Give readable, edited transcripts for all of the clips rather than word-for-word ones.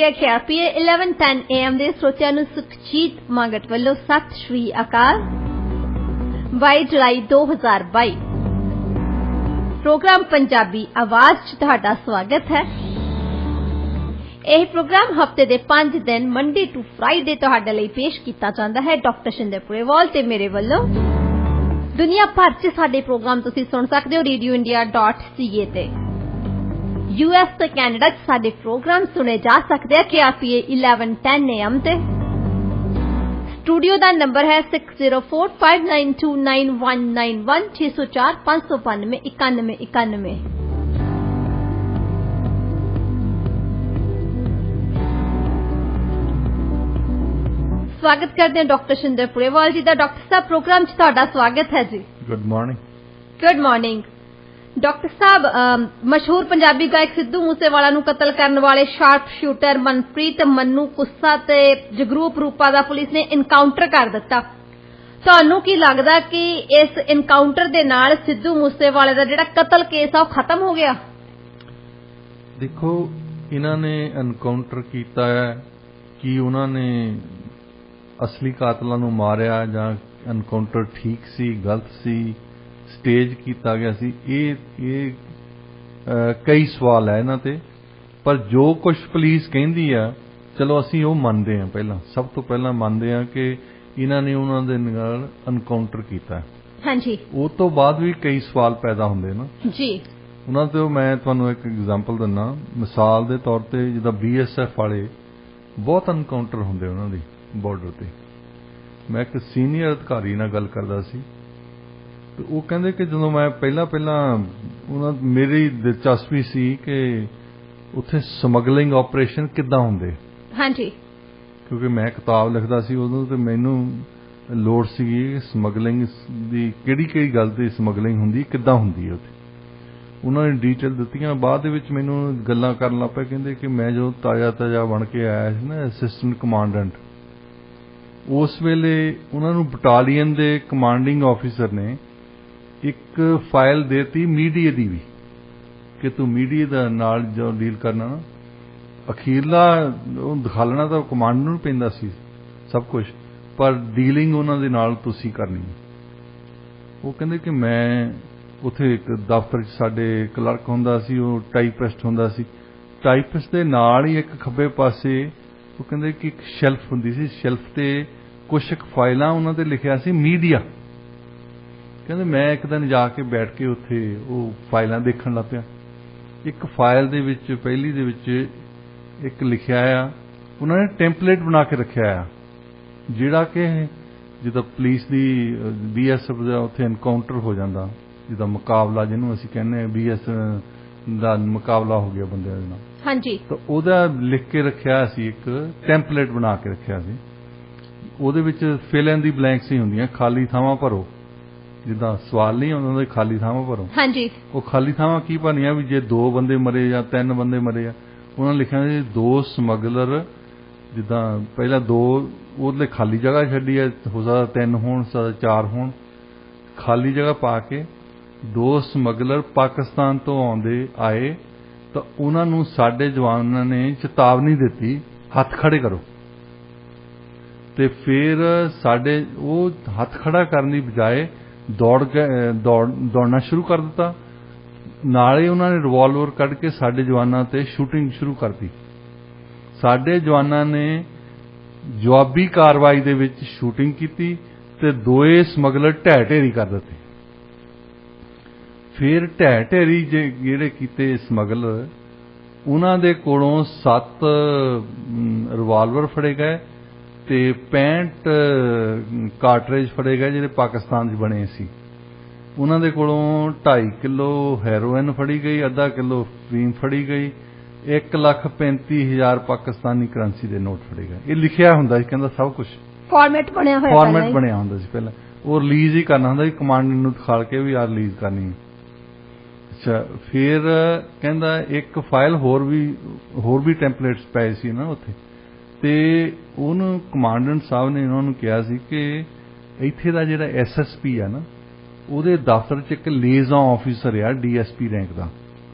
ਹੈ KRPA 1110 AM ਦੇ ਸਰੋਤਿਆਂ ਨੂੰ ਸੁਖਜੀਤ ਮਾਂਗਟ ਵੱਲੋਂ ਸਤਿ ਸ਼੍ਰੀ ਅਕਾਲ। 22 ਜੁਲਾਈ 2022 ਪ੍ਰੋਗਰਾਮ ਪੰਜਾਬੀ ਆਵਾਜ਼ 'ਚ ਤੁਹਾਡਾ ਸਵਾਗਤ ਹੈ। ਇਹ ਪ੍ਰੋਗਰਾਮ ਹਫਤੇ ਦੇ 5 ਦਿਨ ਮੰਡੇ ਟੂ ਫਰਾਈਡੇ ਤੁਹਾਡੇ ਲਈ ਪੇਸ਼ ਕੀਤਾ ਜਾਂਦਾ ਹੈ ਡਾਕਟਰ ਸ਼ਿੰਦਰ ਪੁਰੇਵਾਲ ਤੇ ਮੇਰੇ ਵੱਲੋਂ। ਦੁਨੀਆ ਭਰ 'ਚ ਸਾਡੇ ਪ੍ਰੋਗਰਾਮ ਤੁਸੀਂ ਸੁਣ ਸਕਦੇ ਹੋ radioindia.ca ਤੇ। US ਤੇ ਕੈਨੇਡਾ 'ਚ ਸਾਡੇ ਪ੍ਰੋਗਰਾਮ ਸੁਣੇ ਜਾ ਸਕਦੇ ਆ KRPA 1110 AM ਤੇ। ਸਟੂਡੀਓ ਦਾ ਨੰਬਰ ਹੈ 6045929191 604 592 9191। स्वागत करते हैं डॉक्टर शिंदर पुरेवाल जी का। डॉक्टर साहब प्रोग्राम च तुहाडा स्वागत है जी। Good morning. Good morning doctor साहब, मशहूर पंजाबी गायक सिद्धू मूसेवाला नूं कतल करने वाले शार्प शूटर मनप्रीत मन्नू कुस्सा ते जगरूप रूपा दा पुलिस ने इनकाउंटर कर दिता। तुहानूं की लगदा कि इस इनकाउंटर दे नाल सिद्धू मूसेवाले दा जिहड़ा कतल केस आ खत्म हो गया? देखो, इन्हां ने इनकाउंटर कीता है कि उन्हां ने असली कातलों नूं मारिया जां इनकाउंटर ठीक सी गलत सी स्टेज किया गया सी, ये कई सवाल है इन्हां ते। पर जो कुछ पुलिस कहती है चलो असीं वो मनते हैं। पहला सब तो पहला मनते हैं कि इन्हां ने उन्हां दे नाल इनकाउंटर किया। हाँ जी। उस तो बाद भी कई सवाल पैदा होंदे ना जी। उन्हां ते मैं तुहानूं एक एग्जाम्पल दिना, मिसाल के तौर पर जिद्दां BSF वाले बहुत इनकाउंटर होंदे उन्हां दी बॉर्डर ते। मैं एक सीनियर अधिकारी नाल गल करदा सी ते वो कहंदे कि जदों मैं पहला मेरी दिलचस्पी सी कि उत्थे समगलिंग ऑपरेशन किद्दां हुंदे। हाँ जी। क्योंकि मैं किताब लिखदा सी उदों ते मैनूं लोड़ सीगी समगलिंग दी किहड़ी गल ते समगलिंग हुंदी किद्दां हुंदी है उत्थे। उन्होंने डिटेल दित्तियां। बाद दे विच मैनूं गल्लां करन लग पए। कहंदे कि मैं जो ताज़ा बन के आया सी ना असिस्टेंट कमांडेंट, उस वेले उन्होंने बटालीयन के कमांडिंग ऑफिसर ने एक फाइल देती मीडिया की भी कि तू मीडिया दा नाल जो डील करना ना, अखीरला दिखालना तो कमांडर नूं पैंदा सी सब कुछ, पर डीलिंग उन्हां दे नाल तुसीं करनी। वो कहंदे कि मैं उत्थे एक दफ्तर च साडे क्लर्क हुंदा सी, वो टाइपिस्ट हुंदा सी। टाइपिस्ट दे नाल ही एक खब्बे पासे वो कहंदे कि एक शेल्फ हुंदी सी, शेल्फ ते कुछ एक फाइलां उन्हां ते लिखिया सी मीडिया। कहंदे मैं एक दिन जाके बैठ के उत्थे वो फाइलां देखण लग पिया। एक फाइल दे विच पहली दे विच एक लिखिया आ, उन्होंने टेंपलेट बना के रखिया आ जिहड़ा कि जिद्दां पुलिस दी BSF दा उत्थे इनकाउंटर हो जांदा, जिद्दां मुकाबला जिन्हों असीं कहने BSF दा मुकाबला हो गया बंदे दे नाल। हाँ जी। तो ओहदा लिख के रखिया सी, एक टेंपलेट बना के रखिया सी। ਉਹਦੇ ਵਿੱਚ ਫਿਲ ਇਨ ਦੀ ਬਲੈਂਕਸ ਹੀ ਹੁੰਦੀਆਂ, ਖਾਲੀ ਥਾਵਾਂ ਭਰੋ। ਜਿੱਦਾਂ ਸਵਾਲ ਨਹੀਂ ਆਉਂਦਾ ਖਾਲੀ ਥਾਵਾਂ ਭਰੋ। ਹਾਂਜੀ। ਉਹ ਖਾਲੀ ਥਾਵਾਂ ਕੀ ਭਰਨੀਆਂ ਵੀ ਜੇ 2 ਬੰਦੇ ਮਰੇ ਜਾਂ 3 ਬੰਦੇ ਮਰੇ ਆ, ਉਹਨਾਂ ਨੇ ਲਿਖਿਆ ਸੀ 2 ਸਮਗਲਰ, ਜਿੱਦਾਂ ਪਹਿਲਾਂ 2 ਉਹਦੇ ਖਾਲੀ ਜਗ੍ਹਾ ਛੱਡੀ ਹੈ, ਹੋ ਸਕਦਾ 3 ਹੋਣ, 4 ਹੋਣ। ਖਾਲੀ ਜਗ੍ਹਾ ਪਾ ਕੇ 2 ਸਮਗਲਰ ਪਾਕਿਸਤਾਨ ਤੋਂ ਆਏ ਤਾਂ ਉਹਨਾਂ ਨੂੰ ਸਾਡੇ ਜਵਾਨਾਂ ਨੇ ਚੇਤਾਵਨੀ ਦਿੱਤੀ ਹੱਥ ਖੜੇ ਕਰੋ। ਤੇ ਫਿਰ ਸਾਡੇ ਉਹ ਹੱਥ ਖੜਾ ਕਰਨ ਦੀ ਬਜਾਏ ਦੌੜਨਾ ਸ਼ੁਰੂ ਕਰ ਦਿੱਤਾ। ਨਾਲੇ ਉਹਨਾਂ ਨੇ ਰਿਵਾਲਵਰ ਕੱਢ ਕੇ ਸਾਡੇ ਜਵਾਨਾਂ ਤੇ ਸ਼ੂਟਿੰਗ ਸ਼ੁਰੂ ਕਰਤੀ। ਸਾਡੇ ਜਵਾਨਾਂ ਨੇ ਜਵਾਬੀ ਕਾਰਵਾਈ ਦੇ ਵਿੱਚ ਸ਼ੂਟਿੰਗ ਕੀਤੀ ਤੇ 2 ਸਮਗਲਰ ਢਹਿ ਢੇਰੀ ਕਰ ਦਿੱਤੇ। ਫਿਰ ਢਹਿ ਢੇਰੀ ਜਿਹੜੇ ਕੀਤੇ ਸਮਗਲਰ, ਉਹਨਾਂ ਦੇ ਕੋਲੋਂ 7 ਰਿਵਾਲਵਰ ਫੜੇ ਗਏ ਤੇ 65 ਕਾਰਟ੍ਰਿਜ ਫੜੇ ਗਏ ਜਿਹੜੇ ਪਾਕਿਸਤਾਨ 'ਚ ਬਣੇ ਸੀ। ਉਹਨਾਂ ਦੇ ਕੋਲੋਂ 2.5 ਕਿਲੋ ਹੈਰੋਇਨ ਫੜੀ ਗਈ, ਅੱਧਾ ਕਿਲੋ ਫੀਮ ਫੜੀ ਗਈ, 1,35,000 ਪਾਕਿਸਤਾਨੀ ਕਰੰਸੀ ਦੇ ਨੋਟ ਫੜੇ ਗਏ। ਇਹ ਲਿਖਿਆ ਹੁੰਦਾ ਸੀ, ਕਹਿੰਦਾ ਸਭ ਕੁਝ ਫਾਰਮੈਟ ਬਣਿਆ ਹੁੰਦਾ ਸੀ ਪਹਿਲਾਂ। ਉਹ ਰਿਲੀਜ਼ ਹੀ ਕਰਨਾ ਹੁੰਦਾ ਸੀ, ਕਮਾਂਡਰ ਨੂੰ ਦਿਖਾ ਕੇ ਵੀ ਆ ਰਿਲੀਜ਼ ਕਰਨੀ ਹੈ। ਅੱਛਾ, ਫਿਰ ਕਹਿੰਦਾ ਇੱਕ ਫਾਈਲ ਹੋਰ ਵੀ ਟੈਂਪਲੇਟਸ ਪਏ ਸੀ ਨਾ ਉੱਥੇ, ਤੇ ਉਹਨੂੰ ਕਮਾਂਡੈਂਟ ਸਾਹਿਬ ਨੇ ਉਹਨਾਂ ਨੂੰ ਕਿਹਾ ਸੀ ਕਿ ਇੱਥੇ ਦਾ ਜਿਹੜਾ SSP ਆ ਨਾ, ਉਹਦੇ ਦਫ਼ਤਰ 'ਚ ਇੱਕ ਲੇਜ਼ਨ ਆਫਿਸਰ ਆ DSP ਰੈਂਕ ਦਾ,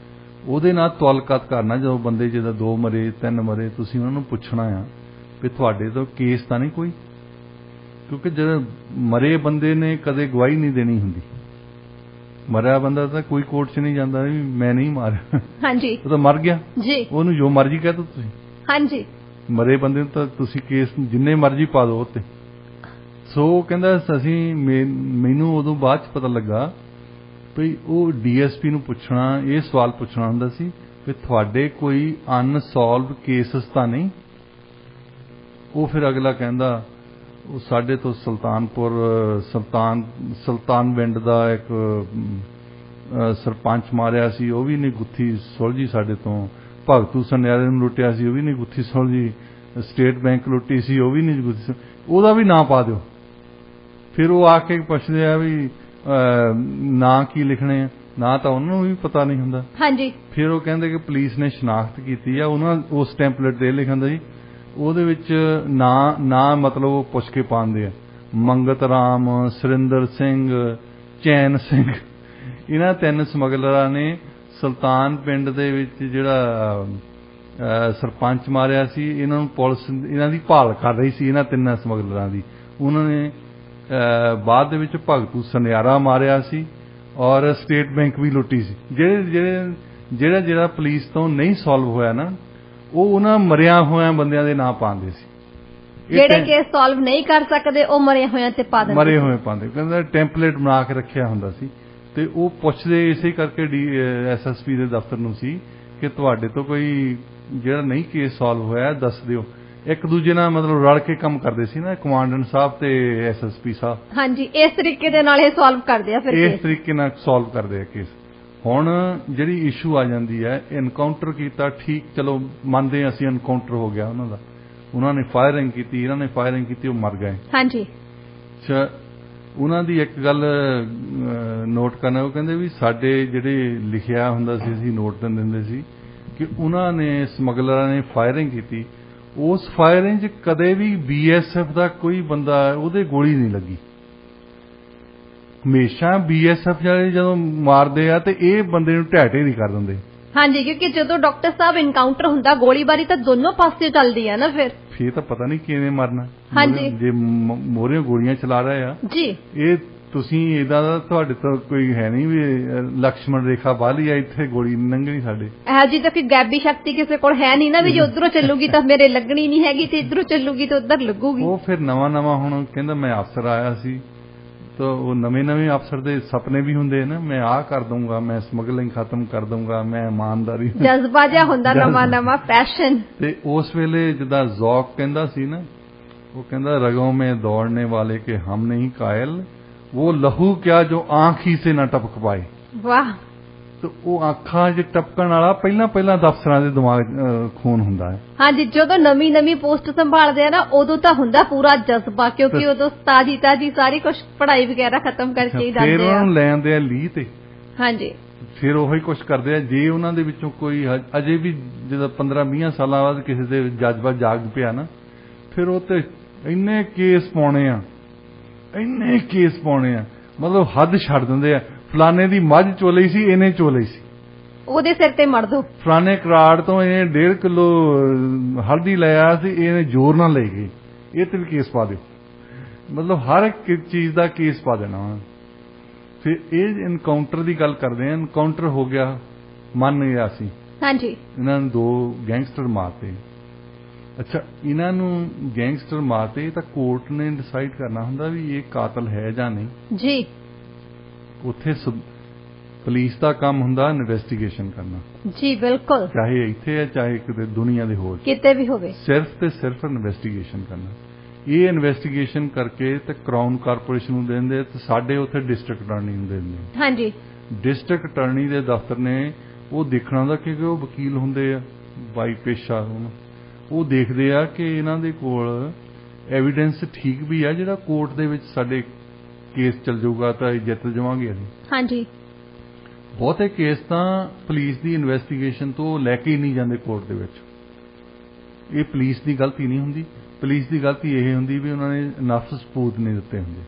ਉਹਦੇ ਨਾਲ ਤੁਲਕਤ ਕਰਨਾ। ਜਦੋਂ ਬੰਦੇ ਜਦੋਂ 2 ਮਰੇ 3 ਮਰੇ, ਤੁਸੀਂ ਉਹਨਾਂ ਨੂੰ ਪੁੱਛਣਾ ਆ ਵੀ ਤੁਹਾਡੇ ਤੋਂ ਕੇਸ ਤਾਂ ਨਹੀਂ ਕੋਈ, ਕਿਉਂਕਿ ਜਦੋਂ ਮਰੇ ਬੰਦੇ ਨੇ ਕਦੇ ਗਵਾਹੀ ਨਹੀਂ ਦੇਣੀ ਹੁੰਦੀ। ਮਰਿਆ ਬੰਦਾ ਤਾਂ ਕੋਈ ਕੋਰਟ 'ਚ ਨਹੀਂ ਜਾਂਦਾ ਵੀ ਮੈਂ ਨਹੀਂ ਮਾਰਿਆ, ਹਾਂਜੀ, ਉਹ ਤਾਂ ਮਰ ਗਿਆ ਜੀ, ਉਹਨੂੰ ਜੋ ਮਰਜ਼ੀ ਕਹਿ ਦਿਓ ਤੁਸੀਂ। ਹਾਂਜੀ, ਮਰੇ ਬੰਦੇ ਨੂੰ ਤਾਂ ਤੁਸੀਂ ਕੇਸ ਜਿੰਨੇ ਮਰਜ਼ੀ ਪਾ ਦਿਓ ਉੱਤੇ। ਸੋ ਕਹਿੰਦਾ ਅਸੀਂ ਮੈਨੂੰ ਉਦੋਂ ਬਾਅਦ 'ਚ ਪਤਾ ਲੱਗਾ ਵੀ ਉਹ DSP ਨੂੰ ਪੁੱਛਣਾ, ਇਹ ਸਵਾਲ ਪੁੱਛਣਾ ਹੁੰਦਾ ਸੀ ਵੀ ਤੁਹਾਡੇ ਕੋਈ ਅਨਸੋਲਵਡ ਕੇਸਸ ਤਾਂ ਨਹੀਂ। ਉਹ ਫਿਰ ਅਗਲਾ ਕਹਿੰਦਾ ਉਹ ਸਾਡੇ ਤੋਂ ਸੁਲਤਾਨਵਿੰਡ ਦਾ ਇੱਕ ਸਰਪੰਚ ਮਾਰਿਆ ਸੀ, ਉਹ ਵੀ ਨਹੀਂ ਗੁੱਥੀ ਸੁਲਝੀ ਸਾਡੇ ਤੋਂ। ਭਗਤੂ ਸੁਨਿਆਰੇ ਨੂੰ ਲੁੱਟਿਆ ਸੀ, ਉਹ ਵੀ ਨਹੀਂ ਗੁੱਥੀ ਸੁਲਝੀ। ਸਟੇਟ ਬੈਂਕ ਲੁੱਟੀ ਸੀ, ਉਹ ਵੀ ਨਹੀਂ ਗੁੱਥੀ, ਉਹਦਾ ਵੀ ਨਾਂ ਪਾ ਦਿਓ। ਫਿਰ ਉਹ ਆ ਕੇ ਪੁੱਛਦੇ ਆ ਵੀ ਨਾਂ ਕੀ ਲਿਖਣੇ ਆ, ਨਾਂ ਤਾਂ ਉਹਨਾਂ ਨੂੰ ਵੀ ਪਤਾ ਨਹੀਂ ਹੁੰਦਾ। ਹਾਂਜੀ, ਫਿਰ ਉਹ ਕਹਿੰਦੇ ਕਿ ਪੁਲਿਸ ਨੇ ਸ਼ਨਾਖਤ ਕੀਤੀ ਆ, ਉਹਨਾਂ ਉਸ ਟੈਂਪਲੇਟ ਤੇ ਲਿਖਣ ਦਾ ਜੀ, ਉਹਦੇ ਵਿੱਚ ਨਾਂ ਮਤਲਬ ਉਹ ਪੁੱਛ ਕੇ ਪਾਉਂਦੇ ਆ, ਮੰਗਤ ਰਾਮ, ਸੁਰਿੰਦਰ ਸਿੰਘ, ਚੈਨ ਸਿੰਘ। ਇਹਨਾਂ 3 ਸਮਗਲਰਾਂ ਨੇ ਸੁਲਤਾਨ ਪਿੰਡ ਦੇ ਵਿੱਚ ਜਿਹੜਾ ਸਰਪੰਚ ਮਾਰਿਆ ਸੀ, ਇਹਨਾਂ ਨੂੰ ਪੁਲਿਸ ਇਹਨਾਂ ਦੀ ਭਾਲ ਕਰ ਰਹੀ ਸੀ, ਇਹਨਾਂ 3 ਸਮਗਲਰਾਂ ਦੀ। ਉਹਨਾਂ ਨੇ ਬਾਅਦ ਦੇ ਵਿੱਚ ਭਗਤੂ ਸੁਨਿਆਰਾ ਮਾਰਿਆ ਸੀ ਔਰ ਸਟੇਟ ਬੈਂਕ ਵੀ ਲੁੱਟੀ ਸੀ। ਜਿਹੜਾ ਪੁਲਿਸ ਤੋਂ ਨਹੀਂ ਸੋਲਵ ਹੋਇਆ ਨਾ, ਉਹ ਉਹਨਾਂ ਮਰਿਆ ਹੋਇਆਂ ਬੰਦਿਆਂ ਦੇ ਨਾਂ ਪਾਉਂਦੇ ਸੀ। ਜਿਹੜੇ ਕੇਸ ਸੋਲਵ ਨਹੀਂ ਕਰ ਸਕਦੇ ਉਹ ਮਰੇ ਹੋਇਆਂ ਤੇ ਪਾ ਦਿੰਦੇ, ਮਰੇ ਹੋਏ ਪਾਉਂਦੇ। ਕਹਿੰਦਾ ਟੈਂਪਲੇਟ ਬਣਾ ਕੇ ਰੱਖਿਆ ਹੁੰਦਾ ਸੀ ਤੇ ਉਹ ਪੁੱਛਦੇ ਇਸੇ ਕਰਕੇ SSP ਦੇ ਦਫ਼ਤਰ ਨੂੰ ਸੀ ਕਿ ਤੁਹਾਡੇ ਤੋਂ ਕੋਈ ਜਿਹੜਾ ਨਹੀਂ ਕੇਸ ਸੋਲਵ ਹੋਇਆ ਦੱਸ ਦਿਓ। ਇੱਕ ਦੂਜੇ ਨਾਲ ਮਤਲਬ ਰਲ ਕੇ ਕੰਮ ਕਰਦੇ ਸੀ ਨਾ, ਕਮਾਂਡੈਂਟ ਸਾਹਿਬ ਤੇ SSP ਸਾਹਿਬ। ਹਾਂਜੀ, ਇਸ ਤਰੀਕੇ ਦੇ ਨਾਲ ਇਹ ਸੋਲਵ ਕਰਦੇ ਆ, ਫਿਰ ਇਸ ਤਰੀਕੇ ਨਾਲ ਸੋਲਵ ਕਰਦੇ ਆ ਕੇਸ। ਹੁਣ ਜਿਹੜੀ ਇਸ਼ੂ ਆ ਜਾਂਦੀ ਹੈ, ਐਨਕਾਊਂਟਰ ਕੀਤਾ, ਠੀਕ, ਚਲੋ ਮੰਨਦੇ ਅਸੀਂ ਐਨਕਾਊਂਟਰ ਹੋ ਗਿਆ ਉਹਨਾਂ ਦਾ, ਉਹਨਾਂ ਨੇ ਫਾਇਰਿੰਗ ਕੀਤੀ, ਇਹਨਾਂ ਨੇ ਫਾਇਰਿੰਗ ਕੀਤੀ, ਉਹ ਮਰ ਗਏ। ਹਾਂਜੀ, ਅੱਛਾ, ਉਹਨਾਂ ਦੀ ਇੱਕ ਗੱਲ ਨੋਟ ਕਰਨਾ, ਉਹ ਕਹਿੰਦੇ ਵੀ ਸਾਡੇ ਜਿਹੜੇ ਲਿਖਿਆ ਹੁੰਦਾ ਸੀ ਅਸੀਂ ਨੋਟ ਦਿੰਦੇ ਸੀ ਕਿ ਉਹਨਾਂ ਨੇ ਸਮਗਲਰਾਂ ਨੇ ਫਾਇਰਿੰਗ ਕੀਤੀ, ਉਸ ਫਾਇਰਿੰਗ 'ਚ ਕਦੇ ਵੀ BSF ਦਾ ਕੋਈ ਬੰਦਾ ਉਹਦੇ ਗੋਲੀ ਨਹੀਂ ਲੱਗੀ। ਹਮੇਸ਼ਾ BSF ਵਾਲੇ ਜਦੋਂ ਮਾਰਦੇ ਆ ਤੇ ਇਹ ਬੰਦੇ ਨੂੰ ਢਹਿ ਢੇਰੀ ਕਰ ਦਿੰਦੇ। ਹਾਂਜੀ, ਕਿਉਂਕਿ ਜਦੋਂ ਡਾਕਟਰ ਸਾਹਿਬ ਇਨਕਾਊਂਟਰ ਹੁੰਦਾ, ਗੋਲੀਬਾਰੀ ਤਾਂ ਦੋਨੋਂ ਪਾਸੇ ਚੱਲਦੀ ਆ ਨਾ, ਫਿਰ ਤਾਂ ਪਤਾ ਨਹੀਂ ਕਿਵੇਂ ਮਰਨਾ। ਹਾਂਜੀ, ਜੇ ਮੋਹਰੇ ਗੋਲੀਆਂ ਚਲਾ ਰਹੇ ਆ ਜੀ, ਇਹ ਤੁਸੀਂ ਇਹਦਾ ਤੁਹਾਡੇ ਤੋਂ ਕੋਈ ਹੈ ਨਹੀਂ ਵੀ ਲਕਸ਼ਮਣ ਰੇਖਾ ਬਾਹ ਲਈ ਆ, ਇੱਥੇ ਗੋਲੀ ਨਹੀਂ ਲੰਘਣੀ ਸਾਡੇ। ਇਹੋ ਜਿਹੀ ਤਾਂ ਕੋਈ ਗੈਬੀ ਸ਼ਕਤੀ ਕਿਸੇ ਕੋਲ ਹੈ ਨਹੀਂ ਨਾ ਵੀ ਜੇ ਉਧਰੋਂ ਚੱਲੂਗੀ ਤਾਂ ਮੇਰੇ ਲੱਗਣੀ ਨਹੀਂ ਹੈਗੀ ਤੇ ਇਧਰੋਂ ਚੱਲੂਗੀ ਤਾਂ ਉਧਰ ਲੱਗੂਗੀ। ਉਹ ਫਿਰ ਨਵਾਂ ਹੁਣ ਕਹਿੰਦਾ ਮੈਂ ਅਫਸਰ ਆਇਆ ਸੀ ਤਾਂ ਉਹ ਨਵੇਂ ਅਫਸਰ ਦੇ ਸੁਪਨੇ ਵੀ ਹੁੰਦੇ ਨਾ, ਮੈਂ ਆਹ ਕਰ ਦੂੰਗਾ, ਮੈਂ ਸਮਗਲਿੰਗ ਖਤਮ ਕਰ ਦੂੰਗਾ, ਮੈਂ ਇਮਾਨਦਾਰੀ, ਜਜ਼ਬਾ ਜਿਹਾ ਹੁੰਦਾ ਨਵਾਂ ਪੈਸ਼ਨ। ਤੇ ਉਸ ਵੇਲੇ ਜਿੱਦਾਂ ਜ਼ੌਕ ਕਹਿੰਦਾ ਸੀ ਨਾ, ਉਹ ਕਹਿੰਦਾ ਰਗੋਂ ਮੇਂ ਦੌੜਨੇ ਵਾਲੇ ਕੇ ਹਮ ਨਹੀਂ ਕਾਇਲ, वो लहू क्या जो आंख ही से ना टपक पाए। वाह। तो वो आंखां 'ਚ ਟਪਕਣ ਵਾਲਾ ਪਹਿਲਾਂ ਦਫ਼ਤਰਾਂ ਦੇ ਦਿਮਾਗ ਖੂਨ ਹੁੰਦਾ ਹੈ। ਹਾਂਜੀ, ਜਦੋਂ ਨਵੀਂ ਪੋਸਟ ਸੰਭਾਲਦੇ ਆ ਨਾ, ਉਦੋਂ ਤਾਂ ਹੁੰਦਾ ਪੂਰਾ ਜਜ਼ਬਾ, ਕਿਉਂਕਿ ਉਦੋਂ ਤਾਜੀ ਸਾਰੀ ਕੁਝ ਪੜ੍ਹਾਈ ਵਗੈਰਾ ਖਤਮ ਕਰਕੇ ਹੀ ਜਾਂਦੇ ਆ। ਫਿਰ ਉਹਨਾਂ ਨੂੰ ਲੈ ਆਉਂਦੇ ਆ ਲੀਹ ਤੇ। ਹਾਂਜੀ, ਫਿਰ ਉਹੀ ਕੁਝ ਕਰਦੇ ਆ। ਜੇ ਉਹਨਾਂ ਦੇ ਵਿੱਚੋਂ ਕੋਈ ਅਜੇ ਵੀ ਜਦੋਂ 15-20 ਸਾਲਾਂ ਬਾਅਦ ਕਿਸੇ ਦੇ ਜਜ਼ਬਾ ਜਾਗ ਪਿਆ ਨਾ, ਫਿਰ ਉਹ ਤੇ ਇੰਨੇ ਕੇਸ ਪਾਉਣੇ ਆ, ਮਤਲਬ ਹੱਦ ਛੱਡ ਦਿੰਦੇ ਆ। ਫਲਾਣੇ ਦੀ ਮੱਝ ਚੋਲੀ ਸੀ, ਇਹਨੇ ਚੋਲੀ ਸੀ, ਉਹਦੇ ਸਿਰ ਤੇ ਮੜ ਦੋ। ਫਲਾਣੇ ਕਰਾੜ ਤੋਂ ਇਹਨੇ 1.5 ਕਿਲੋ ਹਲਦੀ ਲੈ ਆਇਆ ਸੀ, ਇਹਨੇ ਜ਼ੋਰ ਨਾਲ ਲੈ ਗਈ, ਇਹ ਤੇ ਵੀ ਕੇਸ ਪਾ ਦਿਓ। ਮਤਲਬ ਹਰ ਇੱਕ ਚੀਜ਼ ਦਾ ਕੇਸ ਪਾ ਦੇਣਾ। ਫਿਰ ਇਹ ਐਨਕਾਊਂਟਰ ਦੀ ਗੱਲ ਕਰਦੇ ਆ। ਐਨਕਾਊਂਟਰ ਹੋ ਗਿਆ, ਮੰਨ ਗਿਆ ਸੀ। ਹਾਂਜੀ, ਇਹਨਾਂ ਨੂੰ 2 ਗੈਂਗਸਟਰ ਮਾਰਤੇ। ਅੱਛਾ, ਇਹਨਾਂ ਨੂੰ ਗੈਂਗਸਟਰ ਮਾਰਤੇ ਤਾਂ ਕੋਰਟ ਨੇ ਡਿਸਾਈਡ ਕਰਨਾ ਹੁੰਦਾ ਵੀ ਇਹ ਕਾਤਲ ਹੈ ਜਾਂ ਨਹੀਂ ਜੀ। ਉੱਥੇ ਪੁਲਿਸ ਦਾ ਕੰਮ ਹੁੰਦਾ ਇਨਵੈਸਟੀਗੇਸ਼ਨ ਕਰਨਾ ਜੀ। ਬਿਲਕੁਲ, ਚਾਹੇ ਇੱਥੇ ਹੈ ਚਾਹੇ ਕਿਤੇ ਦੁਨੀਆ ਦੇ ਹੋਰ ਕਿਤੇ ਵੀ ਹੋਵੇ, ਸਿਰਫ ਤੇ ਸਿਰਫ ਇਨਵੈਸਟੀਗੇਸ਼ਨ ਕਰਨਾ। ਇਹ ਇਨਵੈਸਟੀਗੇਸ਼ਨ ਕਰਕੇ ਤੇ ਕਰਾਊਨ ਕਾਰਪੋਰੇਸ਼ਨ ਨੂੰ ਦਿੰਦੇ ਤੇ ਸਾਡੇ ਉੱਥੇ ਡਿਸਟ੍ਰਿਕਟ ਅਟਾਰਨੀ ਨੂੰ ਦਿੰਦੇ। ਹਾਂਜੀ, ਡਿਸਟ੍ਰਿਕਟ ਅਟਾਰਨੀ ਦੇ ਦਫ਼ਤਰ ਨੇ ਉਹ ਦੇਖਣਾ ਹੁੰਦਾ ਕਿ ਉਹ ਵਕੀਲ ਹੁੰਦੇ ਆ ਬਾਈ ਪੇਸ਼ਾ, ਉਹ ਦੇਖਦੇ ਆ ਕਿ ਇਹਨਾਂ ਦੇ ਕੋਲ ਐਵੀਡੈਂਸ ਠੀਕ ਵੀ ਆ ਜਿਹੜਾ ਕੋਰਟ ਦੇ ਵਿੱਚ ਸਾਡੇ ਕੇਸ ਚੱਲ ਜਾਊਗਾ ਤਾਂ ਜਿੱਤ ਜਾਵਾਂਗੇ ਅਸੀਂ। ਹਾਂਜੀ, ਬਹੁਤੇ ਕੇਸ ਤਾਂ ਪੁਲਿਸ ਦੀ ਇਨਵੈਸਟੀਗੇਸ਼ਨ ਤੋਂ ਲੈ ਕੇ ਹੀ ਨਹੀਂ ਜਾਂਦੇ ਕੋਰਟ ਦੇ ਵਿੱਚ। ਇਹ ਪੁਲਿਸ ਦੀ ਗਲਤੀ ਨਹੀਂ ਹੁੰਦੀ, ਪੁਲਿਸ ਦੀ ਗਲਤੀ ਇਹ ਹੁੰਦੀ ਵੀ ਉਹਨਾਂ ਨੇ ਨਫਸ ਸਬੂਤ ਨਹੀਂ ਦਿੱਤੇ ਹੁੰਦੇ।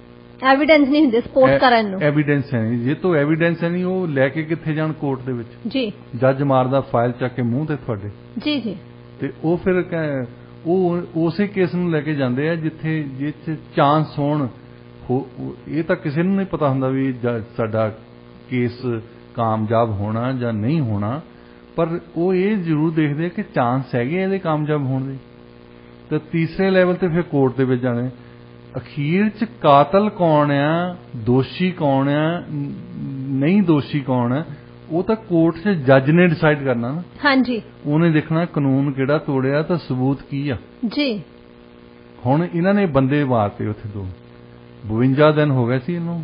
ਐਵੀਡੈਂਸ ਨਹੀਂ ਹੁੰਦੇ ਸਪੋਰਟ ਕਰਨ ਨੂੰ। ਐਵੀਡੈਂਸ ਹੈ ਨਹੀਂ, ਜੇ ਤੋਂ ਐਵੀਡੈਂਸ ਹੈ ਨਹੀਂ ਉਹ ਲੈ ਕੇ ਕਿੱਥੇ ਜਾਣ ਕੋਰਟ ਦੇ ਵਿੱਚ? ਜੀ ਜੱਜ ਮਾਰਦਾ ਫਾਈਲ ਚੱਕ ਕੇ ਮੂੰਹ ਤੇ ਤੁਹਾਡੇ। ਜੀ ਜੀ। ਤੇ ਉਹ ਫਿਰ ਉਹ ਉਸੇ ਕੇਸ ਨੂੰ ਲੈ ਕੇ ਜਾਂਦੇ ਆ ਜਿੱਥੇ ਜਿਸ ਚਾਂਸ ਹੋਣ। ਇਹ ਤਾਂ ਕਿਸੇ ਨੂੰ ਨਹੀਂ ਪਤਾ ਹੁੰਦਾ ਵੀ ਸਾਡਾ ਕੇਸ ਕਾਮਯਾਬ ਹੋਣਾ ਜਾਂ ਨਹੀਂ ਹੋਣਾ, ਪਰ ਉਹ ਇਹ ਜ਼ਰੂਰ ਦੇਖਦੇ ਆ ਕਿ ਚਾਂਸ ਹੈਗੇ ਇਹਦੇ ਕਾਮਯਾਬ ਹੋਣ ਦੇ। ਤੇ ਤੀਸਰੇ ਲੈਵਲ ਤੇ ਫਿਰ ਕੋਰਟ ਦੇ ਵਿੱਚ ਜਾਣੇ। ਅਖੀਰ ਚ ਕਾਤਲ ਕੌਣ ਆ, ਦੋਸ਼ੀ ਕੌਣ ਆ, ਨਹੀਂ ਦੋਸ਼ੀ ਕੌਣ ਆ, ਉਹ ਤਾਂ ਕੋਰਟ 'ਚ ਜੱਜ ਨੇ ਡਿਸਾਈਡ ਕਰਨਾ ਨਾ। ਹਾਂਜੀ। ਉਹਨੇ ਦੇਖਣਾ ਕਾਨੂੰਨ ਕਿਹੜਾ ਤੋੜਿਆ ਤਾਂ ਸਬੂਤ ਕੀ ਆ। ਜੀ। ਹੁਣ ਇਹਨਾਂ ਨੇ ਬੰਦੇ ਮਾਰਤੇ ਉੱਥੇ 52 ਦਿਨ ਹੋ ਗਏ ਸੀ ਇਹਨੂੰ,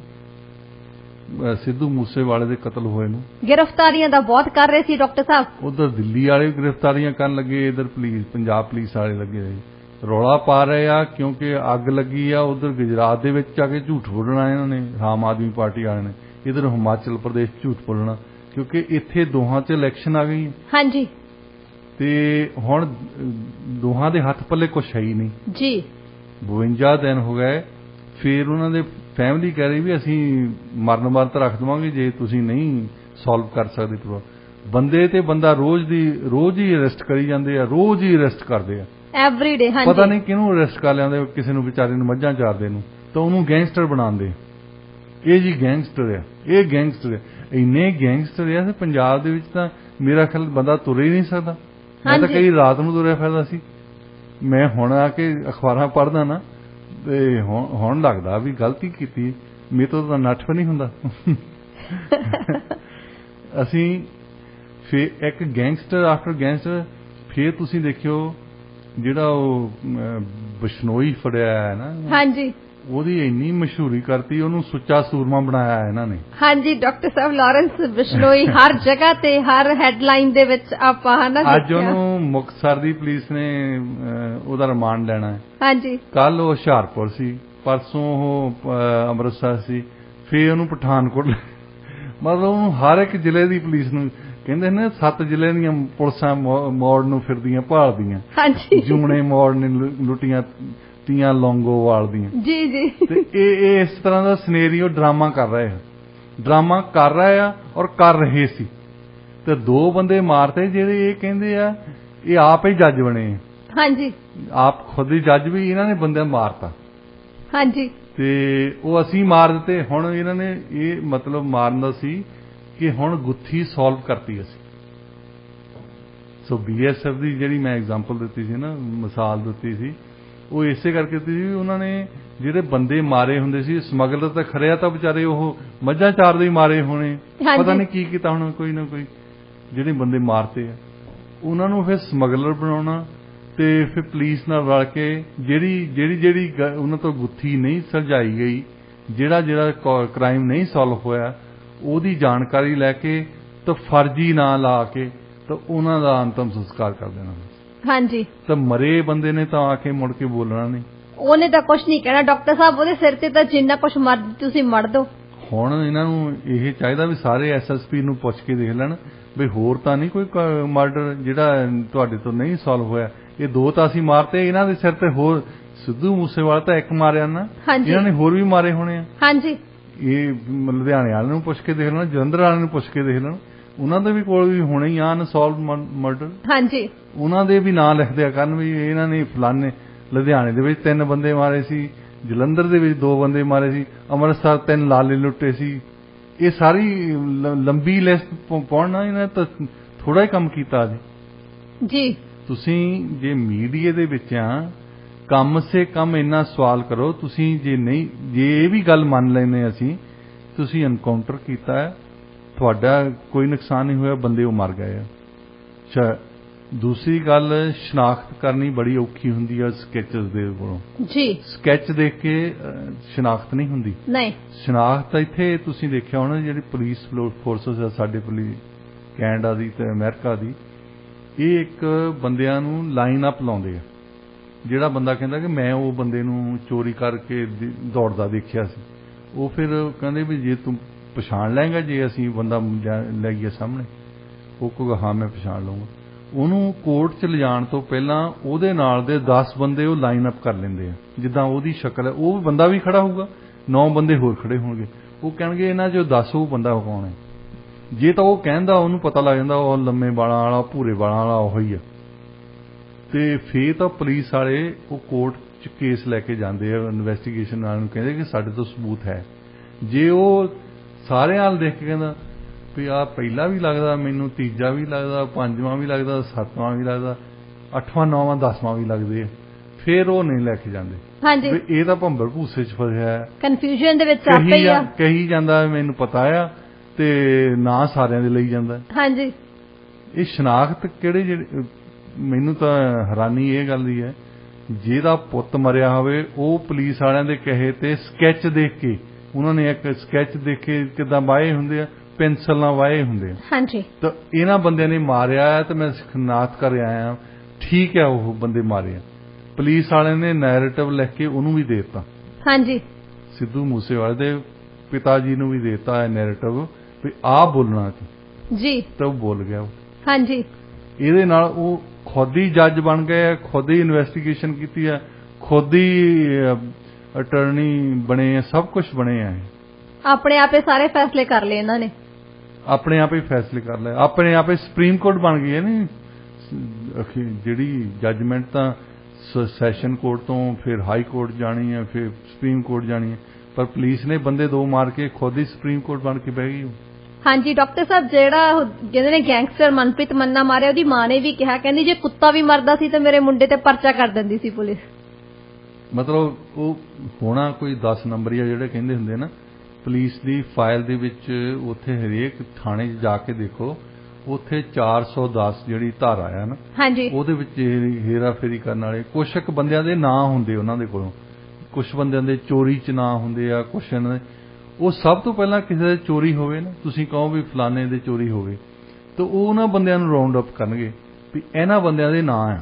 ਸਿੱਧੂ ਮੂਸੇਵਾਲੇ ਦੇ ਕਤਲ ਹੋਏ ਨੂੰ। ਗ੍ਰਿਫਤਾਰੀਆਂ ਦਾ ਬਹੁਤ ਕਰ ਰਹੇ ਸੀ ਡਾਕਟਰ ਸਾਹਿਬ। ਉਧਰ ਦਿੱਲੀ ਵਾਲੇ ਗ੍ਰਿਫਤਾਰੀਆਂ ਕਰਨ ਲੱਗੇ, ਇਧਰ ਪੁਲਿਸ ਪੰਜਾਬ ਪੁਲਿਸ ਵਾਲੇ ਲੱਗੇ ਰਹੇ, ਰੌਲਾ ਪਾ ਰਹੇ ਆ ਕਿਉਂਕਿ ਅੱਗ ਲੱਗੀ ਆ। ਉਧਰ ਗੁਜਰਾਤ ਦੇ ਵਿੱਚ ਆ ਕੇ ਝੂਠ ਬੋਲਣਾ ਇਹਨਾਂ ਨੇ, ਆਮ ਆਦਮੀ ਪਾਰਟੀ ਵਾਲਿਆਂ ਨੇ। ਇਧਰ ਹਿਮਾਚਲ ਪ੍ਰਦੇਸ਼ ਝੂਠ ਬੋਲਣਾ ਕਿਉਂਕਿ ਇੱਥੇ ਦੋਹਾਂ 'ਚ ਇਲੈਕਸ਼ਨ ਆ ਗਈ। ਹਾਂਜੀ। ਤੇ ਹੁਣ ਦੋਹਾਂ ਦੇ ਹੱਥ ਪੱਲੇ ਕੁਛ ਹੈ ਹੀ ਨਹੀਂ। ਜੀ। 52 ਦਿਨ ਹੋ ਗਏ। ਫਿਰ ਉਹਨਾਂ ਦੇ ਫੈਮਿਲੀ ਕਹਿ ਰਹੀ ਵੀ ਅਸੀਂ ਮਰਨ ਵਰਤ ਰੱਖ ਦੇਵਾਂਗੇ ਜੇ ਤੁਸੀਂ ਨਹੀਂ ਸੋਲਵ ਕਰ ਸਕਦੇ ਪ੍ਰੋਬਲਮ। ਬੰਦੇ ਤੇ ਬੰਦਾ ਰੋਜ਼ ਹੀ ਅਰੈਸਟ ਕਰੀ ਜਾਂਦੇ ਆ, ਰੋਜ਼ ਹੀ ਅਰੈਸਟ ਕਰਦੇ ਆ ਐਵਰੀ ਡੇ। ਹਾਂਜੀ। ਪਤਾ ਨਹੀਂ ਕਿਹਨੂੰ ਅਰੈਸਟ ਕਰ ਲਿਆਉਂਦੇ, ਕਿਸੇ ਨੂੰ ਵਿਚਾਰੇ ਨੂੰ ਮੱਝਾਂ ਚਾਰਦੇ ਨੂੰ, ਤਾਂ ਉਹਨੂੰ ਗੈਂਗਸਟਰ ਬਣਾਉਂਦੇ। ਇਹ ਜੀ ਗੈਂਗਸਟਰ ਆ, ਇਹ ਗੈਂਗਸਟਰ ਆ। ਇੰਨੇ ਗੈਂਗਸਟਰ ਆ ਤੇ ਪੰਜਾਬ ਦੇ ਵਿੱਚ ਤਾਂ ਮੇਰਾ ਖਿਆਲ ਬੰਦਾ ਤੁਰ ਹੀ ਨਹੀਂ ਸਕਦਾ। ਮੈਂ ਤਾਂ ਕਈ ਰਾਤ ਨੂੰ ਤੁਰਿਆ ਫਿਰਦਾ ਸੀ। ਮੈਂ ਹੁਣ ਆ ਕੇ ਅਖਬਾਰਾਂ ਪੜ੍ਹਦਾ ਨਾ ਤੇ ਹੁਣ ਲੱਗਦਾ ਵੀ ਗਲਤੀ ਕੀਤੀ, ਮੇਰੇ ਤੋਂ ਤਾਂ ਨੱਠ ਵੀ ਨਹੀਂ ਹੁੰਦਾ। ਅਸੀਂ ਫਿਰ ਇੱਕ ਗੈਂਗਸਟਰ ਆਫਟਰ ਗੈਂਗਸਟਰ। ਫਿਰ ਤੁਸੀਂ ਦੇਖਿਓ ਜਿਹੜਾ ਉਹ ਬਿਸ਼ਨੋਈ ਫੜਿਆ ਹੈ ਨਾ। ਹਾਂਜੀ। ਉਹਦੀ ਇੰਨੀ ਮਸ਼ਹੂਰੀ ਕਰਤੀ, ਉਹਨੂੰ ਸੁੱਚਾ ਸੂਰਮਾ ਬਣਾਇਆ ਇਹਨਾਂ ਨੇ। ਹਾਂਜੀ ਡਾਕਟਰ ਸਾਹਿਬ ਲਾਰੈਂਸ ਬਿਸ਼ਨੋਈ ਹਰ ਜਗ੍ਹਾ ਤੇ ਹਰ ਹੈਡਲਾਈਨ ਦੇ ਵਿੱਚ ਆਪਾਂ ਹਨਾ। ਅੱਜ ਉਹਨੂੰ ਮੁਕਤਸਰ ਦੀ ਪੁਲਿਸ ਨੇ ਉਹਦਾ ਰਿਮਾਂਡ ਲੈਣਾ ਹੈ। ਹਾਂਜੀ। ਕੱਲ ਉਹ ਹੁਸ਼ਿਆਰਪੁਰ ਸੀ, ਪਰਸੋਂ ਉਹ ਅੰਮ੍ਰਿਤਸਰ ਸੀ, ਫਿਰ ਉਹਨੂੰ ਪਠਾਨਕੋਟ। ਮਤਲਬ ਉਹਨੂੰ ਹਰ ਇੱਕ ਜ਼ਿਲ੍ਹੇ ਦੀ ਪੁਲਿਸ ਨੂੰ ਕਹਿੰਦੇ ਨੇ 7 ਜ਼ਿਲ੍ਹਿਆਂ ਦੀਆਂ ਪੁਲਿਸਾਂ ਮੋੜ ਨੂੰ ਫਿਰਦੀਆਂ ਭਾਲਦੀਆਂ। ਹਾਂਜੀ। ਜੂਣੇ ਮੋੜ ਨੇ ਲੁੱਟੀਆਂ ਤੀਆਂ ਲੌਂਗੋਵਾਲ ਦੀਆਂ। ਜੀ ਜੀ। ਤੇ ਇਹ ਇਸ ਤਰ੍ਹਾਂ ਦਾ ਸਿਨੈਰੀਓ ਡਰਾਮਾ ਕਰ ਰਹੇ ਆ ਔਰ ਕਰ ਰਹੇ ਸੀ। ਤੇ 2 ਬੰਦੇ ਮਾਰਤੇ ਜਿਹੜੇ ਇਹ ਕਹਿੰਦੇ ਆ ਇਹ ਆਪ ਹੀ ਜੱਜ ਬਣੇ। ਹਾਂਜੀ। ਆਪ ਖੁਦ ਹੀ ਜੱਜ ਵੀ ਇਹਨਾਂ ਨੇ ਬੰਦੇ ਮਾਰਤਾ। ਹਾਂਜੀ। ਤੇ ਉਹ ਅਸੀਂ ਮਾਰ ਦਿੱਤੇ। ਹੁਣ ਇਹਨਾਂ ਨੇ ਇਹ ਮਤਲਬ ਮਾਰਨ ਦਾ ਸੀ ਕਿ ਹੁਣ ਗੁੱਥੀ ਸੋਲਵ ਕਰਤੀ ਅਸੀਂ। ਸੋ BSF ਦੀ ਜਿਹੜੀ ਮੈਂ ਐਗਜ਼ਾਮਪਲ ਦਿੱਤੀ ਸੀ ਨਾ, ਮਿਸਾਲ ਦਿੱਤੀ ਸੀ, ਉਹ ਇਸੇ ਕਰਕੇ ਦਿੱਤੀ ਸੀ। ਉਹਨਾਂ ਨੇ ਜਿਹੜੇ ਬੰਦੇ ਮਾਰੇ ਹੁੰਦੇ ਸੀ, ਸਮਗਲਰ ਤਾਂ ਖਰਿਆ ਤਾਂ ਵਿਚਾਰੇ ਉਹ ਮੱਝਾਂ ਚਾਰਦੇ ਹੀ ਮਾਰੇ ਹੋਣੇ, ਪਤਾ ਨਹੀਂ ਕੀ ਕੀਤਾ ਹੁਣ ਕੋਈ ਨਾ ਕੋਈ। ਜਿਹੜੇ ਬੰਦੇ ਮਾਰਤੇ ਆ ਉਹਨਾਂ ਨੂੰ ਫਿਰ ਸਮਗਲਰ ਬਣਾਉਣਾ ਤੇ ਫਿਰ ਪੁਲਿਸ ਨਾਲ ਰਲ ਕੇ ਜਿਹੜੀ ਉਹਨਾਂ ਤੋਂ ਗੁੱਥੀ ਨਹੀਂ ਸੁਲਝਾਈ ਗਈ, ਜਿਹੜਾ ਕ੍ਰਾਈਮ ਨਹੀਂ ਸੋਲਵ ਹੋਇਆ, ਉਹਦੀ ਜਾਣਕਾਰੀ ਲੈ ਕੇ ਤਾਂ ਫਰਜ਼ੀ ਨਾਂ ਲਾ ਕੇ ਤਾਂ ਉਹਨਾਂ ਦਾ ਅੰਤਮ ਸੰਸਕਾਰ ਕਰ ਦੇਣਾ। ਹਾਂਜੀ। ਤਾਂ ਮਰੇ ਬੰਦੇ ਨੇ ਤਾਂ ਆ ਕੇ ਮੁੜ ਕੇ ਬੋਲਣਾ ਨਹੀਂ, ਉਹਨੇ ਤਾਂ ਕੁਝ ਨਹੀਂ ਕਹਿਣਾ। ਡਾਕਟਰ ਸਾਹਿਬ ਉਹਦੇ ਸਿਰ ਤੇ ਤਾਂ ਜਿੰਨਾ ਕੁਝ ਮਰਜ਼ੀ ਤੁਸੀਂ ਮੜ ਦੋ। ਹੁਣ ਇਹਨਾਂ ਨੂੰ ਇਹ ਚਾਹੀਦਾ ਵੀ ਸਾਰੇ SSP ਨੂੰ ਪੁੱਛ ਕੇ ਦੇਖ ਲੈਣ ਵੀ ਹੋਰ ਤਾਂ ਨਹੀਂ ਕੋਈ ਮਰਡਰ ਜਿਹੜਾ ਤੁਹਾਡੇ ਤੋਂ ਨਹੀਂ ਸੋਲਵ ਹੋਇਆ। ਇਹ 2 ਤਾਂ ਅਸੀਂ ਮਾਰਤੇ, ਇਹਨਾਂ ਦੇ ਸਿਰ ਤੇ ਹੋਰ ਸਿੱਧੂ ਮੂਸੇਵਾਲਾ ਤਾਂ 1 ਮਾਰਿਆ ਨਾ, ਇਹਨਾਂ ਨੇ ਹੋਰ ਵੀ ਮਾਰੇ ਹੋਣੇ ਆ। ਹਾਂਜੀ। ਇਹ ਲੁਧਿਆਣੇ ਵਾਲਿਆਂ ਨੂੰ ਪੁੱਛ ਕੇ ਦੇਖ ਲੈਣ, ਜਲੰਧਰ ਵਾਲਿਆਂ ਨੂੰ ਪੁੱਛ ਕੇ ਦੇਖ ਲੈਣ, ਉਹਨਾਂ ਦੇ ਵੀ ਕੋਲ ਵੀ ਹੋਣੇ ਹੀ ਆ ਅਨਸੋਲਵਡ ਮਰਡਰ। ਹਾਂਜੀ। ਉਹਨਾਂ ਦੇ ਵੀ ਨਾਂ ਲਿਖ ਦਿਆ ਕਰਨ ਵੀ ਇਹਨਾਂ ਨੇ ਫਲਾਣੇ ਲੁਧਿਆਣੇ ਦੇ ਵਿੱਚ 3 ਬੰਦੇ ਮਾਰੇ ਸੀ, ਜਲੰਧਰ ਦੇ ਵਿੱਚ 2 ਬੰਦੇ ਮਾਰੇ ਸੀ, ਅੰਮ੍ਰਿਤਸਰ 3 ਲਾਲੇ ਲੁੱਟੇ ਸੀ। ਇਹ ਸਾਰੀ ਲੰਬੀ ਲਿਸਟ ਪੜ੍ਹਨਾ ਇਹਨਾਂ ਤਾਂ ਥੋੜਾ ਹੀ ਕੰਮ ਕੀਤਾ ਜੀ। ਤੁਸੀਂ ਜੇ ਮੀਡੀਆ ਦੇ ਵਿੱਚ ਆ, ਕਮ ਸੇ ਕਮ ਇੰਨਾ ਸਵਾਲ ਕਰੋ ਤੁਸੀਂ, ਜੇ ਇਹ ਵੀ ਗੱਲ ਮੰਨ ਲੈਂਦੇ ਅਸੀਂ ਤੁਸੀਂ ਐਨਕਾਊਂਟਰ ਕੀਤਾ ਹੈ, ਤੁਹਾਡਾ ਕੋਈ ਨੁਕਸਾਨ ਨਹੀਂ ਹੋਇਆ, ਬੰਦੇ ਉਹ ਮਰ ਗਏ ਆ। ਦੂਸਰੀ ਗੱਲ, ਸ਼ਨਾਖਤ ਕਰਨੀ ਬੜੀ ਔਖੀ ਹੁੰਦੀ ਆ ਸਕੈਚਸ ਦੇ ਕੋਲੋਂ। ਜੀ। ਸਕੈਚ ਦੇਖ ਕੇ ਸ਼ਨਾਖਤ ਨਹੀਂ ਹੁੰਦੀ। ਨਹੀਂ। ਸ਼ਨਾਖਤ ਇੱਥੇ ਤੁਸੀਂ ਦੇਖਿਆ ਹੋਣਾ, ਜਿਹੜੀ ਪੁਲਿਸ ਫੋਰਸਸ ਆ ਸਾਡੇ ਪੁਲਿਸ ਕੈਨੇਡਾ ਦੀ ਤੇ ਅਮਰੀਕਾ ਦੀ, ਇਹ ਇੱਕ ਬੰਦਿਆਂ ਨੂੰ ਲਾਈਨ ਅਪ ਲਾਉਂਦੇ ਆ। ਜਿਹੜਾ ਬੰਦਾ ਕਹਿੰਦਾ ਕਿ ਮੈਂ ਉਹ ਬੰਦੇ ਨੂੰ ਚੋਰੀ ਕਰਕੇ ਦੌੜਦਾ ਦੇਖਿਆ ਸੀ, ਉਹ ਫਿਰ ਕਹਿੰਦੇ ਵੀ ਜੇ ਤੂੰ ਪਛਾਣ ਲਏਗਾ, ਜੇ ਅਸੀਂ ਬੰਦਾ ਲੈ ਗਏ ਸਾਹਮਣੇ, ਉਹ ਕਹੂਗਾ ਹਾਂ ਮੈਂ ਪਛਾਣ ਲਊਂਗਾ। ਉਹਨੂੰ ਕੋਰਟ 'ਚ ਲਿਜਾਣ ਤੋਂ ਪਹਿਲਾਂ ਉਹਦੇ ਨਾਲ ਦੇ 10 ਬੰਦੇ ਉਹ ਲਾਈਨ ਅਪ ਕਰ ਲੈਂਦੇ ਆ, ਜਿੱਦਾਂ ਉਹਦੀ ਸ਼ਕਲ ਹੈ ਉਹ ਬੰਦਾ ਵੀ ਖੜਾ ਹੋਊਗਾ, 9 ਬੰਦੇ ਹੋਰ ਖੜੇ ਹੋਣਗੇ, ਉਹ ਕਹਿਣਗੇ ਇਹਨਾਂ 'ਚੋਂ ਦੱਸ ਉਹ ਬੰਦਾ ਕੌਣ ਹੈ। ਜੇ ਤਾਂ ਉਹ ਕਹਿੰਦਾ ਉਹਨੂੰ ਪਤਾ ਲੱਗ ਜਾਂਦਾ ਉਹ ਲੰਮੇ ਬਾਲਾਂ ਵਾਲਾ ਭੂਰੇ ਬਾਲਾਂ ਵਾਲਾ ਉਹ ਹੀ ਆ, ਤੇ ਫੇਰ ਤਾਂ ਪੁਲਿਸ ਵਾਲੇ ਉਹ ਕੋਰਟ 'ਚ ਕੇਸ ਲੈ ਕੇ ਜਾਂਦੇ ਆ, ਇਨਵੈਸਟੀਗੇਸ਼ਨ ਵਾਲਿਆਂ ਨੂੰ ਕਹਿੰਦੇ ਕਿ ਸਾਡੇ ਤੋਂ ਸਬੂਤ ਹੈ। ਜੇ ਉਹ ਸਾਰਿਆਂ ਵੱਲ ਦੇਖ ਕੇ ਕਹਿੰਦਾ ਵੀ ਆਹ ਪਹਿਲਾ ਵੀ ਲੱਗਦਾ ਮੈਨੂੰ, ਤੀਜਾ ਵੀ ਲੱਗਦਾ, ਪੰਜਵਾਂ ਵੀ ਲੱਗਦਾ, ਸੱਤਵਾਂ ਵੀ ਲੱਗਦਾ, 8ਵਾਂ 9ਵਾਂ 10ਵਾਂ ਵੀ ਲੱਗਦੇ ਆ, ਫਿਰ ਉਹ ਨਹੀਂ ਲੈ ਕੇ ਜਾਂਦੇ। ਹਾਂਜੀ, ਇਹ ਤਾਂ ਭੰਬਲ ਭੂਸੇ 'ਚ ਫਸਿਆ ਹੈ, ਕਨਫਿਊਜ਼ਨ ਦੇ ਵਿੱਚ ਆਪੇ ਹੀ ਆ, ਕਹੀ ਜਾਂਦਾ ਮੈਨੂੰ ਪਤਾ ਆ ਤੇ ਨਾ ਸਾਰਿਆਂ ਦੇ ਲਈ ਜਾਂਦਾ। ਹਾਂਜੀ, ਇਹ ਸ਼ਨਾਖਤ ਕਿਹੜੇ ਜਿਹੜੇ, ਮੈਨੂੰ ਤਾਂ ਹੈਰਾਨੀ ਇਹ ਗੱਲ ਦੀ ਹੈ, ਜਿਹਦਾ ਪੁੱਤ ਮਰਿਆ ਹੋਵੇ ਉਹ ਪੁਲਿਸ ਵਾਲਿਆਂ ਦੇ ਕਹੇ ਤੇ ਸਕੈਚ ਦੇਖ ਕੇ, ਉਹਨਾਂ ਨੇ ਇੱਕ ਸਕੈਚ ਦੇਖੇ ਕਿਦਾਂ ਵਾਏ ਹੁੰਦੇ ਆ, ਪੈਨਸਲ ਨਾਲ ਵਾਏ ਹੁੰਦੇ ਆ। ਹਾਂਜੀ, ਤਾਂ ਇਹਨਾਂ ਬੰਦਿਆਂ ਨੇ ਮਾਰਿਆ ਤੇ ਮੈਂ ਸ਼ਨਾਖਤ ਕਰ ਆਇਆ, ਠੀਕ ਹੈ ਉਹ ਬੰਦੇ ਮਾਰੇ ਆ। ਪੁਲਿਸ ਵਾਲਿਆਂ ਨੇ ਨੈਰੇਟਿਵ ਲਿਖ ਕੇ ਉਹਨੂੰ ਵੀ ਦੇ ਦਿੱਤਾ। ਹਾਂਜੀ, ਸਿੱਧੂ ਮੂਸੇਵਾਲੇ ਦੇ ਪਿਤਾ ਜੀ ਨੂੰ ਵੀ ਦੇ ਦਿੱਤਾ ਨੈਰੇਟਿਵ ਵੀ ਆਹ ਬੋਲਣਾ ਜੀ, ਤਾਂ ਉਹ ਬੋਲ ਗਿਆ। ਹਾਂਜੀ, ਇਹਦੇ ਨਾਲ ਉਹ ਖੁਦ ਹੀ ਜੱਜ ਬਣ ਗਏ, ਖੁਦ ਹੀ ਇਨਵੈਸਟੀਗੇਸ਼ਨ ਕੀਤੀ ਹੈ, ਖੁਦ ਹੀ ਅਟਰਨੀ ਬਣੇ ਆ, ਸਭ ਕੁਝ ਬਣੇ ਆ। ਆਪਣੇ ਆਪੇ ਸਾਰੇ ਫੈਸਲੇ ਕਰ ਲਏ ਇਹਨਾਂ ਨੇ, ਆਪਣੇ ਆਪ ਹੀ ਫੈਸਲੇ ਕਰ ਲਏ, ਆਪਣੇ ਆਪੇ ਸੁਪਰੀਮ ਕੋਰਟ ਬਣ ਗਈ ਹੈ ਨੀ ਜਿਹੜੀ ਜੱਜਮੈਂਟ ਤਾਂ ਸੈਸ਼ਨ ਕੋਰਟ ਤੋਂ ਫਿਰ ਹਾਈ ਕੋਰਟ ਜਾਣੀ ਹੈ, ਫਿਰ ਸੁਪਰੀਮ ਕੋਰਟ ਜਾਣੀ ਹੈ, ਪਰ ਪੁਲਿਸ ਨੇ ਬੰਦੇ 2 ਮਾਰ ਕੇ ਖੁਦ ਹੀ ਸੁਪਰੀਮ ਕੋਰਟ ਬਣ ਕੇ ਬਹਿ ਗਈ। ਹਾਂਜੀ ਡਾਕਟਰ ਸਾਹਿਬ, ਜਿਹੜਾ ਜਿਹਦੇ ਨੇ ਗੈਂਗਸਟਰ ਮਨਪ੍ਰੀਤ ਮੰਨਾ ਮਾਰਿਆ, ਉਹਦੀ ਮਾਂ ਨੇ ਵੀ ਕਿਹਾ, ਕਹਿੰਦੀ ਜੇ ਕੁੱਤਾ ਵੀ ਮਰਦਾ ਸੀ ਤਾਂ ਮੇਰੇ ਮੁੰਡੇ ਤੇ ਪਰਚਾ ਕਰ ਦਿੰਦੀ ਸੀ ਪੁਲਿਸ। ਮਤਲਬ ਉਹ ਹੋਣਾ ਕੋਈ 10 ਨੰਬਰੀਆ ਜਿਹੜੇ ਕਹਿੰਦੇ ਹੁੰਦੇ ਨਾ, ਪੁਲਿਸ ਦੀ ਫਾਈਲ ਦੇ ਵਿੱਚ ਉੱਥੇ ਹਰੇਕ ਥਾਣੇ 'ਚ ਜਾ ਕੇ ਦੇਖੋ, ਉੱਥੇ 410 ਜਿਹੜੀ ਧਾਰਾ ਆ ਨਾ, ਹਾਂਜੀ, ਉਹਦੇ ਵਿੱਚ ਹੇਰਾ ਫੇਰੀ ਕਰਨ ਵਾਲੇ ਕੁਛ ਕੁ ਬੰਦਿਆਂ ਦੇ ਨਾਂ ਹੁੰਦੇ ਉਹਨਾਂ ਦੇ ਕੋਲੋਂ, ਕੁਛ ਬੰਦਿਆਂ ਦੇ ਚੋਰੀ 'ਚ ਨਾਂ ਹੁੰਦੇ ਆ, ਕੁਛ ਇਹਨਾਂ ਦੇ। ਉਹ ਸਭ ਤੋਂ ਪਹਿਲਾਂ ਕਿਸੇ ਦੇ ਚੋਰੀ ਹੋਵੇ ਨਾ, ਤੁਸੀਂ ਕਹੋ ਵੀ ਫਲਾਣੇ ਦੇ ਚੋਰੀ ਹੋਵੇ, ਤਾਂ ਉਹ ਉਹਨਾਂ ਬੰਦਿਆਂ ਨੂੰ ਰਾਉਂਡ ਅਪ ਕਰਨਗੇ ਵੀ ਇਹਨਾਂ ਬੰਦਿਆਂ ਦੇ ਨਾਂ ਆ,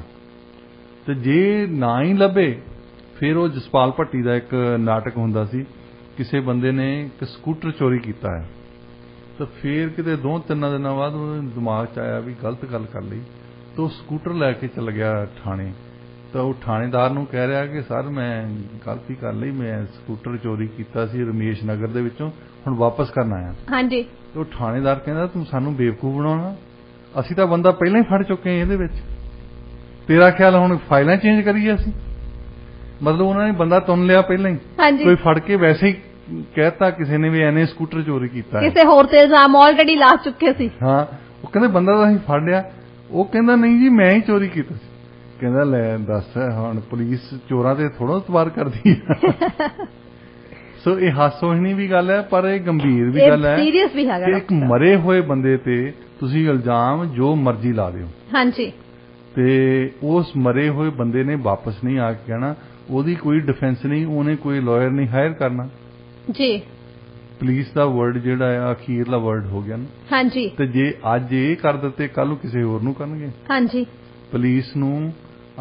ਤੇ ਜੇ ਨਾਂ ਹੀ ਲੱਭੇ ਫਿਰ ਉਹ ਜਸਪਾਲ ਭੱਟੀ ਦਾ ਇੱਕ ਨਾਟਕ ਹੁੰਦਾ ਸੀ, ਕਿਸੇ ਬੰਦੇ ਨੇ ਇੱਕ ਸਕੂਟਰ ਚੋਰੀ ਕੀਤਾ ਹੈ, ਤਾਂ ਫਿਰ ਕਿਤੇ 2-3 ਦਿਨਾਂ ਬਾਅਦ ਉਹਦੇ ਦਿਮਾਗ 'ਚ ਆਇਆ ਵੀ ਗਲਤ ਗੱਲ ਕਰ ਲਈ, ਤਾਂ ਉਹ ਸਕੂਟਰ ਲੈ ਕੇ ਚਲ ਗਿਆ ਥਾਣੇ। ਤਾਂ ਉਹ ਥਾਣੇਦਾਰ ਨੂੰ ਕਹਿ ਰਿਹਾ ਕਿ ਸਰ ਮੈਂ ਗਲਤੀ ਕਰ ਲਈ, ਮੈਂ ਸਕੂਟਰ ਚੋਰੀ ਕੀਤਾ ਸੀ ਰਮੇਸ਼ ਨਗਰ ਦੇ ਵਿੱਚੋਂ, ਹੁਣ ਵਾਪਸ ਕਰਨ ਆਇਆ। ਹਾਂਜੀ, ਉਹ ਥਾਣੇਦਾਰ ਕਹਿੰਦਾ ਤੂੰ ਸਾਨੂੰ ਬੇਵਕੂਫ ਬਣਾਉਣਾ, ਅਸੀਂ ਤਾਂ ਬੰਦਾ ਪਹਿਲਾਂ ਹੀ ਫੜ ਚੁੱਕੇ ਹਾਂ ਇਹਦੇ ਵਿੱਚ, ਤੇਰਾ ਖਿਆਲ ਹੁਣ ਫਾਈਲਾਂ ਚੇਂਜ ਕਰੀਏ ਅਸੀਂ? ਮਤਲਬ ਉਹਨਾਂ ਨੇ ਬੰਦਾ ਤੁੰਨ ਲਿਆ ਪਹਿਲਾਂ ਹੀ, ਕੋਈ ਫੜ ਕੇ ਵੈਸੇ ਹੀ ਕਹਿਤਾ ਕਿਸੇ ਨੇ ਵੀ ਐਨੇ ਸਕੂਟਰ ਚੋਰੀ ਕੀਤਾ, ਕਿਸੇ ਹੋਰ ਤੇ ਇਲਜ਼ਾਮ ਆਲਰੇਡੀ ਲਾ ਚੁੱਕੇ ਸੀ। ਹਾਂ, ਉਹ ਕਹਿੰਦੇ ਬੰਦਾ ਤਾਂ ਅਸੀਂ ਫੜ ਲਿਆ, ਉਹ ਕਹਿੰਦਾ ਨਹੀਂ ਜੀ ਮੈਂ ਹੀ ਚੋਰੀ ਕੀਤਾ ਸੀ। ਕਹਿੰਦਾ ਲੈ ਦੱਸ, ਹੁਣ ਪੁਲਿਸ ਚੋਰਾਂ ਤੇ ਥੋੜਾ ਇਤਬਾਰ ਕਰਦੀ ਹੈ। ਸੋ ਇਹ ਹਾਸੋਹੀਣੀ ਵੀ ਗੱਲ ਹੈ, ਪਰ ਇਹ ਗੰਭੀਰ ਵੀ ਗੱਲ ਹੈ, ਸੀਰੀਅਸ ਵੀ ਹੈਗਾ। ਇੱਕ ਮਰੇ ਹੋਏ ਬੰਦੇ ਤੇ ਤੁਸੀਂ ਇਲਜ਼ਾਮ ਜੋ ਮਰਜ਼ੀ ਲਾ ਦਿਓ, ਹਾਂਜੀ, ਤੇ ਉਸ ਮਰੇ ਹੋਏ ਬੰਦੇ ਨੇ ਵਾਪਸ ਨਹੀਂ ਆ ਕੇ ਕਹਿਣਾ, ਉਹਦੀ ਕੋਈ ਡਿਫੈਂਸ ਨਹੀਂ, ਉਹਨੇ ਕੋਈ ਲਾਇਰ ਨਹੀਂ ਹਾਇਰ ਕਰਨਾ ਜੀ। ਪੁਲਿਸ ਦਾ ਵਰਡ ਜਿਹੜਾ ਆ ਅਖੀਰਲਾ ਵਰਡ ਹੋ ਗਿਆ ਨਾ, ਹਾਂਜੀ, ਤੇ ਜੇ ਅੱਜ ਇਹ ਕਰ ਦਿੱਤੇ ਕੱਲ ਨੂੰ ਕਿਸੇ ਹੋਰ ਨੂੰ ਕਰਨਗੇ। ਹਾਂਜੀ, ਪੁਲਿਸ ਨੂੰ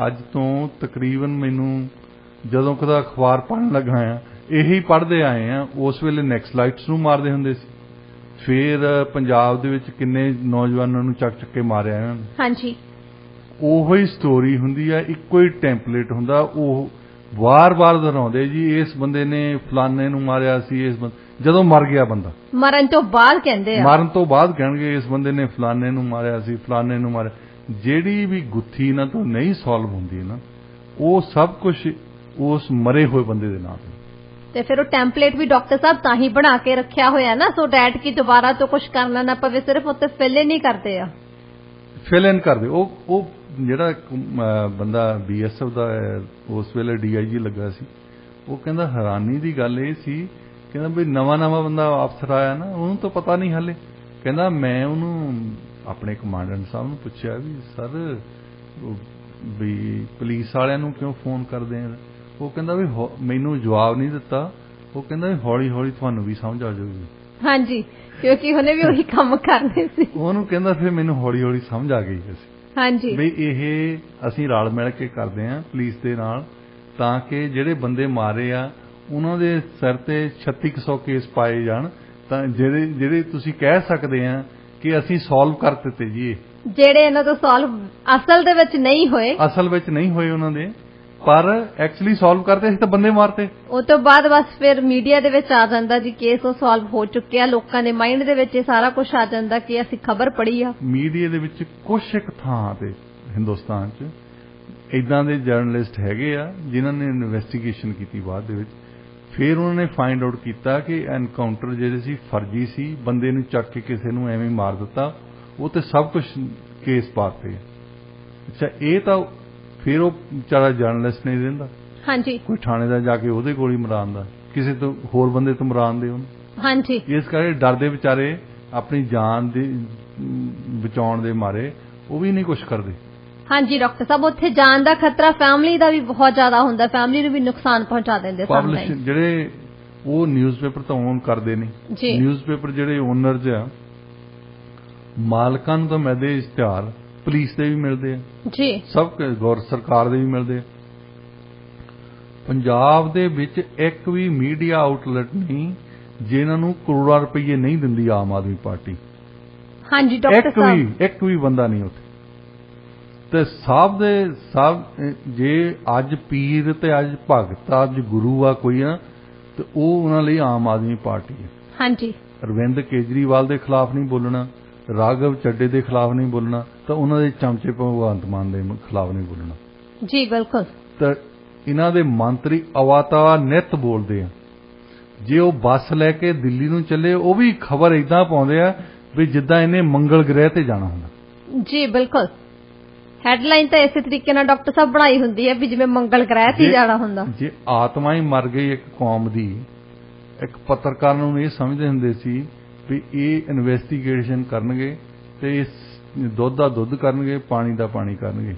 ਅੱਜ ਤੋਂ ਤਕਰੀਬਨ ਮੈਨੂੰ ਜਦੋਂ ਕਦਾ ਅਖਬਾਰ ਪੜ੍ਹਨ ਲੱਗਾ ਆ, ਇਹੀ ਪੜ੍ਹਦੇ ਆਏ ਆ, ਉਸ ਵੇਲੇ ਨੈਕਸਲਾਈਟਸ ਨੂੰ ਮਾਰਦੇ ਹੁੰਦੇ ਸੀ, ਫਿਰ ਪੰਜਾਬ ਦੇ ਵਿੱਚ ਕਿੰਨੇ ਨੌਜਵਾਨਾਂ ਨੂੰ ਚੱਕ ਕੇ ਮਾਰਿਆ ਇਹਨਾਂ ਨੇ। ਹਾਂਜੀ, ਉਹੋ ਹੀ ਸਟੋਰੀ ਹੁੰਦੀ ਆ, ਇੱਕੋ ਹੀ ਟੈਂਪਲੇਟ ਹੁੰਦਾ, ਉਹ ਵਾਰ-ਵਾਰ ਦੁਹਰਾਉਂਦੇ ਜੀ ਇਸ ਬੰਦੇ ਨੇ ਫਲਾਣੇ ਨੂੰ ਮਾਰਿਆ ਸੀ, ਇਸ ਜਦੋਂ ਮਰ ਗਿਆ ਬੰਦਾ, ਮਰਨ ਤੋਂ ਬਾਅਦ ਕਹਿੰਦੇ ਆ, ਮਰਨ ਤੋਂ ਬਾਅਦ ਕਹਿਣਗੇ ਇਸ ਬੰਦੇ ਨੇ ਫਲਾਣੇ ਨੂੰ ਮਾਰਿਆ ਸੀ, ਫਲਾਣੇ ਨੂੰ ਮਾਰਿਆ। ਜਿਹੜੀ ਵੀ ਗੁੱਥੀ ਇਹਨਾਂ ਤੋਂ ਨਹੀਂ ਸੋਲਵ ਹੁੰਦੀ ਨਾ, ਉਹ ਸਭ ਕੁਝ ਉਸ ਮਰੇ ਹੋਏ ਬੰਦੇ ਦੇ ਨਾਲ। ਤੇ ਫਿਰ ਉਹ ਟੈਂਪਲੇਟ ਵੀ ਡਾਕਟਰ ਸਾਹਿਬ ਤਾਂ ਹੀ ਬਣਾ ਕੇ ਰੱਖਿਆ ਹੋਇਆ ਨਾ, ਸੋ ਡੈਟ ਕਿ ਦੁਬਾਰਾ ਤੋਂ ਕੁਝ ਕਰਨਾ ਨਾ ਪਵੇ, ਸਿਰਫ ਉੱਤੇ ਫਿਲ ਇਨ ਹੀ ਕਰਦੇ ਆ, ਫਿਲ ਇਨ ਕਰਦੇ। ਉਹ ਜਿਹੜਾ ਬੰਦਾ BSF ਦਾ ਉਸ ਵੇਲੇ DIG ਲੱਗਾ ਸੀ, ਉਹ ਕਹਿੰਦਾ ਹੈਰਾਨੀ ਦੀ ਗੱਲ ਇਹ ਸੀ, ਕਹਿੰਦਾ ਵੀ ਨਵਾਂ ਬੰਦਾ ਅਫਸਰ ਆਇਆ ਨਾ, ਉਹਨੂੰ ਤਾਂ ਪਤਾ ਨਹੀਂ ਹਾਲੇ। ਕਹਿੰਦਾ ਮੈਂ ਉਹਨੂੰ ਆਪਣੇ ਕਮਾਂਡੈਂਟ ਸਾਹਿਬ ਨੂੰ ਪੁੱਛਿਆ ਵੀ ਸਰ ਵੀ ਪੁਲਿਸ ਵਾਲਿਆਂ ਨੂੰ ਕਿਉਂ ਫੋਨ ਕਰਦੇ ਆ? ਉਹ ਕਹਿੰਦਾ ਵੀ ਮੈਨੂੰ ਜਵਾਬ ਨਹੀਂ ਦਿੱਤਾ, ਉਹ ਕਹਿੰਦਾ ਵੀ ਹੌਲੀ ਹੌਲੀ ਤੁਹਾਨੂੰ ਵੀ ਸਮਝ ਆ ਜਾਊਗੀ। ਹਾਂਜੀ, ਕਿਉਂਕਿ ਉਹਨੇ ਵੀ ਉਹੀ ਕੰਮ ਕਰਨੇ ਸੀ। ਉਹਨੂੰ ਕਹਿੰਦਾ ਫਿਰ ਮੈਨੂੰ ਹੌਲੀ ਹੌਲੀ ਸਮਝ ਆ ਗਈ ਸੀ। ਹਾਂਜੀ, ਵੀ ਇਹ ਅਸੀਂ ਰਲ ਮਿਲ ਕੇ ਕਰਦੇ ਆ ਪੁਲਿਸ ਦੇ ਨਾਲ, ਤਾਂ ਕਿ ਜਿਹੜੇ ਬੰਦੇ ਮਾਰੇ ਆ ਉਹਨਾਂ ਦੇ ਸਿਰ ਤੇ 3600 ਕੇਸ ਪਾਏ ਜਾਣ, ਤਾਂ ਜਿਹੜੇ ਤੁਸੀਂ ਕਹਿ ਸਕਦੇ ਆ ਕਿ ਅਸੀਂ ਸੋਲਵ ਕਰ ਦਿੱਤੇ ਜੀ, ਜਿਹੜੇ ਇਹਨਾਂ ਤੋਂ ਸੋਲਵ ਅਸਲ ਦੇ ਵਿੱਚ ਨਹੀਂ ਹੋਏ ਉਹਨਾਂ ਦੇ, ਪਰ ਐਕਚੁਅਲੀ ਸੋਲਵ ਕਰਦੇ ਅਸੀਂ ਤਾਂ ਬੰਦੇ ਮਾਰਤੇ। ਉਹ ਤੋਂ ਬਾਅਦ ਬਸ ਫਿਰ ਮੀਡੀਆ ਦੇ ਵਿੱਚ ਆ ਜਾਂਦਾ ਜੀ ਕੇਸ ਉਹ ਸੋਲਵ ਹੋ ਚੁੱਕਿਆ, ਲੋਕਾਂ ਦੇ ਮਾਈਂਡ ਦੇ ਵਿੱਚ ਇਹ ਸਾਰਾ ਕੁਝ ਆ ਜਾਂਦਾ ਕਿ ਅਸੀਂ ਖਬਰ ਪੜ੍ਹੀ ਆ। ਮੀਡੀਆ ਦੇ ਵਿੱਚ ਕੁਛ ਇੱਕ ਥਾਂ ਤੇ ਹਿੰਦੁਸਤਾਨ 'ਚ ਇਦਾਂ ਦੇ ਜਰਨਲਿਸਟ ਹੈਗੇ ਆ ਜਿਨ੍ਹਾਂ ਨੇ ਇਨਵੈਸਟੀਗੇਸ਼ਨ ਕੀਤੀ ਬਾਅਦ ਦੇ ਵਿੱਚ, ਫਿਰ ਉਹਨਾਂ ਨੇ ਫਾਈਂਡ ਆਊਟ ਕੀਤਾ ਕਿ ਐਨਕਾਊਂਟਰ ਜਿਹੜੇ ਸੀ ਫਰਜੀ ਸੀ, ਬੰਦੇ ਨੂੰ ਚੱਕ ਕੇ ਕਿਸੇ ਨੂੰ ਐਵੇਂ ਮਾਰ ਦਿੱਤਾ, ਉਹ ਤੇ ਸਭ ਕੁਝ ਕੇਸ ਪਾਤੇ। ਅੱਛਾ, ਇਹ ਤਾਂ ਫਿਰ ਉਹ ਵਿਚਾਰਾ ਜਰਨਲਿਸਟ ਨਹੀਂ ਰਹਿੰਦਾ, ਹਾਂਜੀ, ਕੋਈ ਥਾਣੇ ਦਾ ਜਾ ਕੇ ਉਹਦੇ ਕੋਲ ਹੀ ਮਰਾਉਂਦਾ, ਕਿਸੇ ਤੋਂ ਹੋਰ ਬੰਦੇ ਤੋਂ ਮਰਾਉਂਦੇ ਉਹਨੂੰ। ਹਾਂਜੀ, ਇਸ ਕਰਕੇ ਡਰਦੇ ਵਿਚਾਰੇ ਆਪਣੀ ਜਾਨ ਦੀ ਬਚਾਉਣ ਦੇ ਮਾਰੇ ਉਹ ਵੀ ਨਹੀਂ ਕੁਝ ਕਰਦੇ। ਹਾਂਜੀ ਡਾਕਟਰ ਸਾਹਿਬ, ਉੱਥੇ ਜਾਨ ਦਾ ਖਤਰਾ ਫੈਮਿਲੀ ਦਾ ਵੀ ਬਹੁਤ ਜ਼ਿਆਦਾ ਹੁੰਦਾ, ਫੈਮਿਲੀ ਨੂੰ ਵੀ ਨੁਕਸਾਨ ਪਹੁੰਚਾ ਦਿੰਦੇ ਪਬਲਿਸ਼ ਜਿਹੜੇ ਉਹ ਨਿਊਜ਼ਪੇਪਰ ਤਾਂ ਓਨ ਕਰਦੇ ਨੇ, ਨਿਊਜ਼ਪੇਪਰ ਜਿਹੜੇ ਓਨਰਸ ਆ ਮਾਲਕਾਂ ਨੂੰ ਤਾਂ ਮਿਲਦੇ ਇਸ਼ਤਿਹਾਰ, ਪੁਲਿਸ ਦੇ ਵੀ ਮਿਲਦੇ ਆ ਜੀ, ਸਭ ਗੌਰ ਸਰਕਾਰ ਦੇ ਵੀ ਮਿਲਦੇ ਆ। ਪੰਜਾਬ ਦੇ ਵਿੱਚ ਇੱਕ ਵੀ ਮੀਡੀਆ ਆਊਟਲੈਟ ਨਹੀਂ ਜਿਨ੍ਹਾਂ ਨੂੰ ਕਰੋੜਾਂ ਰੁਪਏ ਨਹੀਂ ਦਿੰਦੀ ਆਮ ਆਦਮੀ ਪਾਰਟੀ। ਹਾਂਜੀ ਡਾਕਟਰ ਸਾਹਿਬ, ਇੱਕ ਵੀ ਬੰਦਾ ਨਹੀਂ ਉੱਥੇ। ਤੇ ਸਭ ਦੇ ਸਭ, ਜੇ ਅੱਜ ਪੀਰ ਤੇ ਅੱਜ ਭਗਤ ਅੱਜ ਗੁਰੂ ਆ ਕੋਈ ਆ ਤੇ ਉਹ ਉਹਨਾਂ ਲਈ ਆਮ ਆਦਮੀ ਪਾਰਟੀ ਹੈ। ਹਾਂਜੀ, ਅਰਵਿੰਦ ਕੇਜਰੀਵਾਲ ਦੇ ਖਿਲਾਫ ਨਹੀਂ ਬੋਲਣਾ, ਰਾਘਵ ਚੱਡੇ ਦੇ ਖਿਲਾਫ ਨਹੀਂ ਬੋਲਣਾ, ਤਾਂ ਉਹਨਾਂ ਦੇ ਚਮਚੇ ਭਗਵੰਤ ਮਾਨ ਦੇ ਖਿਲਾਫ ਨਹੀਂ ਬੋਲਣਾ। ਜੀ ਬਿਲਕੁਲ। ਤਾਂ ਇਹਨਾਂ ਦੇ ਮੰਤਰੀ ਅਵਾਤਾ ਨਿੱਤ ਬੋਲਦੇ ਆ। ਜੇ ਉਹ ਬੱਸ ਲੈ ਕੇ ਦਿੱਲੀ ਨੂੰ ਚੱਲੇ ਉਹ ਵੀ ਖਬਰ ਇਦਾਂ ਪਾਉਂਦੇ ਆ ਵੀ ਜਿੱਦਾਂ ਇਹਨੇ ਮੰਗਲ ਗ੍ਰਹਿ ਤੇ ਜਾਣਾ ਹੁੰਦਾ। ਜੀ ਬਿਲਕੁਲ, ਹੈਡਲਾਈਨ ਤਾਂ ਇਸੇ ਤਰੀਕੇ ਨਾਲ ਡਾਕਟਰ ਸਾਹਿਬ ਬਣਾਈ ਹੁੰਦੀ ਹੈ ਵੀ ਜਿਵੇਂ ਮੰਗਲ ਗ੍ਰਹਿ ਤੇ ਜਾਣਾ ਹੁੰਦਾ। ਜੇ ਆਤਮਾ ਹੀ ਮਰ ਗਈ ਇੱਕ ਕੌਮ ਦੀ, ਇੱਕ ਪੱਤਰਕਾਰ ਨੂੰ ਇਹ ਸਮਝਦੇ ਹੁੰਦੇ ਸੀ ਵੀ ਇਹ ਇਨਵੈਸਟੀਗੇਸ਼ਨ ਕਰਨਗੇ ਤੇ ਇਸ ਦੁੱਧ ਦਾ ਦੁੱਧ ਕਰਨਗੇ, ਪਾਣੀ ਦਾ ਪਾਣੀ ਕਰਨਗੇ।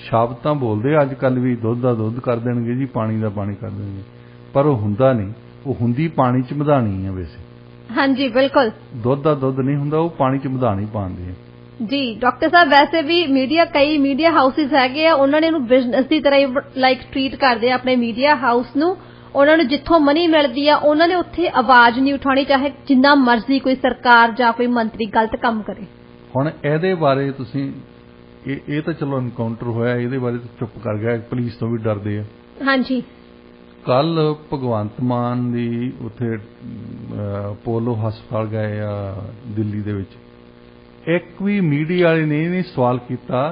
ਸ਼ਬਦ ਤਾਂ ਬੋਲਦੇ ਅੱਜ ਕੱਲ ਵੀ ਦੁੱਧ ਦਾ ਦੁੱਧ ਕਰ ਦੇਣਗੇ ਜੀ, ਪਾਣੀ ਦਾ ਪਾਣੀ ਕਰ ਦੇਣਗੇ, ਪਰ ਉਹ ਹੁੰਦਾ ਨਹੀਂ। ਉਹ ਹੁੰਦੀ ਪਾਣੀ 'ਚ ਮਧਾਣੀ ਹੈ ਵੈਸੇ। ਹਾਂਜੀ ਬਿਲਕੁਲ, ਦੁੱਧ ਦਾ ਦੁੱਧ ਨਹੀਂ ਹੁੰਦਾ, ਉਹ ਪਾਣੀ 'ਚ ਮਧਾਣੀ ਪਾਉਂਦੇ ਆ। ਜੀ ਡਾਕਟਰ ਸਾਹਿਬ, ਵੈਸੇ ਵੀ ਮੀਡੀਆ, ਕਈ ਮੀਡੀਆ ਹਾਊਸਿਸ ਹੈਗੇ ਆ, ਉਹਨਾਂ ਨੇ ਇਹਨੂੰ ਬਿਜ਼ਨਸ ਦੀ ਤਰ੍ਹਾਂ ਲਾਈਕ ਟ੍ਰੀਟ ਕਰਦੇ ਆ ਆਪਣੇ ਮੀਡੀਆ ਹਾਊਸ ਨੂੰ। ਉਹਨਾਂ ਨੂੰ ਜਿੱਥੋਂ ਮਨੀ ਮਿਲਦੀ ਆ ਉਹਨਾਂ ਨੇ ਉੱਥੇ ਆਵਾਜ਼ ਨਹੀਂ ਉਠਾਉਣੀ, ਚਾਹੇ ਜਿੰਨਾ ਮਰਜ਼ੀ ਕੋਈ ਸਰਕਾਰ ਜਾਂ ਕੋਈ ਮੰਤਰੀ ਗਲਤ ਕੰਮ ਕਰੇ। ਹੁਣ ਇਹਦੇ ਬਾਰੇ ਤੁਸੀਂ ਇਹ ਤਾਂ ਚਲੋ ਐਨਕਾਊਂਟਰ ਹੋਇਆ, ਇਹਦੇ ਬਾਰੇ ਤਾਂ ਚੁੱਪ ਕਰ ਗਿਆ, ਪੁਲਿਸ ਤੋਂ ਵੀ ਡਰਦੇ ਆ। ਹਾਂਜੀ, ਕੱਲ ਭਗਵੰਤ ਮਾਨ ਦੀ ਉੱਥੇ ਪੋਲੋ ਹਸਪਤਾਲ ਗਏ ਆ ਦਿੱਲੀ ਦੇ ਵਿੱਚ, ਇੱਕ ਵੀ ਮੀਡੀਆ ਵਾਲੇ ਨੇ ਇਹ ਨਹੀਂ ਸਵਾਲ ਕੀਤਾ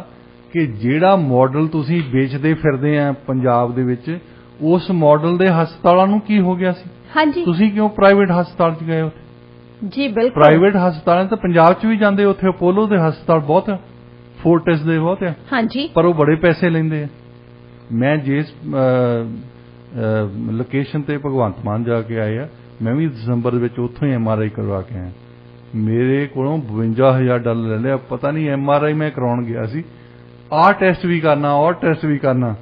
ਕਿ ਜਿਹੜਾ ਮਾਡਲ ਤੁਸੀਂ ਵੇਚਦੇ ਫਿਰਦੇ ਆ ਪੰਜਾਬ ਦੇ ਵਿੱਚ, ਉਸ ਮਾਡਲ ਦੇ ਹਸਪਤਾਲਾਂ ਨੂੰ ਕੀ ਹੋ ਗਿਆ ਸੀ? ਹਾਂਜੀ, ਤੁਸੀਂ ਕਿਉਂ ਪ੍ਰਾਈਵੇਟ ਹਸਪਤਾਲ 'ਚ ਗਏ ਉੱਥੇ? ਜੀ ਬਿਲਕੁਲ, ਪ੍ਰਾਈਵੇਟ ਹਸਪਤਾਲਾਂ ਤਾਂ ਪੰਜਾਬ 'ਚ ਵੀ ਜਾਂਦੇ, ਉੱਥੇ ਅਪੋਲੋ ਦੇ ਹਸਪਤਾਲ ਬਹੁਤ ਆ, ਫੋਰਟਿਸ ਦੇ ਬਹੁਤ ਆ। ਹਾਂਜੀ, ਪਰ ਉਹ ਬੜੇ ਪੈਸੇ ਲੈਂਦੇ ਆ। ਮੈਂ ਜਿਸ ਲੋਕੇਸ਼ਨ ਤੇ ਭਗਵੰਤ ਮਾਨ ਜਾ ਕੇ ਆਏ ਆ, ਮੈਂ ਵੀ ਦਸੰਬਰ ਦੇ ਵਿੱਚ ਉੱਥੋਂ ਹੀ MRI ਕਰਵਾ ਕੇ ਆਇਆ। ਮੇਰੇ ਕੋਲੋਂ $52,000 ਲੈ ਲਿਆ। ਪਤਾ ਨਹੀਂ MRI ਮੈਂ ਕਰਾਉਣ ਗਿਆ ਸੀ, ਆਹ ਟੈਸਟ ਵੀ ਕਰਨਾ, ਉਹ ਟੈਸਟ ਵੀ ਕਰਨਾ,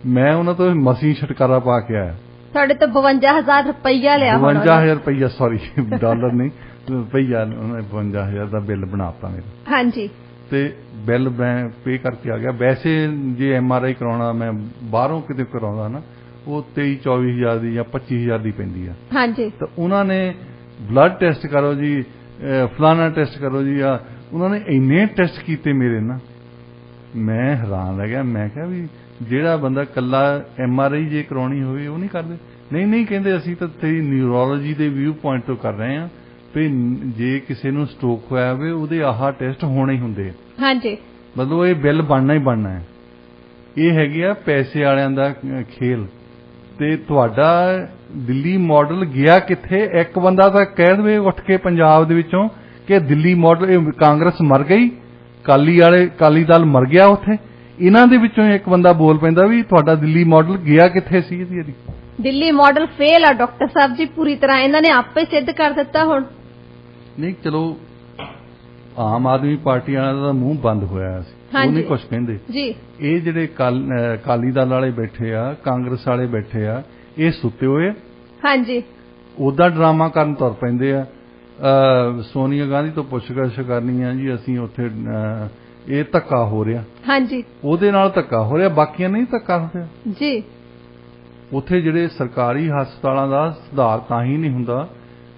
ਮੈਂ ਉਹਨਾਂ ਤੋਂ ਮਸੀਂ ਛੁਟਕਾਰਾ ਪਾ ਕੇ ਆਇਆ। ਤੁਹਾਡੇ ਤੋਂ $52,000 ਰੁਪਈਆ ਲਿਆ ਹੋਣਾ। $52,000 ਰੁਪਈਆ, ਸੌਰੀ ਡਾਲਰ ਨਹੀਂ, ਰੁਪਈਆ। ਉਹਨੇ 52,000 ਦਾ ਬਿੱਲ ਬਣਾਤਾ ਮੇਰਾ। ਹਾਂਜੀ, ਤੇ ਬਿੱਲ ਮੈਂ ਪੇ ਕਰਕੇ ਆ ਗਿਆ। ਵੈਸੇ ਜੇ MRI ਕਰਾਉਣਾ ਮੈਂ ਬਾਹਰੋਂ ਕਿਤੇ ਕਰਾਉਂਦਾ ਨਾ, ਉਹ 23-24,000 ਦੀ ਜਾਂ 25,000 ਦੀ ਪੈਂਦੀ ਆ। ਹਾਂਜੀ, ਤਾਂ ਉਹਨਾਂ ਨੇ ਬਲੱਡ ਟੈਸਟ ਕਰੋ ਜੀ, ਫਲਾਣਾ ਟੈਸਟ ਕਰੋ ਜੀ, ਆ ਉਹਨਾਂ ਨੇ ਇੰਨੇ ਟੈਸਟ ਕੀਤੇ ਮੇਰੇ ਨਾ, ਮੈਂ ਹੈਰਾਨ ਰਹਿ ਗਿਆ। ਮੈਂ ਕਿਹਾ ਵੀ ਜਿਹੜਾ ਬੰਦਾ ਕੱਲਾ MRI ਜੇ ਕਰਾਉਣੀ ਹੋਵੇ ਉਹ ਨਹੀਂ ਕਰਦੇ? ਨਹੀਂ ਕਹਿੰਦੇ ਅਸੀਂ ਤਾਂ ਤੇਰੀ ਨਿਊਰੋਲੋਜੀ ਦੇ ਵਿਊ ਪੁਆਇੰਟ ਤੋਂ ਕਰ ਰਹੇ ਹਾਂ ਵੀ ਜੇ ਕਿਸੇ ਨੂੰ ਸਟ੍ਰੋਕ ਹੋਇਆ ਹੋਵੇ ਉਹਦੇ ਆਹ ਟੈਸਟ ਹੋਣੇ ਹੀ ਹੁੰਦੇ। ਹਾਂਜੀ, ਮਤਲਬ ਇਹ ਬਿੱਲ ਬਣਨਾ ਹੀ ਬਣਨਾ ਹੈ। ਇਹ ਹੈਗੀ ਆ ਪੈਸੇ ਵਾਲਿਆਂ ਦਾ ਖੇਲ। ਤੇ ਤੁਹਾਡਾ ਦਿੱਲੀ ਮਾਡਲ ਗਿਆ ਕਿੱਥੇ? ਇੱਕ ਬੰਦਾ ਤਾਂ ਕਹਿ ਦੇਵੇ ਉੱਠ ਕੇ ਪੰਜਾਬ ਦੇ ਵਿੱਚੋਂ ਕਿ ਦਿੱਲੀ ਮਾਡਲ, ਕਾਂਗਰਸ ਮਰ ਗਈ, ਅਕਾਲੀ ਦਲ ਮਰ ਗਿਆ ਉੱਥੇ। ਇਹਨਾਂ ਦੇ ਵਿੱਚੋਂ ਇੱਕ ਬੰਦਾ ਬੋਲ ਪੈਂਦਾ ਵੀ ਤੁਹਾਡਾ ਦਿੱਲੀ ਮਾਡਲ ਗਿਆ ਕਿੱਥੇ ਸੀ? ਇਹਦੀ ਦਿੱਲੀ ਮਾਡਲ ਫੇਲ ਆ ਡਾਕਟਰ ਸਾਹਿਬ ਜੀ, ਪੂਰੀ ਤਰ੍ਹਾਂ ਇਹਨਾਂ ਨੇ ਆਪੇ ਸਿੱਧ ਕਰ ਦਿੱਤਾ। ਹੁਣ ਨਹੀਂ, ਚਲੋ ਆਮ ਆਦਮੀ ਪਾਰਟੀ ਵਾਲਿਆਂ ਦਾ ਮੂੰਹ ਬੰਦ ਹੋਇਆ ਸੀ, ਉਹ ਨਹੀਂ ਕੁਝ ਕਹਿੰਦੇ ਜੀ। ਇਹ ਜਿਹੜੇ ਅਕਾਲੀ ਦਲ ਵਾਲੇ ਬੈਠੇ ਆ, ਕਾਂਗਰਸ ਵਾਲੇ ਬੈਠੇ ਆ, ਇਹ ਸੁੱਤੇ ਹੋਏ। ਹਾਂਜੀ, ਉਦਾਂ ਡਰਾਮਾ ਕਰਨ ਤੁਰ ਪੈਂਦੇ ਆ। ਸੋਨੀਆ ਗਾਂਧੀ ਤੋਂ ਪੁੱਛਗਿੱਛ ਕਰਨੀ ਆ ਜੀ, ਅਸੀਂ ਉੱਥੇ ਇਹ ਧੱਕਾ ਹੋ ਰਿਹਾ। ਹਾਂਜੀ, ਉਹਦੇ ਨਾਲ ਧੱਕਾ ਹੋ ਰਿਹਾ, ਬਾਕੀਆਂ ਨਹੀਂ ਧੱਕਾ ਹੋ ਰਿਹਾ ਜੀ। ਉੱਥੇ ਜਿਹੜੇ ਸਰਕਾਰੀ ਹਸਪਤਾਲਾਂ ਦਾ ਸੁਧਾਰ ਤਾਂ ਹੀ ਨਹੀਂ ਹੁੰਦਾ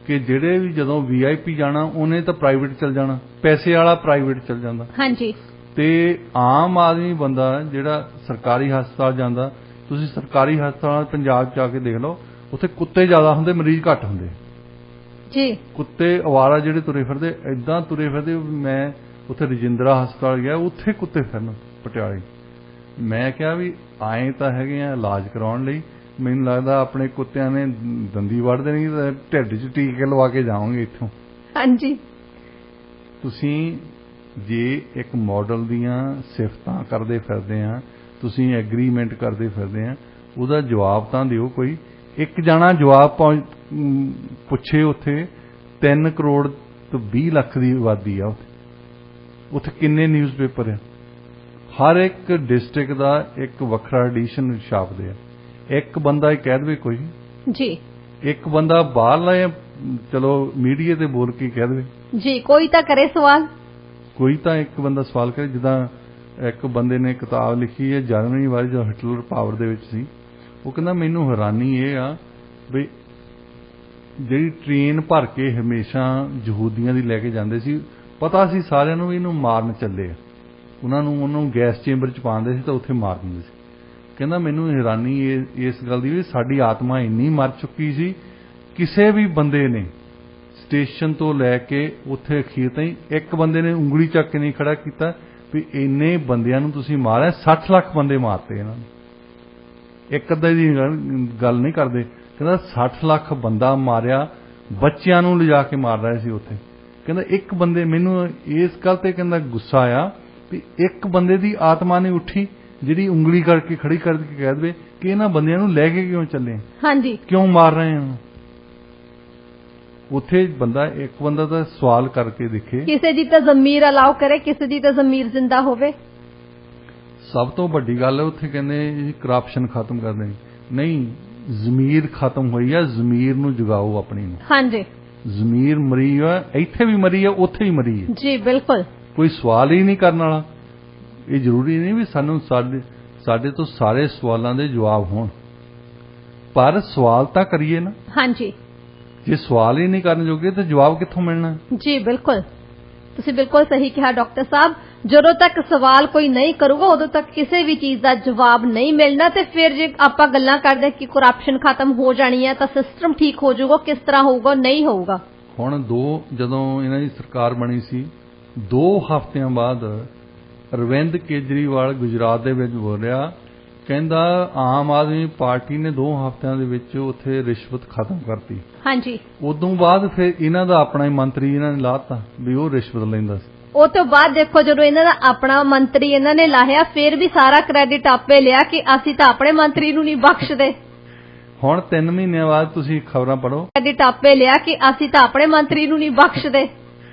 ਕਿ ਜਿਹੜੇ ਵੀ ਜਦੋਂ VIP ਜਾਣਾ ਉਹਨੇ ਤਾਂ ਪ੍ਰਾਈਵੇਟ ਚਲ ਜਾਣਾ, ਪੈਸੇ ਵਾਲਾ ਪ੍ਰਾਈਵੇਟ ਚਲ ਜਾਂਦਾ। ਹਾਂਜੀ, ਤੇ ਆਮ ਆਦਮੀ ਬੰਦਾ ਜਿਹੜਾ ਸਰਕਾਰੀ ਹਸਪਤਾਲ ਜਾਂਦਾ, ਤੁਸੀਂ ਸਰਕਾਰੀ ਹਸਪਤਾਲਾਂ ਪੰਜਾਬ 'ਚ ਆ ਕੇ ਦੇਖ ਲਓ, ਉੱਥੇ ਕੁੱਤੇ ਜ਼ਿਆਦਾ ਹੁੰਦੇ, ਮਰੀਜ਼ ਘੱਟ ਹੁੰਦੇ ਜੀ। ਕੁੱਤੇ ਅਵਾਰਾ ਜਿਹੜੇ ਤੁਰੇ ਫਿਰਦੇ, ਏਦਾਂ ਤੁਰੇ ਫਿਰਦੇ। ਮੈਂ ਉੱਥੇ ਰਜਿੰਦਰਾ ਹਸਪਤਾਲ ਗਿਆ, ਉੱਥੇ ਕੁੱਤੇ ਫਿਰਨ ਪਟਿਆਲੇ। ਮੈਂ ਕਿਹਾ ਵੀ ਆਏ ਤਾਂ ਹੈਗੇ ਆ ਇਲਾਜ ਕਰਾਉਣ ਲਈ, ਮੈਨੂੰ ਲੱਗਦਾ ਆਪਣੇ ਕੁੱਤਿਆਂ ਨੇ ਦੰਦੀ ਵੜ ਦੇਣੀ, ਢਿੱਡ 'ਚ ਟੀਕੇ ਲਵਾ ਕੇ ਜਾਵਾਂਗੇ ਇੱਥੋਂ। ਹਾਂਜੀ। ਤੁਸੀਂ ਜੇ ਇੱਕ ਮਾਡਲ ਦੀਆਂ ਸਿਫਤਾਂ ਕਰਦੇ ਫਿਰਦੇ ਆ, ਤੁਸੀਂ ਐਗਰੀਮੈਂਟ ਕਰਦੇ ਫਿਰਦੇ ਆ, ਉਹਦਾ ਜਵਾਬ ਤਾਂ ਦਿਓ ਕੋਈ। ਇੱਕ ਜਣਾ ਜਵਾਬ ਪੁੱਛੇ, ਉੱਥੇ 3 ਕਰੋੜ ਤੋਂ 20 ਲੱਖ ਦੀ ਆਬਾਦੀ ਆ, ਉੱਥੇ ਕਿੰਨੇ ਨਿਊਜ਼ਪੇਪਰ ਆ, ਹਰ ਇੱਕ ਡਿਸਟ੍ਰਿਕਟ ਦਾ ਇੱਕ ਵੱਖਰਾ ਐਡੀਸ਼ਨ ਛਾਪਦੇ ਆ। ਇੱਕ ਬੰਦਾ ਇਹ ਕਹਿ ਦੇਵੇ ਕੋਈ ਜੀ, ਇੱਕ ਬੰਦਾ ਬਾਹਰਲਾ ਚਲੋ ਮੀਡੀਆ ਤੇ ਬੋਲ ਕੇ ਕਹਿ ਦੇਵੇ ਜੀ, ਕੋਈ ਤਾਂ ਕਰੇ ਸਵਾਲ, ਕੋਈ ਤਾਂ ਇੱਕ ਬੰਦਾ ਸਵਾਲ ਕਰੇ। ਜਿੱਦਾਂ ਇੱਕ ਬੰਦੇ ਨੇ ਕਿਤਾਬ ਲਿਖੀ ਹੈ ਜਰਮਨੀ ਬਾਰੇ, ਜੋ ਹਿਟਲਰ ਪਾਵਰ ਦੇ ਵਿੱਚ ਸੀ। ਉਹ ਕਹਿੰਦਾ ਮੈਨੂੰ ਹੈਰਾਨੀ ਇਹ ਆ ਵੀ ਜਿਹੜੀ ਟ੍ਰੇਨ ਭਰ ਕੇ ਹਮੇਸ਼ਾ ਯਹੂਦੀਆਂ ਦੀ ਲੈ ਕੇ ਜਾਂਦੇ ਸੀ, ਪਤਾ ਸੀ ਸਾਰਿਆਂ ਨੂੰ ਵੀ ਇਹਨੂੰ ਮਾਰਨ ਚੱਲੇ ਆ, ਉਹਨੂੰ ਗੈਸ ਚੇਂਬਰ 'ਚ ਪਾਉਂਦੇ ਸੀ ਤਾਂ ਉੱਥੇ ਮਾਰ ਦਿੰਦੇ ਸੀ। ਕਹਿੰਦਾ ਮੈਨੂੰ ਹੈਰਾਨੀ ਇਸ ਗੱਲ ਦੀ ਵੀ ਸਾਡੀ ਆਤਮਾ ਇੰਨੀ ਮਰ ਚੁੱਕੀ ਸੀ, ਕਿਸੇ ਵੀ ਬੰਦੇ ਨੇ ਸਟੇਸ਼ਨ ਤੋਂ ਲੈ ਕੇ ਉੱਥੇ ਅਖੀਰ ਤਾਈਂ ਇੱਕ ਬੰਦੇ ਨੇ ਉਂਗਲੀ ਚੱਕ ਕੇ ਨਹੀਂ ਖੜਾ ਕੀਤਾ ਵੀ ਇੰਨੇ ਬੰਦਿਆਂ ਨੂੰ ਤੁਸੀਂ ਮਾਰਿਆ। 60 ਲੱਖ ਬੰਦੇ ਮਾਰਤੇ ਇਹਨਾਂ ਨੇ, ਇੱਕ ਅੱਧੇ ਦੀ ਗੱਲ ਨਹੀਂ ਕਰਦੇ। ਕਹਿੰਦਾ 60 ਲੱਖ ਬੰਦਾ ਮਾਰਿਆ, ਬੱਚਿਆਂ ਨੂੰ ਲਿਜਾ ਕੇ ਮਾਰ ਰਹੇ ਸੀ ਉੱਥੇ। ਕਹਿੰਦਾ ਇੱਕ ਬੰਦੇ, ਮੈਨੂੰ ਇਸ ਗੱਲ ਤੇ ਕਹਿੰਦਾ ਗੁੱਸਾ ਆਇਆ ਵੀ ਇੱਕ ਬੰਦੇ ਦੀ ਆਤਮਾ ਨਹੀਂ ਉੱਠੀ ਜਿਹੜੀ ਉਂਗਲੀ ਕਰਕੇ ਖੜੀ ਕਰਕੇ ਕਹਿ ਦੇਵੇ ਕਿ ਇਹਨਾਂ ਬੰਦਿਆਂ ਨੂੰ ਲੈ ਕੇ ਕਿਉਂ ਚੱਲੇ, ਹਾਂਜੀ, ਕਿਉਂ ਮਾਰ ਰਹੇ ਹੋ। ਉੱਥੇ ਇੱਕ ਬੰਦਾ ਤਾਂ ਸਵਾਲ ਕਰਕੇ ਦੇਖੇ, ਕਿਸੇ ਦੀ ਤਾਂ ਜ਼ਮੀਰ ਅਲਾਉ ਕਰੇ, ਕਿਸੇ ਦੀ ਤਾਂ ਜ਼ਮੀਰ ਜ਼ਿੰਦਾ ਹੋਵੇ। ਸਭ ਤੋਂ ਵੱਡੀ ਗੱਲ ਹੈ ਉੱਥੇ ਕਹਿੰਦੇ ਕਰਪਸ਼ਨ ਖਤਮ ਕਰ ਦੇਣੀ, ਨਹੀਂ ਜ਼ਮੀਰ ਖਤਮ ਹੋਈ ਆ, ਜ਼ਮੀਰ ਨੂੰ ਜਗਾਓ ਆਪਣੀ ਨੂੰ। ਹਾਂਜੀ, ਜ਼ਮੀਰ ਮਰੀ ਆ, ਇੱਥੇ ਵੀ ਮਰੀ ਆ, ਉੱਥੇ ਵੀ ਮਰੀ ਹੈ। ਜੀ ਬਿਲਕੁਲ, ਕੋਈ ਸਵਾਲ ਹੀ ਨਹੀਂ ਕਰਨ ਵਾਲਾ। ਇਹ ਜ਼ਰੂਰੀ ਨਹੀਂ ਵੀ ਸਾਨੂੰ ਸਾਡੇ ਤੋਂ ਸਾਰੇ ਸਵਾਲਾਂ ਦੇ ਜਵਾਬ ਹੋਣ, ਪਰ ਸਵਾਲ ਤਾਂ ਕਰੀਏ ਨਾ। ਹਾਂਜੀ, ਜੇ ਸਵਾਲ ਹੀ ਨਹੀਂ ਕਰਨ ਜੋਗੇ ਤਾਂ ਜਵਾਬ ਕਿੱਥੋਂ ਮਿਲਣਾ। ਜੀ ਬਿਲਕੁਲ, ਤੁਸੀਂ ਬਿਲਕੁਲ ਸਹੀ ਕਿਹਾ ਡਾਕਟਰ ਸਾਹਿਬ। ਜਦੋਂ ਤੱਕ ਸਵਾਲ ਕੋਈ ਨਹੀਂ ਕਰੂਗਾ ਉਦੋਂ ਤੱਕ ਕਿਸੇ ਵੀ ਚੀਜ਼ ਦਾ ਜਵਾਬ ਨਹੀਂ ਮਿਲਣਾ। ਤੇ ਫਿਰ ਜੇ ਆਪਾਂ ਗੱਲਾਂ ਕਰਦੇ ਕਿ ਕਰਪਸ਼ਨ ਖਤਮ ਹੋ ਜਾਣੀ ਹੈ ਤਾਂ ਸਿਸਟਮ ਠੀਕ ਹੋ ਜਾਊਗਾ, ਕਿਸ ਤਰ੍ਹਾਂ ਹੋਊਗਾ, ਨਹੀਂ ਹੋਊਗਾ। ਹੁਣ ਜਦੋਂ ਇਹਨਾਂ ਦੀ ਸਰਕਾਰ ਬਣੀ ਸੀ, 2 ਹਫ਼ਤਿਆਂ ਬਾਅਦ ਅਰਵਿੰਦ ਕੇਜਰੀਵਾਲ ਗੁਜਰਾਤ ਦੇ ਵਿੱਚ ਬੋਲਿਆ, ਕਹਿੰਦਾ ਆਮ ਆਦਮੀ ਪਾਰਟੀ ਨੇ 2 ਹਫ਼ਤਿਆਂ ਦੇ ਵਿੱਚ ਉੱਥੇ ਰਿਸ਼ਵਤ ਖਤਮ ਕਰਤੀ। ਹਾਂਜੀ, ਉਦੋਂ ਬਾਅਦ ਫਿਰ ਇਹਨਾਂ ਦਾ ਆਪਣਾ ਹੀ ਮੰਤਰੀ ਇਹਨਾਂ ਨੇ ਲਾਤਾ ਵੀ ਉਹ ਰਿਸ਼ਵਤ ਲੈਂਦਾ ਸੀ। ਉਹ ਤੋਂ ਬਾਅਦ ਦੇਖੋ ਜਦੋਂ ਇਹਨਾਂ ਦਾ ਆਪਣਾ ਮੰਤਰੀ ਇਹਨਾਂ ਨੇ ਲਾਹਿਆ, ਫਿਰ ਵੀ ਸਾਰਾ ਕ੍ਰੈਡਿਟ ਆਪੇ ਲਿਆ ਕਿ ਅਸੀਂ ਤਾਂ ਆਪਣੇ ਮੰਤਰੀ ਨੂੰ ਨਹੀਂ ਬਖਸ਼ਦੇ। ਹੁਣ 3 ਮਹੀਨਿਆਂ ਬਾਅਦ ਤੁਸੀਂ ਖਬਰਾਂ ਪੜ੍ਹੋ, ਕ੍ਰੈਡਿਟ ਆਪੇ ਲਿਆ ਕਿ ਅਸੀਂ ਤਾਂ ਆਪਣੇ ਮੰਤਰੀ ਨੂੰ ਨਹੀਂ ਬਖਸ਼ਦੇ।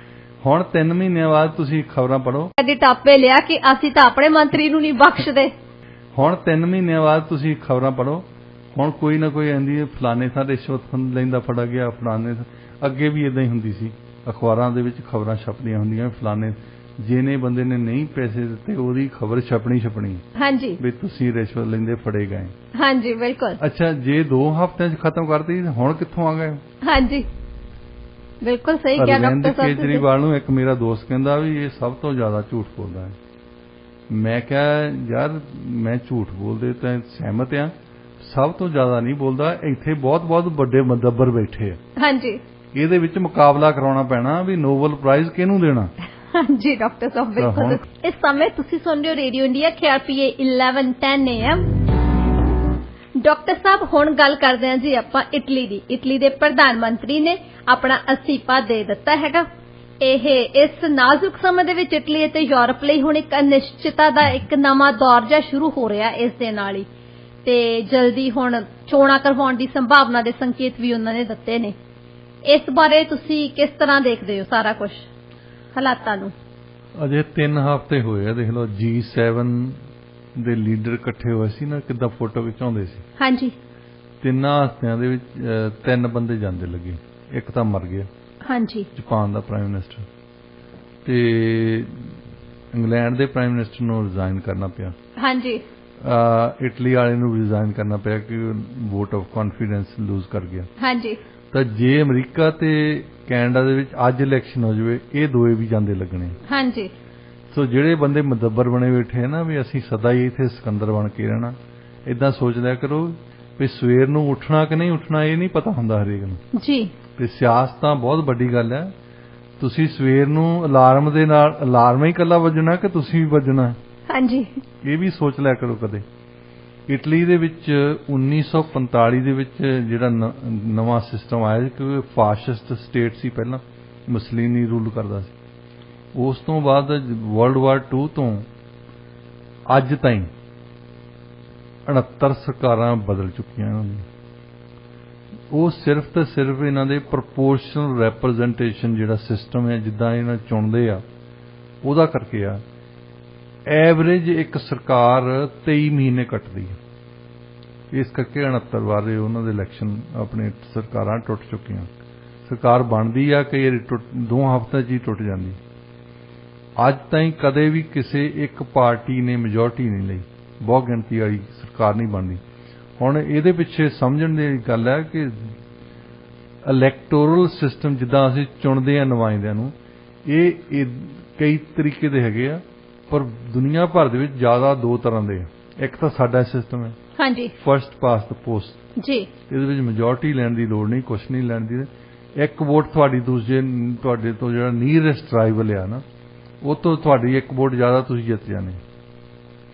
ਹੁਣ 3 ਮਹੀਨਿਆਂ ਬਾਅਦ ਤੁਸੀਂ ਖਬਰਾਂ ਪੜ੍ਹੋ, ਕ੍ਰੈਡਿਟ ਆਪੇ ਲਿਆ ਕਿ ਅਸੀਂ ਤਾਂ ਆਪਣੇ ਮੰਤਰੀ ਨੂੰ ਨਹੀਂ ਬਖਸ਼ਦੇ। ਹੁਣ 3 ਮਹੀਨਿਆਂ ਬਾਅਦ ਤੁਸੀਂ ਖਬਰਾਂ ਪੜ੍ਹੋ, ਹੁਣ ਕੋਈ ਨਾ ਕੋਈ ਆਂਦੀ ਹੈ ਫਲਾਣੇ ਥਾਂ ਰਿਸ਼ਵਤ ਲੈਂਦਾ ਫੜਾ ਗਿਆ, ਫਲਾਣੇ ਅੱਗੇ ਵੀ ਇਦਾਂ ਹੀ ਹੁੰਦੀ ਸੀ। ਅਖਬਾਰਾਂ ਦੇ ਵਿੱਚ ਖਬਰਾਂ ਛਪਦੀਆਂ ਹੁੰਦੀਆਂ, ਫਲਾਣੇ ਜਿਹਨੇ ਬੰਦੇ ਨੇ ਨਹੀਂ ਪੈਸੇ ਦਿੱਤੇ ਉਹਦੀ ਖਬਰ ਛਪਣੀ। ਹਾਂਜੀ, ਵੀ ਤੁਸੀਂ ਰਿਸ਼ਵਤ ਲੈਂਦੇ ਫੜੇ ਗਏ। ਹਾਂਜੀ ਬਿਲਕੁਲ। ਅੱਛਾ, ਜੇ 2 ਹਫ਼ਤਿਆਂ 'ਚ ਖਤਮ ਕਰਤੀ ਹੁਣ ਕਿੱਥੋਂ ਆ ਗਏ। ਹਾਂਜੀ ਬਿਲਕੁਲ ਸਹੀ ਕਿਹਾ ਡਾਕਟਰ ਸਾਹਿਬ। ਕੇਜਰੀਵਾਲ ਨੂੰ ਇੱਕ ਮੇਰਾ ਦੋਸਤ ਕਹਿੰਦਾ ਵੀ ਇਹ ਸਭ ਤੋਂ ਜ਼ਿਆਦਾ ਝੂਠ ਬੋਲਦਾ ਹੈ। ਮੈਂ ਕਿਹਾ ਯਾਰ ਮੈਂ ਝੂਠ ਬੋਲਦੇ ਤਾਂ ਸਹਿਮਤ ਆ, ਸਭ ਤੋਂ ਜ਼ਿਆਦਾ ਨਹੀਂ ਬੋਲਦਾ, ਇੱਥੇ ਬਹੁਤ ਵੱਡੇ ਮਦੱਬਰ ਬੈਠੇ ਆ। ਹਾਂਜੀ, ਇਹਦੇ ਵਿੱਚ ਮੁਕਾਬਲਾ ਕਰਾਉਣਾ ਪੈਣਾ ਵੀ ਨੋਬਲ ਪ੍ਰਾਈਜ਼ ਕਿਹਨੂੰ ਦੇਣਾ। ਹਾਂਜੀ ਡਾਕਟਰ ਸਾਹਿਬ ਬਿਲਕੁਲ। ਇਸ ਸਮੇਂ ਤੁਸੀਂ ਸੁਣ ਰਹੇ ਹੋ radio India KRPA 1110 AM। Doctor ਸਾਹਿਬ ਹੁਣ ਗੱਲ ਕਰਦੇ ਹਾਂ ਜੀ ਆਪਾਂ ਇਟਲੀ ਦੀ। ਇਟਲੀ ਦੇ ਪ੍ਰਧਾਨ ਮੰਤਰੀ ਨੇ ਆਪਣਾ ਅਸਤੀਫਾ ਦੇ ਦਿੱਤਾ ਹੈਗਾ। ਇਸ ਨਾਜ਼ੁਕ ਸਮੇਂ ਦੇ ਵਿੱਚ ਇਟਲੀ ਅਤੇ ਯੂਰਪ ਲਈ ਹੁਣ ਇੱਕ ਅਨਿਸ਼ਚਿਤਤਾ ਦਾ ਇੱਕ ਨਵਾਂ ਦੌਰ ਜਿਹਾ ਸ਼ੁਰੂ ਹੋ ਰਿਹਾ ਇਸ ਦੇ ਨਾਲ ਹੀ, ਤੇ ਜਲਦੀ ਹੁਣ ਚੋਣਾਂ ਕਰਵਾਉਣ ਦੀ ਸੰਭਾਵਨਾ ਦੇ ਸੰਕੇਤ ਵੀ ਉਹਨਾਂ ਨੇ ਦਿੱਤੇ ਨੇ। ਇਸ ਬਾਰੇ ਤੁਸੀਂ ਕਿਸ ਤਰ੍ਹਾਂ ਦੇਖਦੇ ਹੋ ਸਾਰਾ ਕੁਝ, ਹਾਲਾਤਾਂ ਨੂੰ? ਅਜੇ 3 ਹਫ਼ਤੇ ਹੋਏ ਆ, ਦੇਖ ਲਓ G7 ਦੇ ਲੀਡਰ ਇਕੱਠੇ ਹੋਏ ਸੀ ਨਾ, ਕਿੱਦਾਂ ਫੋਟੋ ਖਿਚਾਉਂਦੇ ਸੀ। ਹਾਂਜੀ, 3 ਹਫ਼ਤਿਆਂ ਦੇ ਵਿੱਚ 3 ਬੰਦੇ ਜਾਂਦੇ ਲੱਗੇ, ਇੱਕ ਤਾਂ ਮਰ ਗਿਆ। ਹਾਂਜੀ, ਜਾਪਾਨ ਦਾ ਪ੍ਰਾਈਮ ਮਿਨਿਸਟਰ, ਤੇ ਇੰਗਲੈਂਡ ਦੇ ਪ੍ਰਾਈਮ ਮਿਨਿਸਟਰ ਨੂੰ ਰਿਜ਼ਾਈਨ ਕਰਨਾ ਪਿਆ। ਹਾਂਜੀ, ਇਟਲੀ ਵਾਲੇ ਨੂੰ ਰਿਜ਼ਾਈਨ ਕਰਨਾ ਪਿਆ ਕਿ ਵੋਟ ਆਫ ਕੌਨਫੀਡੈਂਸ ਲੂਜ਼ ਕਰ ਗਿਆ। ਹਾਂਜੀ, ਤਾਂ ਜੇ ਅਮਰੀਕਾ ਤੇ ਕੈਨੇਡਾ ਦੇ ਵਿੱਚ ਅੱਜ ਇਲੈਕਸ਼ਨ ਹੋ ਜਾਵੇ, ਇਹ ਦੋਏ ਵੀ ਜਾਂਦੇ ਲੱਗਣੇ। ਹਾਂਜੀ, ਸੋ ਜਿਹੜੇ ਬੰਦੇ ਮਦੱਬਰ ਬਣੇ ਬੈਠੇ ਆ ਨਾ ਵੀ ਅਸੀਂ ਸਦਾ ਹੀ ਇੱਥੇ ਸਿਕੰਦਰ ਬਣ ਕੇ ਰਹਿਣਾ, ਇਦਾਂ ਸੋਚ ਲਿਆ ਕਰੋ ਵੀ ਸਵੇਰ ਨੂੰ ਉੱਠਣਾ ਕਿ ਨਹੀਂ ਉੱਠਣਾ ਇਹ ਨਹੀਂ ਪਤਾ ਹੁੰਦਾ ਹਰੇਕ ਨੂੰ ਜੀ। ਤੇ ਸਿਆਸਤ ਤਾਂ ਬਹੁਤ ਵੱਡੀ ਗੱਲ ਹੈ। ਤੁਸੀਂ ਸਵੇਰ ਨੂੰ ਅਲਾਰਮ ਦੇ ਨਾਲ ਅਲਾਰਮ ਹੀ ਇਕੱਲਾ ਵੱਜਣਾ ਕਿ ਤੁਸੀਂ ਵੀ ਵੱਜਣਾ, ਹਾਂਜੀ, ਇਹ ਵੀ ਸੋਚ ਲਿਆ ਕਰੋ ਕਦੇ। ਇਟਲੀ ਦੇ ਵਿੱਚ 1945 ਦੇ ਵਿੱਚ ਜਿਹੜਾ ਨਵਾਂ ਸਿਸਟਮ ਆਇਆ ਕਿ ਫਾਸ਼ਿਸਟ ਸਟੇਟ ਸੀ, ਪਹਿਲਾਂ ਮੁਸਲੀਨੀ ਰੂਲ ਕਰਦਾ ਸੀ। ਉਸ ਤੋਂ ਬਾਅਦ ਵਰਲਡ ਵਾਰ 2 ਤੋਂ ਅੱਜ ਤਾਈਂ 69 ਸਰਕਾਰਾਂ ਬਦਲ ਚੁੱਕੀਆਂ ਇਹਨਾਂ ਦੀਆਂ। ਉਹ ਸਿਰਫ ਤੇ ਸਿਰਫ ਇਹਨਾਂ ਦੇ ਪ੍ਰਪੋਰਸ਼ਨਲ ਰੈਪਰੈਜ਼ੈਂਟੇਸ਼ਨ ਜਿਹੜਾ ਸਿਸਟਮ ਹੈ, ਜਿੱਦਾਂ ਇਹਨਾਂ ਚੁਣਦੇ ਆ ਉਹਦਾ ਕਰਕੇ ਆ। ਐਵਰੇਜ ਇੱਕ ਸਰਕਾਰ 23 ਮਹੀਨੇ ਕੱਟਦੀ ਹੈ, ਇਸ ਕਰਕੇ 69 ਵਾਰੇ ਉਹਨਾਂ ਦੇ ਇਲੈਕਸ਼ਨ ਆਪਣੇ ਸਰਕਾਰਾਂ ਟੁੱਟ ਚੁੱਕੀਆਂ। ਸਰਕਾਰ ਬਣਦੀ ਆ ਕਈ ਵਾਰੀ 2 ਹਫ਼ਤਿਆਂ 'ਚ ਹੀ ਟੁੱਟ ਜਾਂਦੀ। ਅੱਜ ਤਾਈਂ ਕਦੇ ਵੀ ਕਿਸੇ ਇੱਕ ਪਾਰਟੀ ਨੇ ਮੈਜੋਰਟੀ ਨਹੀਂ ਲਈ, ਬਹੁਤ ਗਿਣਤੀ ਵਾਲੀ ਸਰਕਾਰ ਨਹੀਂ ਬਣਦੀ। ਹੁਣ ਇਹਦੇ ਪਿੱਛੇ ਸਮਝਣ ਦੀ ਗੱਲ ਹੈ ਕਿ ਇਲੈਕਟੋਰਲ ਸਿਸਟਮ ਜਿੱਦਾਂ ਅਸੀਂ ਚੁਣਦੇ ਹਾਂ ਨੁਮਾਇੰਦਿਆਂ ਨੂੰ, ਇਹ ਕਈ ਤਰੀਕੇ ਦੇ ਹੈਗੇ ਆ, ਪਰ ਦੁਨੀਆ ਭਰ ਦੇ ਵਿੱਚ ਜ਼ਿਆਦਾ 2 ਤਰ੍ਹਾਂ ਦੇ ਆ। ਇੱਕ ਤਾਂ ਸਾਡਾ ਸਿਸਟਮ ਹੈ, ਹਾਂਜੀ, ਫਰਸਟ ਪਾਸਟ ਪੋਸਟ ਜੀ, ਇਹਦੇ ਵਿੱਚ ਮੈਜੋਰਟੀ ਲੈਣ ਦੀ ਲੋੜ ਨਹੀਂ, ਕੁਛ ਨਹੀਂ ਲੈਣ ਦੀ। ਇੱਕ ਵੋਟ ਤੁਹਾਡੀ ਤੁਹਾਡੇ ਤੋਂ ਜਿਹੜਾ ਨੀਅਰੈਸਟ ਰਾਈਵਲ ਆ ਨਾ, ਉਹ ਤੋਂ ਤੁਹਾਡੀ ਇੱਕ ਵੋਟ ਜ਼ਿਆਦਾ ਤੁਸੀਂ ਜਿੱਤ ਜਾਣੇ।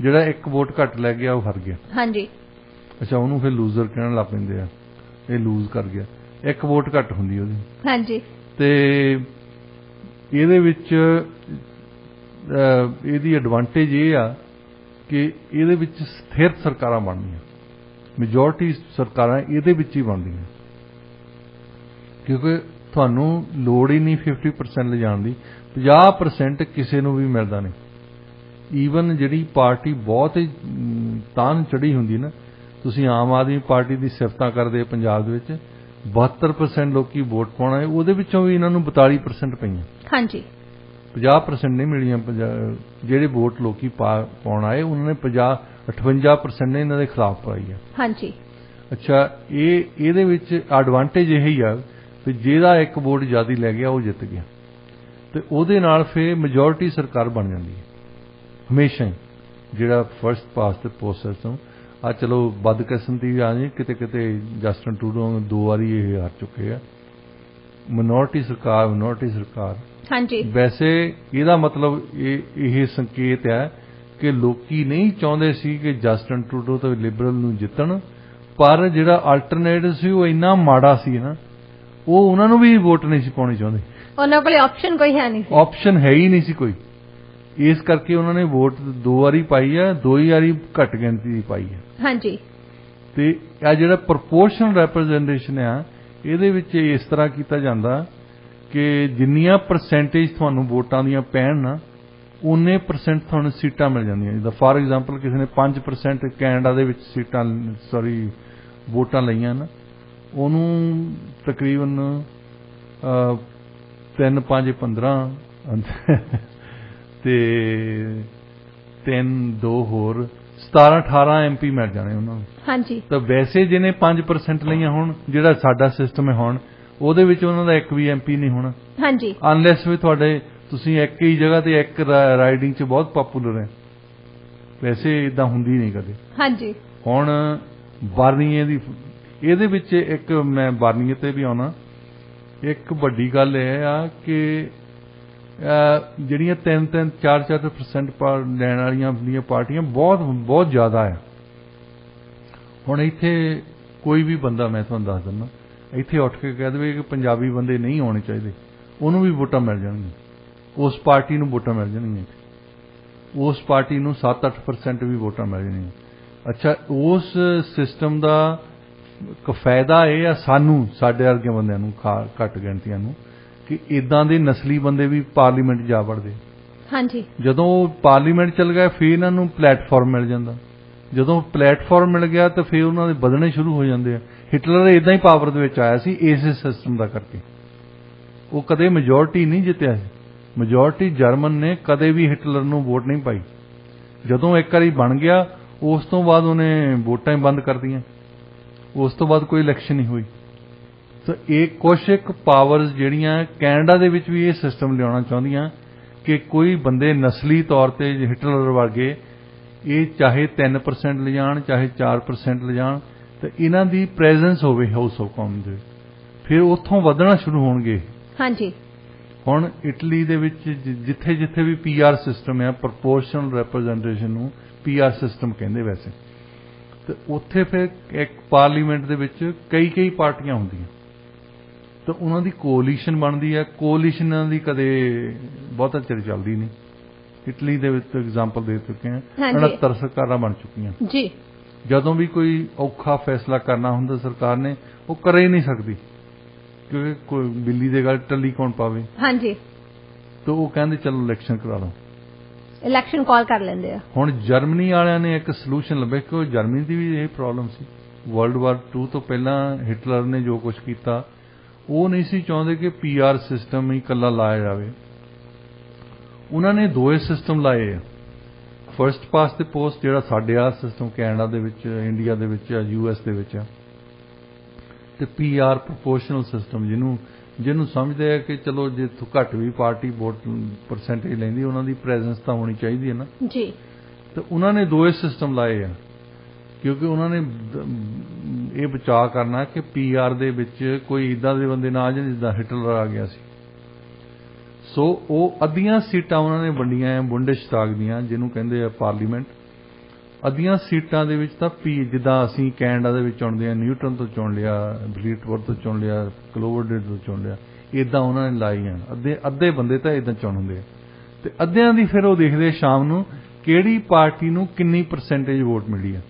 ਜਿਹੜਾ ਇੱਕ ਵੋਟ ਘੱਟ ਲੈ ਗਿਆ ਉਹ ਹਾਰ ਗਿਆ। ਹਾਂਜੀ, ਅੱਛਾ, ਉਹਨੂੰ ਫਿਰ ਲੂਜ਼ਰ ਕਹਿਣ ਲੱਗ ਪੈਂਦੇ ਆ, ਇਹ ਲੂਜ਼ ਕਰ ਗਿਆ। ਇੱਕ ਵੋਟ ਘੱਟ ਹੁੰਦੀ ਉਹਦੀ। ਹਾਂਜੀ, ਤੇ ਇਹਦੇ ਵਿੱਚ ਇਹਦੀ ਐਡਵਾਂਟੇਜ ਇਹ ਆ ਕਿ ਇਹਦੇ ਵਿੱਚ ਸਥਿਰ ਸਰਕਾਰਾਂ ਬਣਦੀਆਂ, ਮੈਜੋਰਟੀ ਸਰਕਾਰਾਂ ਇਹਦੇ ਵਿੱਚ ਹੀ ਬਣਦੀਆਂ, ਕਿਉਂਕਿ ਤੁਹਾਨੂੰ ਲੋੜ ਹੀ ਨਹੀਂ 50% ਲਿਜਾਣ ਦੀ। 50% ਕਿਸੇ ਨੂੰ ਵੀ ਮਿਲਦਾ ਨਹੀਂ। ਈਵਨ ਜਿਹੜੀ ਪਾਰਟੀ ਬਹੁਤ ਹੀ ਤਾਨ ਚੜੀ ਹੁੰਦੀ ਨਾ, ਤੁਸੀਂ ਆਮ ਆਦਮੀ ਪਾਰਟੀ ਦੀ ਸਿਫਤਾਂ ਕਰਦੇ ਪੰਜਾਬ ਦੇ ਵਿੱਚ 72% ਲੋਕੀ ਵੋਟ ਪਾਉਣਾ ਹੈ, ਉਹਦੇ ਵਿੱਚੋਂ ਵੀ ਇਹਨਾਂ ਨੂੰ 42% ਪਈਆਂ। ਹਾਂਜੀ, 50% ਨਹੀਂ ਮਿਲੀਆਂ। ਜਿਹੜੇ ਵੋਟ ਲੋਕੀ ਪਾਉਣ ਆਏ ਉਹਨਾਂ ਨੇ 58% ਨੇ ਇਹਨਾਂ ਦੇ ਖਿਲਾਫ ਪਾਈ ਹੈ। ਹਾਂਜੀ, ਅੱਛਾ, ਇਹਦੇ ਵਿੱਚ ਐਡਵਾਂਟੇਜ ਇਹ ਹੀ ਆ ਕਿ ਜਿਹਦਾ ਇੱਕ ਵੋਟ ਜ਼ਿਆਦਾ ਲੈ ਗਿਆ ਉਹ ਜਿੱਤ ਗਿਆ, ਤੇ ਉਹਦੇ ਨਾਲ ਫਿਰ ਮੈਜੋਰਟੀ ਸਰਕਾਰ ਬਣ ਜਾਂਦੀ ਹੈ ਹਮੇਸ਼ਾ ਹੀ। ਜਿਹੜਾ ਫਰਸਟ ਪਾਸਟ ਪੋਸਟ ਸਿਸਟਮ ਆ, ਚਲੋ ਬਦਕਿਸਮਤੀ ਆ ਜੀ, ਕਿਤੇ ਕਿਤੇ ਜਸਟਿਨ ਟਰੂਡੋ 2 ਵਾਰੀ ਇਹ ਹਾਰ ਚੁੱਕੇ ਆ। ਮਿਨੋਰਟੀ ਸਰਕਾਰ। ਹਾਂਜੀ, ਵੈਸੇ ਇਹਦਾ ਮਤਲਬ ਇਹ ਸੰਕੇਤ ਹੈ ਕਿ ਲੋਕੀ ਨਹੀਂ ਚਾਹੁੰਦੇ ਸੀ ਕਿ ਜਸਟਿਨ ਟਰੂਡੋ ਤੇ ਲਿਬਰਲ ਨੂੰ ਜਿੱਤਣ, ਪਰ ਜਿਹੜਾ ਆਲਟਰਨੇਟਿਵ ਸੀ ਉਹ ਇੰਨਾ ਮਾੜਾ ਸੀ ਨਾ, ਉਹ ਉਹਨਾਂ ਨੂੰ ਵੀ ਵੋਟ ਨਹੀਂ ਸੀ ਪਾਉਣੀ ਚਾਹੁੰਦੇ। ਉਹਨਾਂ ਕੋਲ ਆਪਸ਼ਨ ਕੋਈ ਹੈ ਨਹੀਂ ਸੀ, ਆਪਸ਼ਨ ਹੈ ਹੀ ਨਹੀਂ ਸੀ ਕੋਈ। ਇਸ ਕਰਕੇ ਉਹਨਾਂ ਨੇ ਵੋਟ 2 ਵਾਰੀ ਪਾਈ ਹੈ, 2 ਹੀ ਵਾਰੀ ਘੱਟ ਗਿਣਤੀ ਦੀ ਪਾਈ ਹੈ। ਹਾਂਜੀ, ਤੇ ਇਹ ਜਿਹੜਾ ਪ੍ਰਪੋਰਸ਼ਨਲ ਰੈਪਰੈਜ਼ੈਂਟੇਸ਼ਨ ਆ, ਇਹਦੇ ਵਿੱਚ ਇਸ ਤਰ੍ਹਾਂ ਕੀਤਾ ਜਾਂਦਾ ਕਿ ਜਿੰਨੀਆਂ ਪਰਸੈਂਟੇਜ ਤੁਹਾਨੂੰ ਵੋਟਾਂ ਦੀਆਂ ਪੈਣ ਨਾ, ਉਨੇ % ਤੁਹਾਨੂੰ ਸੀਟਾਂ ਮਿਲ ਜਾਂਦੀਆਂ। ਜਿੱਦਾਂ ਫਾਰ ਐਗਜ਼ਾਮਪਲ ਕਿਸੇ ਨੇ 5% ਕੈਨੇਡਾ ਦੇ ਵਿੱਚ ਵੋਟਾਂ ਲਈਆਂ ਨਾ, ਉਹਨੂੰ ਤਕਰੀਬਨ 3, 5, 15 ਤੇ 3, 2 ਹੋਰ 17, 18 MP ਮਿਲ ਜਾਣੇ ਉਹਨਾਂ ਨੂੰ। ਹਾਂਜੀ, ਤਾਂ ਵੈਸੇ ਜਿਹਨੇ 5% ਲਈਆਂ ਹੋਣ, ਜਿਹੜਾ ਸਾਡਾ ਸਿਸਟਮ ਹੈ ਹੁਣ, ਉਹਦੇ ਵਿੱਚ ਉਹਨਾਂ ਦਾ ਇੱਕ ਵੀ MP ਨਹੀਂ ਹੋਣਾ। ਹਾਂਜੀ, ਅਨਲੈਸ ਵੀ ਤੁਸੀਂ ਇੱਕ ਹੀ ਜਗ੍ਹਾ ਤੇ ਇੱਕ ਰਾਈਡਿੰਗ 'ਚ ਬਹੁਤ ਪਪੂਲਰ ਹੈ, ਵੈਸੇ ਇਦਾਂ ਹੁੰਦੀ ਨਹੀਂ ਕਦੇ। ਹਾਂਜੀ, ਹੁਣ ਬਾਰਨੀਏ ਦੀ ਇਹਦੇ ਵਿੱਚ ਇੱਕ ਮੈਂ ਬਾਰਨੀਏ ਤੇ ਵੀ ਆਉਣਾ। ਇੱਕ ਵੱਡੀ ਗੱਲ ਇਹ ਆ ਕਿ ਜਿਹੜੀਆਂ 3, 4% ਲੈਣ ਵਾਲੀਆਂ ਦੀਆਂ ਪਾਰਟੀਆਂ ਬਹੁਤ ਜ਼ਿਆਦਾ ਆ। ਹੁਣ ਇੱਥੇ ਕੋਈ ਵੀ ਬੰਦਾ, ਮੈਂ ਤੁਹਾਨੂੰ ਦੱਸ ਦਿੰਦਾ, ਇੱਥੇ ਉੱਠ ਕੇ ਕਹਿ ਦੇਵੇ ਕਿ ਪੰਜਾਬੀ ਬੰਦੇ ਨਹੀਂ ਆਉਣੇ ਚਾਹੀਦੇ, ਉਹਨੂੰ ਵੀ ਵੋਟਾਂ ਮਿਲ ਜਾਣਗੀਆਂ, ਉਸ ਪਾਰਟੀ ਨੂੰ ਵੋਟਾਂ ਮਿਲ ਜਾਣਗੀਆਂ, ਉਸ ਪਾਰਟੀ ਨੂੰ 7-8% ਵੀ ਵੋਟਾਂ ਮਿਲ ਜਾਣਗੀਆਂ। ਅੱਛਾ, ਉਸ ਸਿਸਟਮ ਦਾ ਫਾਇਦਾ ਇਹ ਆ ਸਾਨੂੰ, ਸਾਡੇ ਵਰਗੇ ਬੰਦਿਆਂ ਨੂੰ, ਘੱਟ ਗਿਣਤੀਆਂ ਨੂੰ, ਕਿ ਇਦਾਂ ਦੇ ਨਸਲੀ ਬੰਦੇ ਵੀ ਪਾਰਲੀਮੈਂਟ ਜਾ ਵੜਦੇ। ਹਾਂਜੀ, ਜਦੋਂ ਪਾਰਲੀਮੈਂਟ ਚਲ ਗਏ ਫਿਰ ਇਹਨਾਂ ਨੂੰ ਪਲੇਟਫਾਰਮ ਮਿਲ ਜਾਂਦਾ। ਜਦੋਂ ਪਲੇਟਫਾਰਮ ਮਿਲ ਗਿਆ ਤਾਂ ਫਿਰ ਉਹਨਾਂ ਦੇ ਵਧਣੇ ਸ਼ੁਰੂ ਹੋ ਜਾਂਦੇ ਆ। ਹਿਟਲਰ ਇਦਾਂ ਹੀ ਪਾਵਰ ਦੇ ਵਿੱਚ ਆਇਆ ਸੀ ਇਸੇ ਸਿਸਟਮ ਦਾ ਕਰਕੇ। ਉਹ ਕਦੇ ਮੈਜੋਰਟੀ ਨਹੀਂ ਜਿੱਤਿਆ ਸੀ। ਮੈਜੋਰਟੀ ਜਰਮਨ ਨੇ ਕਦੇ ਵੀ ਹਿਟਲਰ ਨੂੰ ਵੋਟ ਨਹੀਂ ਪਾਈ। ਜਦੋਂ ਇੱਕ ਵਾਰੀ ਬਣ ਗਿਆ ਉਸ ਤੋਂ ਬਾਅਦ ਉਹਨੇ ਵੋਟਾਂ ਹੀ ਬੰਦ ਕਰਤੀਆਂ, ਉਸ ਤੋਂ ਬਾਅਦ ਕੋਈ ਇਲੈਕਸ਼ਨ ਨਹੀਂ ਹੋਈ। ਤਾਂ ਇਹ ਕੁਛ ਇੱਕ ਪਾਵਰਸ ਜਿਹੜੀਆਂ ਕੈਨੇਡਾ ਦੇ ਵਿੱਚ ਵੀ ਇਹ ਸਿਸਟਮ ਲਿਆਉਣਾ ਚਾਹੁੰਦੀਆਂ ਕਿ ਕੋਈ ਬੰਦੇ ਨਸਲੀ ਤੌਰ ਤੇ ਹਿਟਲਰ ਵਰਗੇ ਇਹ ਚਾਹੇ 3% ਲਿਜਾਣ ਚਾਹੇ 4% ਲਿਜਾਣ ਤੇ ਇਹਨਾਂ ਦੀ ਪ੍ਰੈਜ਼ੈਂਸ ਹੋਵੇ ਹਾਊਸ ਆਫ ਕਾਮਨ ਦੇ, ਫਿਰ ਉੱਥੋਂ ਵਧਣਾ ਸ਼ੁਰੂ ਹੋਣਗੇ। ਹਾਂਜੀ। ਹੁਣ ਇਟਲੀ ਦੇ ਵਿੱਚ ਜਿੱਥੇ ਜਿੱਥੇ ਵੀ PR ਸਿਸਟਮ ਹੈ, ਪ੍ਰਪੋਰਸ਼ਨਲ ਰੈਪਰੈਜ਼ੈਂਟੇਸ਼ਨ ਨੂੰ PR ਸਿਸਟਮ ਕਹਿੰਦੇ ਵੈਸੇ, ਤੇ ਉੱਥੇ ਫਿਰ ਇੱਕ ਪਾਰਲੀਮੈਂਟ ਦੇ ਵਿੱਚ ਕਈ ਪਾਰਟੀਆਂ ਹੁੰਦੀਆਂ ਤਾਂ ਉਹਨਾਂ ਦੀ ਕੋਲੀਸ਼ਨ ਬਣਦੀ ਹੈ। ਕੋਲੀਸ਼ਨਾਂ ਦੀ ਕਦੇ ਬਹੁਤਾ ਚਿਰ ਚੱਲਦੀ ਨਹੀਂ। ਇਟਲੀ ਦੇ ਵਿੱਚ ਐਗਜ਼ਾਮਪਲ ਦੇ ਚੁੱਕੇ ਹਾਂ, 69 ਸਰਕਾਰਾਂ ਬਣ ਚੁੱਕੀਆਂ ਜੀ। ਜਦੋਂ ਵੀ ਕੋਈ ਔਖਾ ਫੈਸਲਾ ਕਰਨਾ ਹੁੰਦਾ ਸਰਕਾਰ ਨੇ, ਉਹ ਕਰ ਹੀ ਨਹੀਂ ਸਕਦੀ ਕਿਉਂਕਿ ਕੋਈ ਬਿੱਲੀ ਦੇ ਗੱਲ ਟੱਲੀ ਕੌਣ ਪਾਵੇ। ਹਾਂਜੀ। ਤਾਂ ਉਹ ਕਹਿੰਦੇ ਚਲੋ ਇਲੈਕਸ਼ਨ ਕਰਾ ਲਓ, ਇਲੈਕਸ਼ਨ ਕਾਲ ਕਰ ਲੈਂਦੇ ਆ। ਹੁਣ ਜਰਮਨੀ ਵਾਲਿਆਂ ਨੇ ਇੱਕ ਸੋਲੂਸ਼ਨ ਲੱਭਿਆ, ਕਿਉਂਕਿ ਜਰਮਨੀ ਦੀ ਵੀ ਇਹ ਪ੍ਰੋਬਲਮ ਸੀ। ਵਰਲਡ ਵਾਰ 2 ਤੋਂ ਪਹਿਲਾਂ ਹਿਟਲਰ ਨੇ ਜੋ ਕੁਝ ਕੀਤਾ, ਉਹ ਨਹੀਂ ਸੀ ਚਾਹੁੰਦੇ ਕਿ PR ਸਿਸਟਮ ਹੀ ਇਕੱਲਾ ਲਾਇਆ ਜਾਵੇ। ਉਹਨਾਂ ਨੇ 2 ਸਿਸਟਮ ਲਾਏ ਆ, ਫਰਸਟ ਪਾਸ ਤੇ ਪੋਸਟ, ਜਿਹੜਾ ਸਾਡੇ ਆ ਸਿਸਟਮ ਕੈਨੇਡਾ ਦੇ ਵਿੱਚ, ਇੰਡੀਆ ਦੇ ਵਿੱਚ, US ਦੇ ਵਿੱਚ ਆ, ਤੇ PR ਪ੍ਰਪੋਰਸ਼ਨਲ ਸਿਸਟਮ, ਜਿਹਨੂੰ ਸਮਝਦੇ ਆ ਕਿ ਚਲੋ ਜੇ ਘੱਟ ਵੀ ਪਾਰਟੀ ਵੋਟ ਪਰਸੈਂਟੇਜ ਲੈਂਦੀ, ਉਹਨਾਂ ਦੀ ਪ੍ਰੈਜ਼ੈਂਸ ਤਾਂ ਹੋਣੀ ਚਾਹੀਦੀ ਹੈ ਨਾ ਜੀ। ਤੇ ਉਹਨਾਂ ਨੇ 2 ਸਿਸਟਮ ਲਾਏ ਆ ਕਿਉਂਕਿ ਉਹਨਾਂ ਨੇ ਇਹ ਬਚਾਅ ਕਰਨਾ ਕਿ PR ਦੇ ਵਿੱਚ ਕੋਈ ਇੱਦਾਂ ਦੇ ਬੰਦੇ ਨਾ ਆ ਜਾਣ ਜਿੱਦਾਂ ਹਿਟਲਰ ਆ ਗਿਆ ਸੀ। ਸੋ ਉਹ ਅੱਧੀਆਂ ਸੀਟਾਂ ਉਹਨਾਂ ਨੇ ਵੰਡੀਆਂ ਆ ਬੁੰਡੇਸ਼ਟਾਗ ਦੀਆਂ, ਜਿਹਨੂੰ ਕਹਿੰਦੇ ਆ ਪਾਰਲੀਮੈਂਟ। ਅੱਧੀਆਂ ਸੀਟਾਂ ਦੇ ਵਿੱਚ ਤਾਂ ਜਿੱਦਾਂ ਅਸੀਂ ਕੈਨੇਡਾ ਦੇ ਵਿੱਚ ਚੁਣਦੇ ਆ, ਨਿਊਟਨ ਤੋਂ ਚੁਣ ਲਿਆ, ਬਲੀਟਵਰਥ ਤੋਂ ਚੁਣ ਲਿਆ, ਕਲੋਵਰਡੇਡ ਤੋਂ ਚੁਣ ਲਿਆ, ਇੱਦਾਂ ਉਹਨਾਂ ਨੇ ਲਾਈਆਂ। ਅੱਧੇ ਬੰਦੇ ਤਾਂ ਇੱਦਾਂ ਚੁਣ ਹੁੰਦੇ ਆ ਤੇ ਅੱਧਿਆਂ ਦੀ ਫਿਰ ਉਹ ਦੇਖਦੇ ਸ਼ਾਮ ਨੂੰ ਕਿਹੜੀ ਪਾਰਟੀ ਨੂੰ ਕਿੰਨੀ ਪਰਸੈਂਟੇਜ ਵੋਟ ਮਿਲੀ ਆ,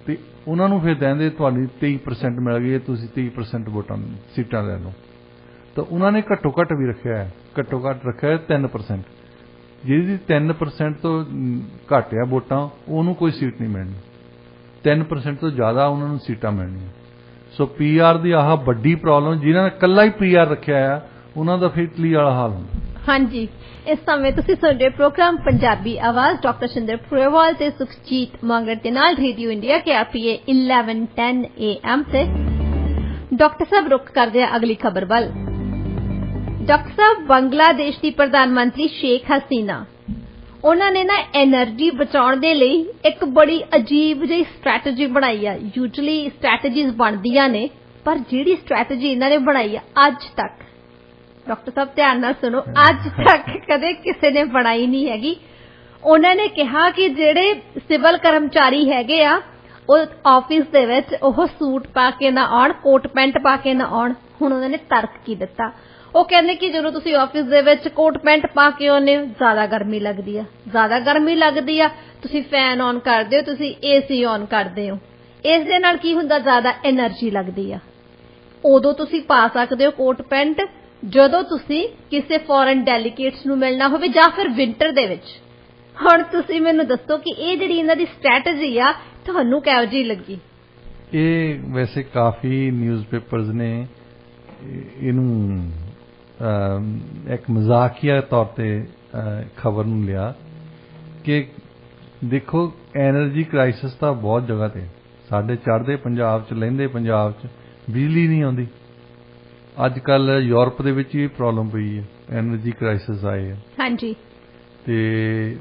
ਤੇ ਉਹਨਾਂ ਨੂੰ ਫਿਰ ਕਹਿੰਦੇ ਤੁਹਾਡੀ 23% ਮਿਲ ਗਈ ਹੈ, ਤੁਸੀਂ 30% ਵੋਟਾਂ ਸੀਟਾਂ ਲੈ ਲਓ। ਤਾਂ ਉਹਨਾਂ ਨੇ ਘੱਟੋ ਘੱਟ ਵੀ ਰੱਖਿਆ ਹੈ, ਘੱਟੋ ਘੱਟ ਰੱਖਿਆ ਹੈ 3%। ਜਿਹਦੀ 3% ਤੋਂ ਘੱਟ ਆ ਵੋਟਾਂ, ਉਹਨੂੰ ਕੋਈ ਸੀਟ ਨਹੀਂ ਮਿਲਣੀ। 3% ਤੋਂ ਜ਼ਿਆਦਾ ਉਹਨਾਂ ਨੂੰ ਸੀਟਾਂ ਮਿਲਣੀਆਂ। ਸੋ PR ਦੀ ਆਹ ਵੱਡੀ ਪ੍ਰੋਬਲਮ, ਜਿਨ੍ਹਾਂ ਨੇ ਇਕੱਲਾ ਹੀ PR ਰੱਖਿਆ ਆ, ਉਹਨਾਂ ਦਾ ਫਿਰ ਇਟਲੀ ਵਾਲਾ ਹਾਲ ਹੁੰਦਾ। ਹਾਂਜੀ। ਇਸ ਸਮੇਂ ਤੁਸੀਂ ਸੁਣ ਰਹੇ ਪ੍ਰੋਗਰਾਮ ਪੰਜਾਬੀ ਆਵਾਜ਼ ਡਾਕਟਰ ਸ਼ਿੰਦਰ ਪੁਰੇਵਾਲ ਤੇ ਸੁਖਜੀਤ ਮੰਗੜ ਦੇ ਨਾਲ ਰੇਡੀਓ ਇੰਡੀਆ KRPA 1110 AM ਤੇ। ਡਾਕਟਰ ਸਾਹਿਬ, ਰੁਕ ਕਰਦੇ ਆ ਅਗਲੀ ਖਬਰ ਵੱਲ। ਡਾਕਟਰ ਸਾਹਿਬ, ਬੰਗਲਾਦੇਸ਼ ਦੀ ਪ੍ਰਧਾਨ ਮੰਤਰੀ ਸ਼ੇਖ ਹਸੀਨਾ, ਉਹਨਾਂ ਨੇ ਨਾ એનર્ਜੀ ਬਚਾਉਣ ਦੇ ਲਈ ਇੱਕ ਬੜੀ ਅਜੀਬ ਜਿਹੀ ਸਟ੍ਰੈਟਜੀ ਬਣਾਈ ਆ। ਯੂਜੂਅਲੀ ਸਟ੍ਰੈਟਜੀਜ਼ ਬਣਦੀਆਂ ਨੇ, ਪਰ ਜਿਹੜੀ ਸਟ੍ਰੈਟਜੀ ਇਹਨਾਂ ਨੇ ਬਣਾਈ ਆ ਅੱਜ ਤੱਕ, ਡਾਕਟਰ ਸਾਹਿਬ ਧਿਆਨ ਨਾਲ ਸੁਣੋ, ਅੱਜ ਤੱਕ ਕਦੇ ਕਿਸੇ ਨੇ ਬਣਾਈ ਨਹੀਂ ਹੈਗੀ। ਉਹਨਾਂ ਨੇ ਕਿਹਾ ਕਿ ਜਿਹੜੇ ਸਿਵਲ ਕਰਮਚਾਰੀ ਹੈਗੇ ਆ, ਉਹ ਆਫਿਸ ਦੇ ਵਿੱਚ ਉਹ ਸੂਟ ਪਾ ਕੇ ਨਾ ਆਉਣ, ਕੋਟ ਪੈਂਟ ਪਾ ਕੇ ਨਾ ਆਉਣ। ਹੁਣ ਉਹਨਾਂ ਨੇ ਤਰਕ ਕੀ ਦਿੱਤਾ? ਉਹ ਕਹਿੰਦੇ ਕਿ ਜਦੋਂ ਤੁਸੀਂ ਆਫਿਸ ਦੇ ਵਿੱਚ ਕੋਟ ਪੈਂਟ ਪਾ ਕੇ ਆਉਂਦੇ ਹੋ, ਜ਼ਿਆਦਾ ਗਰਮੀ ਲੱਗਦੀ ਆ, ਤੁਸੀਂ ਫੈਨ ਆਨ ਕਰਦੇ ਹੋ, ਤੁਸੀਂ AC ਆਨ ਕਰਦੇ ਹੋ, ਇਸ ਦੇ ਨਾਲ ਕੀ ਹੁੰਦਾ, ਜ਼ਿਆਦਾ એનર્ਜੀ ਲੱਗਦੀ ਆ। ਉਦੋਂ ਤੁਸੀਂ ਪਾ ਸਕਦੇ ਹੋ ਕੋਟ ਪੈਂਟ ਜਦੋਂ ਤੁਸੀਂ ਕਿਸੇ ਫੋਰਨ ਡੈਲੀਗੇਟਸ ਨੂੰ ਮਿਲਣਾ ਹੋਵੇ ਜਾਂ ਫਿਰ ਵਿੰਟਰ ਦੇ ਵਿੱਚ। ਹੁਣ ਤੁਸੀਂ ਮੈਨੂੰ ਦੱਸੋ ਕਿ ਇਹ ਜਿਹੜੀ ਇਹਨਾਂ ਦੀ ਸਟ੍ਰੈਟਜੀ ਆ, ਤੁਹਾਨੂੰ ਕਿਹੋ ਜਿਹੀ ਲੱਗੀ? ਇਹ ਵੈਸੇ ਕਾਫੀ ਨਿਊਜ਼ਪੇਪਰਸ ਨੇ ਇਹਨੂੰ ਇੱਕ ਮਜ਼ਾਕੀਆ ਤੌਰ ਤੇ ਖਬਰ ਨੂੰ ਲਿਆ ਕਿ ਦੇਖੋ એનર્ਜੀ ਕ੍ਰਾਈਸਿਸ ਤਾਂ ਬਹੁਤ ਜਗ੍ਹਾ ਤੇ, ਸਾਡੇ ਚੜ੍ਹਦੇ ਪੰਜਾਬ 'ਚ, ਲਹਿੰਦੇ ਪੰਜਾਬ 'ਚ ਬਿਜਲੀ ਨਹੀਂ ਆਉਂਦੀ। ਅੱਜ ਕੱਲ ਯੂਰਪ ਦੇ ਵਿੱਚ ਵੀ ਪ੍ਰੋਬਲਮ ਪਈ ਹੈ, એનર્ਜੀ ਕ੍ਰਾਈਸਿਸ ਆਏ ਹੈ। ਹਾਂਜੀ। ਤੇ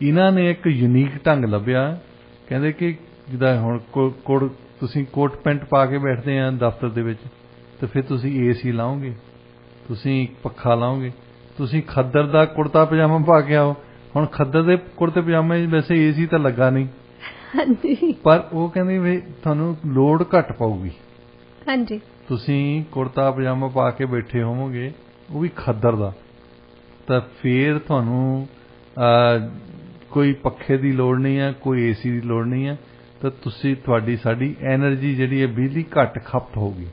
ਇਹਨਾਂ ਨੇ ਇੱਕ ਯੂਨੀਕ ਢੰਗ ਲੱਭਿਆ, ਕਹਿੰਦੇ ਕਿ ਜਿੱਦਾਂ ਹੁਣ ਤੁਸੀਂ ਕੋਟ ਪੈਂਟ ਪਾ ਕੇ ਬੈਠਦੇ ਆ ਦਫ਼ਤਰ ਦੇ ਵਿੱਚ, ਤੇ ਫਿਰ ਤੁਸੀਂ AC ਲਾਓਗੇ, ਤੁਸੀਂ ਪੱਖਾ ਲਾਓਗੇ, ਤੁਸੀਂ ਖੱਦਰ ਦਾ ਕੁੜਤਾ ਪਜਾਮਾ ਪਾ ਕੇ ਆਓ। ਹੁਣ ਖੱਦਰ ਦੇ ਕੁੜਤੇ ਪਜਾਮੇ ਵੈਸੇ AC ਤਾਂ ਲੱਗਾ ਨਹੀਂ, ਹਾਂਜੀ, ਪਰ ਉਹ ਕਹਿੰਦੇ ਵੀ ਤੁਹਾਨੂੰ ਲੋਡ ਘੱਟ ਪਊਗੀ। ਹਾਂਜੀ। ਤੁਸੀਂ ਕੁੜਤਾ ਪਜਾਮਾ ਪਾ ਕੇ ਬੈਠੇ ਹੋਵੋਗੇ, ਉਹ ਵੀ ਖੱਦਰ ਦਾ, ਤਾਂ ਫਿਰ ਤੁਹਾਨੂੰ ਕੋਈ ਪੱਖੇ ਦੀ ਲੋੜ ਨਹੀਂ ਹੈ, ਕੋਈ AC ਦੀ ਲੋੜ ਨਹੀਂ ਹੈ, ਤਾਂ ਸਾਡੀ એનર્ਜੀ ਜਿਹੜੀ ਹੈ ਬਿਜਲੀ ਘੱਟ ਖਪਤ ਹੋਊਗੀ।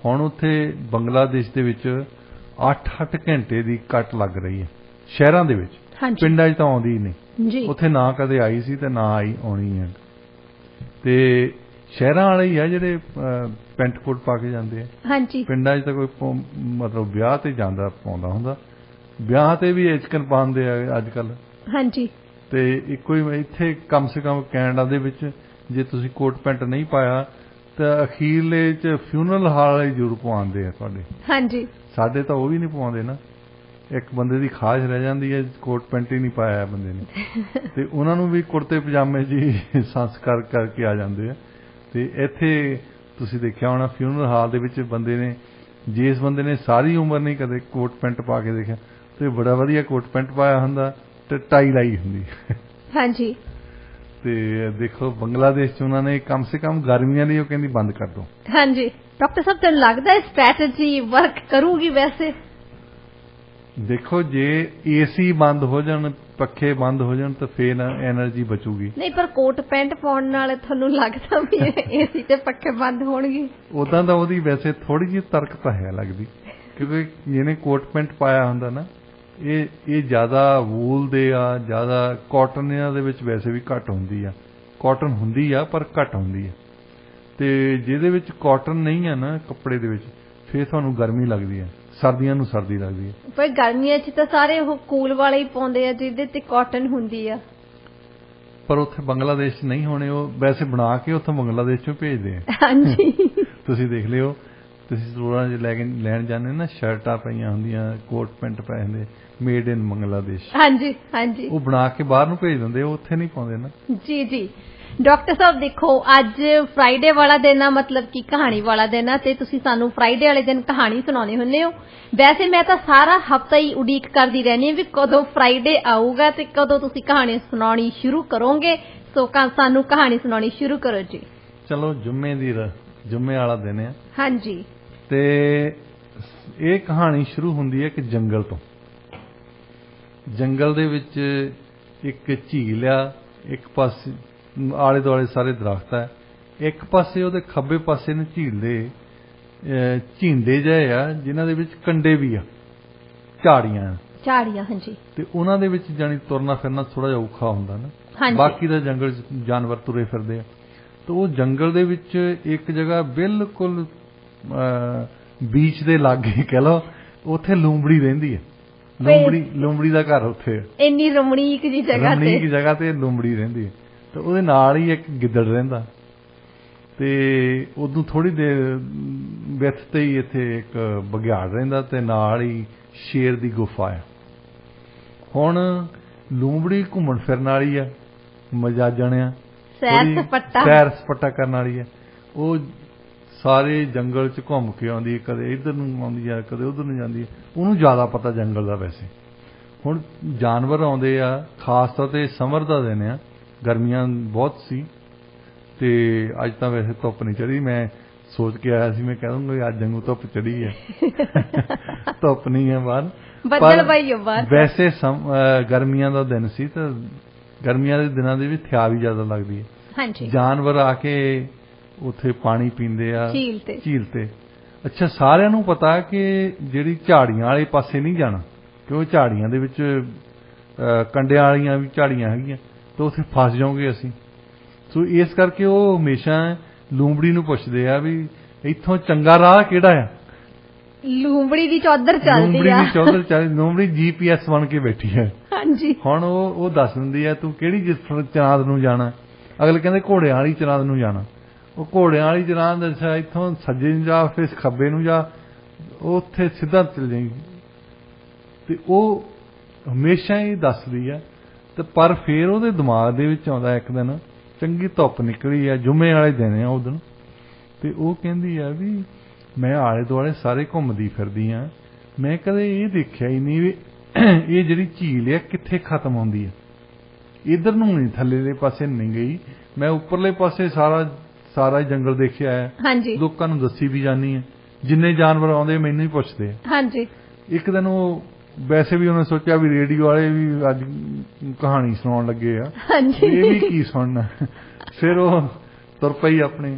ਹੁਣ ਉੱਥੇ ਬੰਗਲਾਦੇਸ਼ ਦੇ ਵਿੱਚ 8-8 ਘੰਟੇ ਦੀ ਕੱਟ ਲੱਗ ਰਹੀ ਹੈ ਸ਼ਹਿਰਾਂ ਦੇ ਵਿੱਚ, ਪਿੰਡਾਂ 'ਚ ਤਾਂ ਆਉਂਦੀ ਹੀ ਨਹੀਂ। ਉੱਥੇ ਨਾ ਕਦੇ ਆਈ ਸੀ ਤੇ ਨਾ ਆਉਣੀ ਹੈ। ਤੇ ਸ਼ਹਿਰਾਂ ਵਾਲੇ ਹੀ ਆ ਜਿਹੜੇ ਪੈਂਟ ਕੋਟ ਪਾ ਕੇ ਜਾਂਦੇ ਆ। ਪਿੰਡਾਂ 'ਚ ਤਾਂ ਕੋਈ ਮਤਲਬ ਵਿਆਹ ਤੇ ਜਾਂਦਾ ਪਾਉਂਦਾ ਹੁੰਦਾ, ਵਿਆਹ ਤੇ ਵੀ ਏਚਕਨ ਪਾਉਂਦੇ ਆ ਅੱਜ ਕੱਲ। ਤੇ ਇੱਕੋ ਹੀ ਇੱਥੇ ਕਮ ਸੇ ਕਮ ਕੈਨੇਡਾ ਦੇ ਵਿੱਚ ਜੇ ਤੁਸੀਂ ਕੋਟ ਪੈਂਟ ਨਹੀਂ ਪਾਇਆ ਤਾਂ ਅਖੀਰਲੇ 'ਚ ਫਿਊਨਰਲ ਹਾਲ ਵਾਲੇ ਜ਼ਰੂਰ ਪਵਾਉਂਦੇ ਆ ਤੁਹਾਡੇ। ਸਾਡੇ ਤਾਂ ਉਹ ਵੀ ਨਹੀਂ ਪਵਾਉਂਦੇ ਨਾ। ਇੱਕ ਬੰਦੇ ਦੀ ਖਾਜ ਰਹਿ ਜਾਂਦੀ ਹੈ, ਕੋਟ ਪੈਂਟ ਹੀ ਨਹੀਂ ਪਾਇਆ ਬੰਦੇ ਨੇ, ਤੇ ਉਹਨਾਂ ਨੂੰ ਵੀ ਕੁੜਤੇ ਪਜਾਮੇ ਜੀ ਸੰਸਕਾਰ ਕਰਕੇ ਆ ਜਾਂਦੇ ਆ। ਤੇ ਇੱਥੇ ਤੁਸੀਂ ਦੇਖਿਆ ਹੋਣਾ ਫਿਊਨਰਲ ਹਾਲ ਦੇ ਵਿੱਚ ਬੰਦੇ ਨੇ, ਜਿਸ ਬੰਦੇ ਨੇ ਸਾਰੀ ਉਮਰ ਨਹੀਂ ਕਦੇ ਕੋਟ ਪੈਂਟ ਪਾ ਕੇ ਦੇਖਿਆ, ਤੇ ਬੜਾ ਵਧੀਆ ਕੋਟ ਪੈਂਟ ਪਾਇਆ ਹੁੰਦਾ ਤੇ ਟਾਈ ਲਾਈ ਹੁੰਦੀ। ਹਾਂਜੀ। ਤੇ ਦੇਖੋ ਬੰਗਲਾਦੇਸ਼ 'ਚ ਉਹਨਾਂ ਨੇ ਕਮ ਸੇ ਕਮ ਗਰਮੀਆਂ ਲਈ ਉਹ ਕਹਿੰਦੀ ਬੰਦ ਕਰ ਦੋ। ਹਾਂਜੀ ਡਾਕਟਰ ਸਾਹਿਬ, ਤੁਹਾਨੂੰ ਲੱਗਦਾ ਹੈ ਸਟ੍ਰੈਟਜੀ ਵਰਕ ਕਰੂਗੀ? ਵੈਸੇ ਦੇਖੋ ਜੇ ਏਸੀ ਬੰਦ ਹੋ ਜਾਣ, ਪੱਖੇ ਬੰਦ ਹੋ ਜਾਣ ਤਾਂ ਫੇਰ ਐਨਰਜੀ ਬਚੂਗੀ। ਨਹੀਂ, ਪਰ ਕੋਟ ਪੈਂਟ ਪਾਉਣ ਨਾਲ ਤੁਹਾਨੂੰ ਲੱਗਦਾ ਵੀ ਏਸੀ ਤੇ ਪੱਖੇ ਬੰਦ ਹੋਣਗੇ? ਉਦਾਂ ਤਾਂ ਉਹਦੀ ਵੈਸੇ ਥੋੜੀ ਜਿਹੀ ਤਰਕ ਤਾਂ ਹੈ ਲੱਗਦੀ, ਕਿਉਂਕਿ ਜਿਹਨੇ ਕੋਟ ਪੈਂਟ ਪਾਇਆ ਹੁੰਦਾ ਨਾ, ਇਹ ਜ਼ਿਆਦਾ ਵੂਲ ਦੇ ਆ, ਜ਼ਿਆਦਾ ਕਾਟਨ ਇਹਨਾਂ ਦੇ ਵਿੱਚ ਵੈਸੇ ਵੀ ਘੱਟ ਹੁੰਦੀ ਆ। ਕਾਟਨ ਹੁੰਦੀ ਆ ਪਰ ਘੱਟ ਹੁੰਦੀ ਆ, ਤੇ ਜਿਹਦੇ ਵਿੱਚ ਕਾਟਨ ਨਹੀਂ ਆ ਨਾ ਕੱਪੜੇ ਦੇ ਵਿੱਚ, ਫੇਰ ਤੁਹਾਨੂੰ ਗਰਮੀ ਲੱਗਦੀ ਆ, ਸਰਦੀਆਂ ਨੂੰ ਸਰਦੀ ਲੱਗਦੀ ਹੈ। ਪਰ ਗਰਮੀਆਂ 'ਚ ਤਾਂ ਸਾਰੇ ਉਹ ਕੂਲ ਵਾਲੇ ਹੀ ਪਾਉਂਦੇ ਆ ਜਿਹਦੇ ਤੇ ਕਾਟਨ ਹੁੰਦੀ ਆ। ਪਰ ਉੱਥੇ ਬੰਗਲਾਦੇਸ਼ 'ਚ ਨਹੀਂ ਹੋਣੇ, ਉਹ ਵੈਸੇ ਬਣਾ ਕੇ ਉੱਥੋਂ ਬੰਗਲਾਦੇਸ਼ 'ਚੋਂ ਭੇਜਦੇ ਆ। ਹਾਂਜੀ ਤੁਸੀਂ ਦੇਖ ਲਿਓ, ਤੁਸੀਂ ਸਟੋਰਾਂ 'ਚ ਲੈਣ ਜਾਂਦੇ ਨਾ, ਸ਼ਰਟਾਂ ਪਈਆਂ ਹੁੰਦੀਆਂ, ਕੋਟ ਪੈਂਟ ਪਏ ਹੁੰਦੇ, ਮੇਡ ਇਨ ਬੰਗਲਾਦੇਸ਼। ਹਾਂਜੀ ਹਾਂਜੀ, ਉਹ ਬਣਾ ਕੇ ਬਾਹਰ ਨੂੰ ਭੇਜ ਦਿੰਦੇ, ਉਹ ਉੱਥੇ ਨਹੀਂ ਪਾਉਂਦੇ ਨਾ। ਜੀ ਜੀ ਡਾਕਟਰ ਸਾਹਿਬ, ਦੇਖੋ ਅੱਜ ਫਰਾਈਡੇ ਵਾਲਾ ਦਿਨ ਆ, ਮਤਲਬ ਕਿ ਕਹਾਣੀ ਵਾਲਾ ਦਿਨ ਆ, ਤੇ ਤੁਸੀਂ ਸਾਨੂੰ ਫਰਾਈਡੇ ਵਾਲੇ ਦਿਨ ਕਹਾਣੀ ਸੁਣਾਉਂਦੇ ਹੁੰਦੇ ਹੋ। ਵੈਸੇ ਮੈਂ ਤਾਂ ਸਾਰਾ ਹਫਤਾ ਹੀ ਉਡੀਕ ਕਰਦੀ ਰਹਿੰਦੀ ਹਾਂ ਵੀ ਕਦੋਂ ਫਰਾਈਡੇ ਆਊਗਾ ਤੇ ਕਦੋਂ ਤੁਸੀਂ ਕਹਾਣੀ ਸੁਣਾਉਣੀ ਸ਼ੁਰੂ ਕਰੋਗੇ। ਸੋ ਸਾਨੂੰ ਕਹਾਣੀ ਸੁਣਾਉਣੀ ਸ਼ੁਰੂ ਕਰੋ ਜੀ। ਚਲੋ, ਜੁਮੇ ਵਾਲਾ ਦਿਨ ਆ। ਹਾਂਜੀ। ਤੇ ਇਹ ਕਹਾਣੀ ਸ਼ੁਰੂ ਹੁੰਦੀ ਹੈ ਇੱਕ ਜੰਗਲ ਤੋਂ। ਜੰਗਲ ਦੇ ਵਿੱਚ ਇੱਕ ਝੀਲ ਆ, ਇੱਕ ਪਾਸੇ ਆਲੇ ਦੁਆਲੇ ਸਾਰੇ ਦਰਖਤ ਹੈ, ਇੱਕ ਪਾਸੇ ਉਹਦੇ ਖੱਬੇ ਪਾਸੇ ਨੇ ਝੀਲ ਦੇ ਝੀਂਡੇ ਜਿਹੇ ਆ ਜਿਨ੍ਹਾਂ ਦੇ ਵਿੱਚ ਕੰਡੇ ਵੀ ਆ, ਝਾੜੀਆਂ। ਹਾਂਜੀ। ਤੇ ਉਹਨਾਂ ਦੇ ਵਿੱਚ ਜਾਣੀ ਤੁਰਨਾ ਫਿਰਨਾ ਥੋੜਾ ਜਿਹਾ ਔਖਾ ਹੁੰਦਾ ਨਾ, ਬਾਕੀ ਦਾ ਜੰਗਲ 'ਚ ਜਾਨਵਰ ਤੁਰੇ ਫਿਰਦੇ ਆ। ਤੇ ਉਹ ਜੰਗਲ ਦੇ ਵਿੱਚ ਇੱਕ ਜਗ੍ਹਾ ਬਿਲਕੁਲ ਬੀਚ ਦੇ ਲਾਗੇ ਕਹਿ ਲਓ, ਉੱਥੇ ਲੂੰਬੜੀ ਰਹਿੰਦੀ ਹੈ। ਲੂੰਬੜੀ ਦਾ ਘਰ ਉੱਥੇ, ਇੰਨੀ ਰਮਣੀਕ ਜਗ੍ਹਾ ਤੇ ਲੂੰਬੜੀ ਰਹਿੰਦੀ ਹੈ। ਤੇ ਉਹਦੇ ਨਾਲ ਹੀ ਇੱਕ ਗਿੱਦੜ ਰਹਿੰਦਾ, ਤੇ ਉਦੋਂ ਥੋੜੀ ਦੇਰ ਵਿੱਥ ਤੇ ਹੀ ਇੱਥੇ ਇੱਕ ਬਘਿਆੜ ਰਹਿੰਦਾ, ਤੇ ਨਾਲ ਹੀ ਸ਼ੇਰ ਦੀ ਗੁਫਾ ਹੈ। ਹੁਣ ਲੂੰਬੜੀ ਘੁੰਮਣ ਫਿਰਨ ਵਾਲੀ ਆ, ਮਜਾਜਣ ਆ, ਸੈਰ ਸਪਾਟਾ ਕਰਨ ਵਾਲੀ ਹੈ। ਉਹ ਸਾਰੇ ਜੰਗਲ 'ਚ ਘੁੰਮ ਕੇ ਆਉਂਦੀ ਹੈ, ਕਦੇ ਇੱਧਰ ਨੂੰ ਆਉਂਦੀ ਹੈ, ਕਦੇ ਉੱਧਰ ਨੂੰ ਜਾਂਦੀ ਹੈ। ਉਹਨੂੰ ਜ਼ਿਆਦਾ ਪਤਾ ਜੰਗਲ ਦਾ। ਵੈਸੇ ਹੁਣ ਜਾਨਵਰ ਆਉਂਦੇ ਆ, ਖਾਸ ਤੌਰ ਤੇ ਸਮਰ ਦਾ ਦਿਨ ਆ, ਗਰਮੀਆਂ ਬਹੁਤ ਸੀ, ਤੇ ਅੱਜ ਤਾਂ ਵੈਸੇ ਧੁੱਪ ਨਹੀਂ ਚੜੀ। ਮੈਂ ਸੋਚ ਕੇ ਆਇਆ ਸੀ, ਮੈਂ ਕਹਿ ਦੂੰਗਾ ਅੱਜ ਵਾਂਗੂ ਧੁੱਪ ਚੜੀ ਹੈ, ਧੁੱਪ ਨਹੀਂ ਹੈ ਬਾਹਰ, ਪਰ ਵੈਸੇ ਗਰਮੀਆਂ ਦਾ ਦਿਨ ਸੀ। ਤਾਂ ਗਰਮੀਆਂ ਦੇ ਦਿਨਾਂ ਦੇ ਵਿੱਚ ਥਿਆ ਵੀ ਜ਼ਿਆਦਾ ਲੱਗਦੀ ਹੈ। ਜਾਨਵਰ ਆ ਕੇ ਉੱਥੇ ਪਾਣੀ ਪੀਂਦੇ ਆ ਝੀਲ ਤੇ। ਅੱਛਾ, ਸਾਰਿਆਂ ਨੂੰ ਪਤਾ ਕਿ ਜਿਹੜੀ ਝਾੜੀਆਂ ਵਾਲੇ ਪਾਸੇ ਨਹੀਂ ਜਾਣਾ, ਕਿਉਂ ਝਾੜੀਆਂ ਦੇ ਵਿੱਚ ਕੰਡਿਆਂ ਵਾਲੀਆਂ ਵੀ ਝਾੜੀਆਂ ਹੈਗੀਆਂ, ਤਾਂ ਉੱਥੇ ਫਸ ਜਾਓਗੇ ਅਸੀਂ। ਸੋ ਇਸ ਕਰਕੇ ਉਹ ਹਮੇਸ਼ਾ ਲੂੰਬੜੀ ਨੂੰ ਪੁੱਛਦੇ ਆ ਵੀ ਇੱਥੋਂ ਚੰਗਾ ਰਾਹ ਕਿਹੜਾ ਆ। ਲੂੰਬੜੀ ਦੀ ਚੌਧਰ ਚੱਲਦੀ, ਲੂੰਬੜੀ GPS ਬਣ ਕੇ ਬੈਠੀ ਹੈ। ਹੁਣ ਉਹ ਦੱਸ ਦਿੰਦੀ ਆ ਤੂੰ ਕਿਹੜੀ ਚਨਾਦ ਨੂੰ ਜਾਣਾ। ਅਗਲੇ ਕਹਿੰਦੇ ਘੋੜਿਆਂ ਵਾਲੀ ਚਨਾਦ ਨੂੰ ਜਾਣਾ। ਉਹ ਘੋੜਿਆਂ ਵਾਲੀ ਚਨਾਦ ਦੱਸਿਆ, ਇੱਥੋਂ ਸੱਜੇ ਨੂੰ ਜਾ, ਫਿਰ ਖੱਬੇ ਨੂੰ ਜਾ, ਉੱਥੇ ਸਿੱਧਾ ਚੱਲ ਜਾਏਗੀ। ਤੇ ਉਹ ਹਮੇਸ਼ਾ ਹੀ ਦੱਸਦੀ ਆ। ਤੇ ਪਰ ਫਿਰ ਉਹਦੇ ਦਿਮਾਗ ਦੇ ਵਿੱਚ ਆਉਂਦਾ ਇੱਕ ਦਿਨ, ਚੰਗੀ ਧੁੱਪ ਨਿਕਲੀ ਆ, ਜੁਮੇ ਵਾਲੇ ਦਿਨ ਆ ਉਹ ਦਿਨ, ਤੇ ਉਹ ਕਹਿੰਦੀ ਆ ਵੀ ਮੈਂ ਆਲੇ ਦੁਆਲੇ ਸਾਰੇ ਘੁੰਮਦੀ ਫਿਰਦੀ ਆ, ਮੈਂ ਕਦੇ ਇਹ ਦੇਖਿਆ ਹੀ ਨਹੀਂ ਵੀ ਇਹ ਜਿਹੜੀ ਝੀਲ ਆ ਕਿੱਥੇ ਖਤਮ ਹੁੰਦੀ ਆ। ਇੱਧਰ ਨੂੰ ਨਹੀਂ, ਥੱਲੇਲੇ ਪਾਸੇ ਨਹੀਂ ਗਈ, ਮੈਂ ਉੱਪਰਲੇ ਪਾਸੇ ਸਾਰਾ ਜੰਗਲ ਦੇਖਿਆ ਹੈ, ਲੋਕਾਂ ਨੂੰ ਦੱਸੀ ਵੀ ਜਾਨੀ ਹੈ। ਜਿੰਨੇ ਜਾਨਵਰ ਆਉਂਦੇ ਮੈਨੂੰ ਹੀ ਪੁੱਛਦੇ ਆ। ਇੱਕ ਦਿਨ ਉਹ ਵੈਸੇ ਵੀ ਉਹਨੇ ਸੋਚਿਆ ਵੀ ਰੇਡੀਓ ਵਾਲੇ ਵੀ ਅੱਜ ਕਹਾਣੀ ਸੁਣਾਉਣ ਲੱਗੇ ਆ, ਇਹ ਵੀ ਕੀ ਸੁਣਨਾ। ਫਿਰ ਉਹ ਤੁਰ ਪਈ ਆਪਣੇ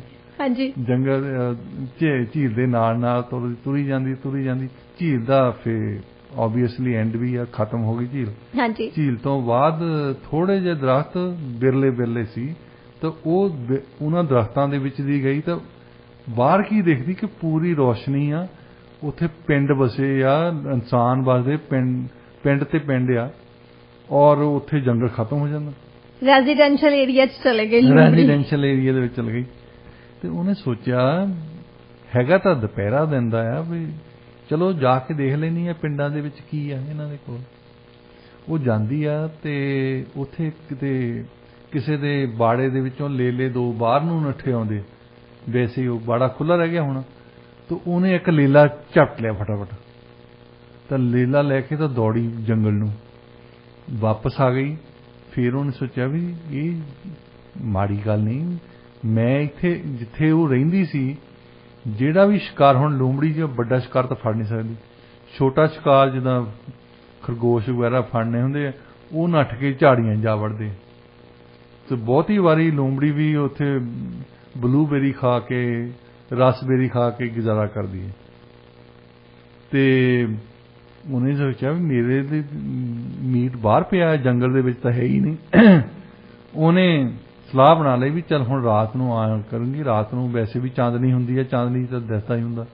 ਜੰਗਲ ਝੀਲ ਦੇ ਨਾਲ ਤੁਰੀ ਜਾਂਦੀ। ਝੀਲ ਦਾ ਫਿਰ ਆਬਵੀਅਸਲੀ ਐਂਡ ਵੀ ਆ, ਖਤਮ ਹੋ ਗਈ ਝੀਲ। ਝੀਲ ਤੋਂ ਬਾਅਦ ਥੋੜੇ ਜਿਹੇ ਦਰਖਤ ਬਿਰਲੇ ਸੀ, ਤਾਂ ਉਹਨਾਂ ਦਰਖਤਾਂ ਦੇ ਵਿੱਚ ਦੀ ਗਈ ਤਾਂ ਬਾਹਰ ਕੀ ਦੇਖਦੀ ਕਿ ਪੂਰੀ ਰੋਸ਼ਨੀ ਆ, ਉੱਥੇ ਪਿੰਡ ਵਸੇ ਆ, ਇਨਸਾਨ ਵਸਦੇ, ਪਿੰਡ ਤੇ ਪਿੰਡ ਆ, ਔਰ ਉੱਥੇ ਜੰਗਲ ਖਤਮ ਹੋ ਜਾਂਦਾ। ਰੈਜ਼ੀਡੈਂਸ਼ੀਅਲ ਏਰੀਆ 'ਚ ਚਲੇ ਗਏ, ਰੈਜ਼ੀਡੈਂਸ਼ੀਅਲ ਏਰੀਆ ਦੇ ਵਿੱਚ ਚਲੇ ਗਈ। ਤੇ ਉਹਨੇ ਸੋਚਿਆ ਹੈਗਾ ਤਾਂ ਦੁਪਹਿਰਾ ਦਿਨ ਦਾ ਆ, ਵੀ ਚਲੋ ਜਾ ਕੇ ਦੇਖ ਲੈਣੀ ਆ ਪਿੰਡਾਂ ਦੇ ਵਿੱਚ ਕੀ ਆ ਇਹਨਾਂ ਦੇ ਕੋਲ। ਉਹ ਜਾਂਦੀ ਆ ਤੇ ਉੱਥੇ ਕਿਤੇ ਕਿਸੇ ਦੇ ਬਾੜੇ ਦੇ ਵਿੱਚੋਂ ਲੇਲੇ ਦੋ ਬਾਹਰ ਨੂੰ ਨੱਠੇ ਆਉਂਦੇ, ਵੈਸੇ ਉਹ ਬਾੜਾ ਖੁੱਲ੍ਹਾ ਰਹਿ ਗਿਆ ਹੋਣਾ, ਤਾਂ ਉਹਨੇ ਇੱਕ ਲੇਲਾ ਝਪਟ ਲਿਆ ਫਟਾਫਟ, ਤਾਂ ਲੇਲਾ ਲੈ ਕੇ ਤਾਂ ਦੌੜੀ ਜੰਗਲ ਨੂੰ, ਵਾਪਸ ਆ ਗਈ। ਫਿਰ ਉਹਨੇ ਸੋਚਿਆ ਵੀ ਇਹ ਮਾੜੀ ਗੱਲ ਨਹੀਂ, ਮੈਂ ਇੱਥੇ ਜਿੱਥੇ ਉਹ ਰਹਿੰਦੀ ਸੀ ਜਿਹੜਾ ਵੀ ਸ਼ਿਕਾਰ, ਹੁਣ ਲੋਮੜੀ ਜਿਹਾ ਵੱਡਾ ਸ਼ਿਕਾਰ ਤਾਂ ਫੜ ਨਹੀਂ ਸਕਦੀ, ਛੋਟਾ ਸ਼ਿਕਾਰ ਜਿੱਦਾਂ ਖਰਗੋਸ਼ ਵਗੈਰਾ ਫੜਨੇ ਹੁੰਦੇ ਆ, ਉਹ ਨੱਠ ਕੇ ਝਾੜੀਆਂ ਜਾ ਵੜਦੇ। ਤੇ ਬਹੁਤੀ ਵਾਰੀ ਲੋਮੜੀ ਵੀ ਉੱਥੇ ਬਲੂਬੇਰੀ ਖਾ ਕੇ, ਰਸਬੇਰੀ ਖਾ ਕੇ ਗੁਜ਼ਾਰਾ ਕਰਦੀ ਹੈ। ਤੇ ਉਹਨੇ ਸੋਚਿਆ ਵੀ ਮੇਰੇ ਦੇ ਮੀਟ ਬਾਹਰ ਪਿਆ ਜੰਗਲ ਦੇ ਵਿੱਚ ਤਾਂ ਹੈ ਹੀ ਨਹੀਂ। ਉਹਨੇ ਸਲਾਹ ਬਣਾ ਲਈ ਵੀ ਚੱਲ ਹੁਣ ਰਾਤ ਨੂੰ ਆਇਆ ਕਰੂੰਗੀ, ਰਾਤ ਨੂੰ ਵੈਸੇ ਵੀ ਚਾਂਦਨੀ ਹੁੰਦੀ ਹੈ, ਚਾਂਦਨੀ ਤਾਂ ਦਿਸਦਾ ਹੀ ਹੁੰਦਾ।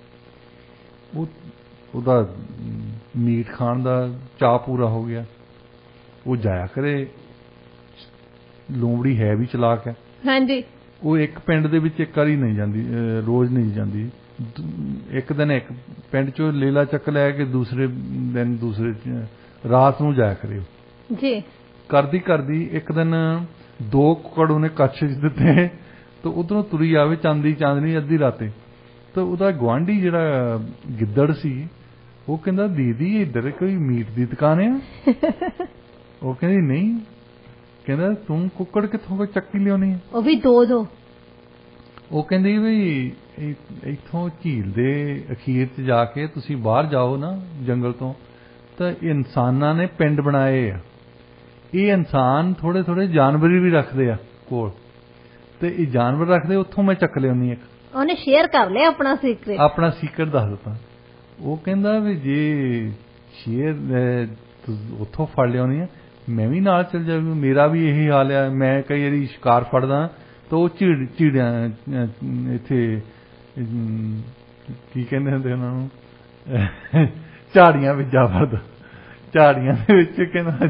ਉਹਦਾ ਮੀਟ ਖਾਣ ਦਾ ਚਾਅ ਪੂਰਾ ਹੋ ਗਿਆ। ਉਹ ਜਾਇਆ ਕਰੇ, ਲੋਮੜੀ ਹੈ ਵੀ ਚਲਾਕ ਹੈ। ਹਾਂਜੀ। ਉਹ ਇੱਕ ਪਿੰਡ ਦੇ ਵਿੱਚ ਇੱਕ ਵਾਰੀ ਨਹੀਂ ਜਾਂਦੀ, ਰੋਜ਼ ਨਹੀਂ ਜਾਂਦੀ। ਇੱਕ ਦਿਨ ਇੱਕ ਪਿੰਡ ਚੋਂ ਲੇਲਾ ਚੱਕ ਲੈ ਕੇ ਦੂਸਰੇ ਦਿਨ ਦੂਸਰੇ ਰਾਤ ਨੂੰ ਜਾਇਆ ਕਰੇ ਜੀ। ਕਰਦੀ ਇੱਕ ਦਿਨ 2 ਕੁੱਕੜ ਉਹਨੇ ਕੱਛ ਚ ਦਿੱਤੇ, ਤਾਂ ਉਧਰੋਂ ਤੁਰੀ ਆਵੇ ਚਾਂਦਨੀ ਅੱਧੀ ਰਾਤੇ, ਤਾਂ ਉਹਦਾ ਗੁਆਂਢੀ ਜਿਹੜਾ ਗਿੱਦੜ ਸੀ ਉਹ ਕਹਿੰਦਾ ਦੀਦੀ ਇੱਧਰ ਕੋਈ ਮੀਟ ਦੀ ਦੁਕਾਨ ਆ? ਉਹ ਕਹਿੰਦੀ ਨਹੀਂ। ਕਹਿੰਦਾ ਤੂੰ ਕੁੱਕੜ ਕਿੱਥੋਂ ਚੱਕੀ ਲਿਆਉਣੀ? ਉਹ ਵੀ 2-2। ਉਹ ਕਹਿੰਦੀ ਵੀ ਇੱਥੋਂ ਝੀਲ ਦੇ ਅਖੀਰ 'ਚ ਜਾ ਕੇ ਤੁਸੀਂ ਬਾਹਰ ਜਾਓ ਨਾ ਜੰਗਲ ਤੋਂ, ਤਾਂ ਇਨਸਾਨਾਂ ਨੇ ਪਿੰਡ ਬਣਾਏ ਆ, ਇਹ ਇਨਸਾਨ ਥੋੜੇ ਥੋੜੇ ਜਾਨਵਰ ਵੀ ਰੱਖਦੇ ਆ ਕੋਲ, ਤੇ ਇਹ ਜਾਨਵਰ ਰੱਖਦੇ, ਉੱਥੋਂ ਮੈਂ ਚੱਕ ਲਿਆਉਣੀ ਇੱਕ। ਉਹਨੇ ਸ਼ੇਅਰ ਕਰ ਲਿਆ ਆਪਣਾ ਸੀਕਰਟ ਦੱਸ ਦਿੱਤਾ। ਉਹ ਕਹਿੰਦਾ ਵੀ ਜੇ ਸ਼ੇਅਰ ਉੱਥੋਂ ਫੜ ਲਿਆਉਣੀ ਆ, ਮੈਂ ਵੀ ਨਾਲ ਚੱਲ ਜਾਵਾਂ, ਮੇਰਾ ਵੀ ਇਹੀ ਹਾਲ ਆ। ਮੈਂ ਕਈ ਵਾਰੀ ਸ਼ਿਕਾਰ ਫੜਦਾ ਤਾਂ ਉਹ ਝੀੜਿਆਂ ਇੱਥੇ ਕੀ ਕਹਿੰਦੇ ਹੁੰਦੇ ਉਹਨਾਂ ਨੂੰ, ਝਾੜੀਆਂ ਵਿੱਚ ਜਾ ਵੜਦਾ, ਝਾੜੀਆਂ ਦੇ ਵਿੱਚ ਕਹਿੰਦਾ।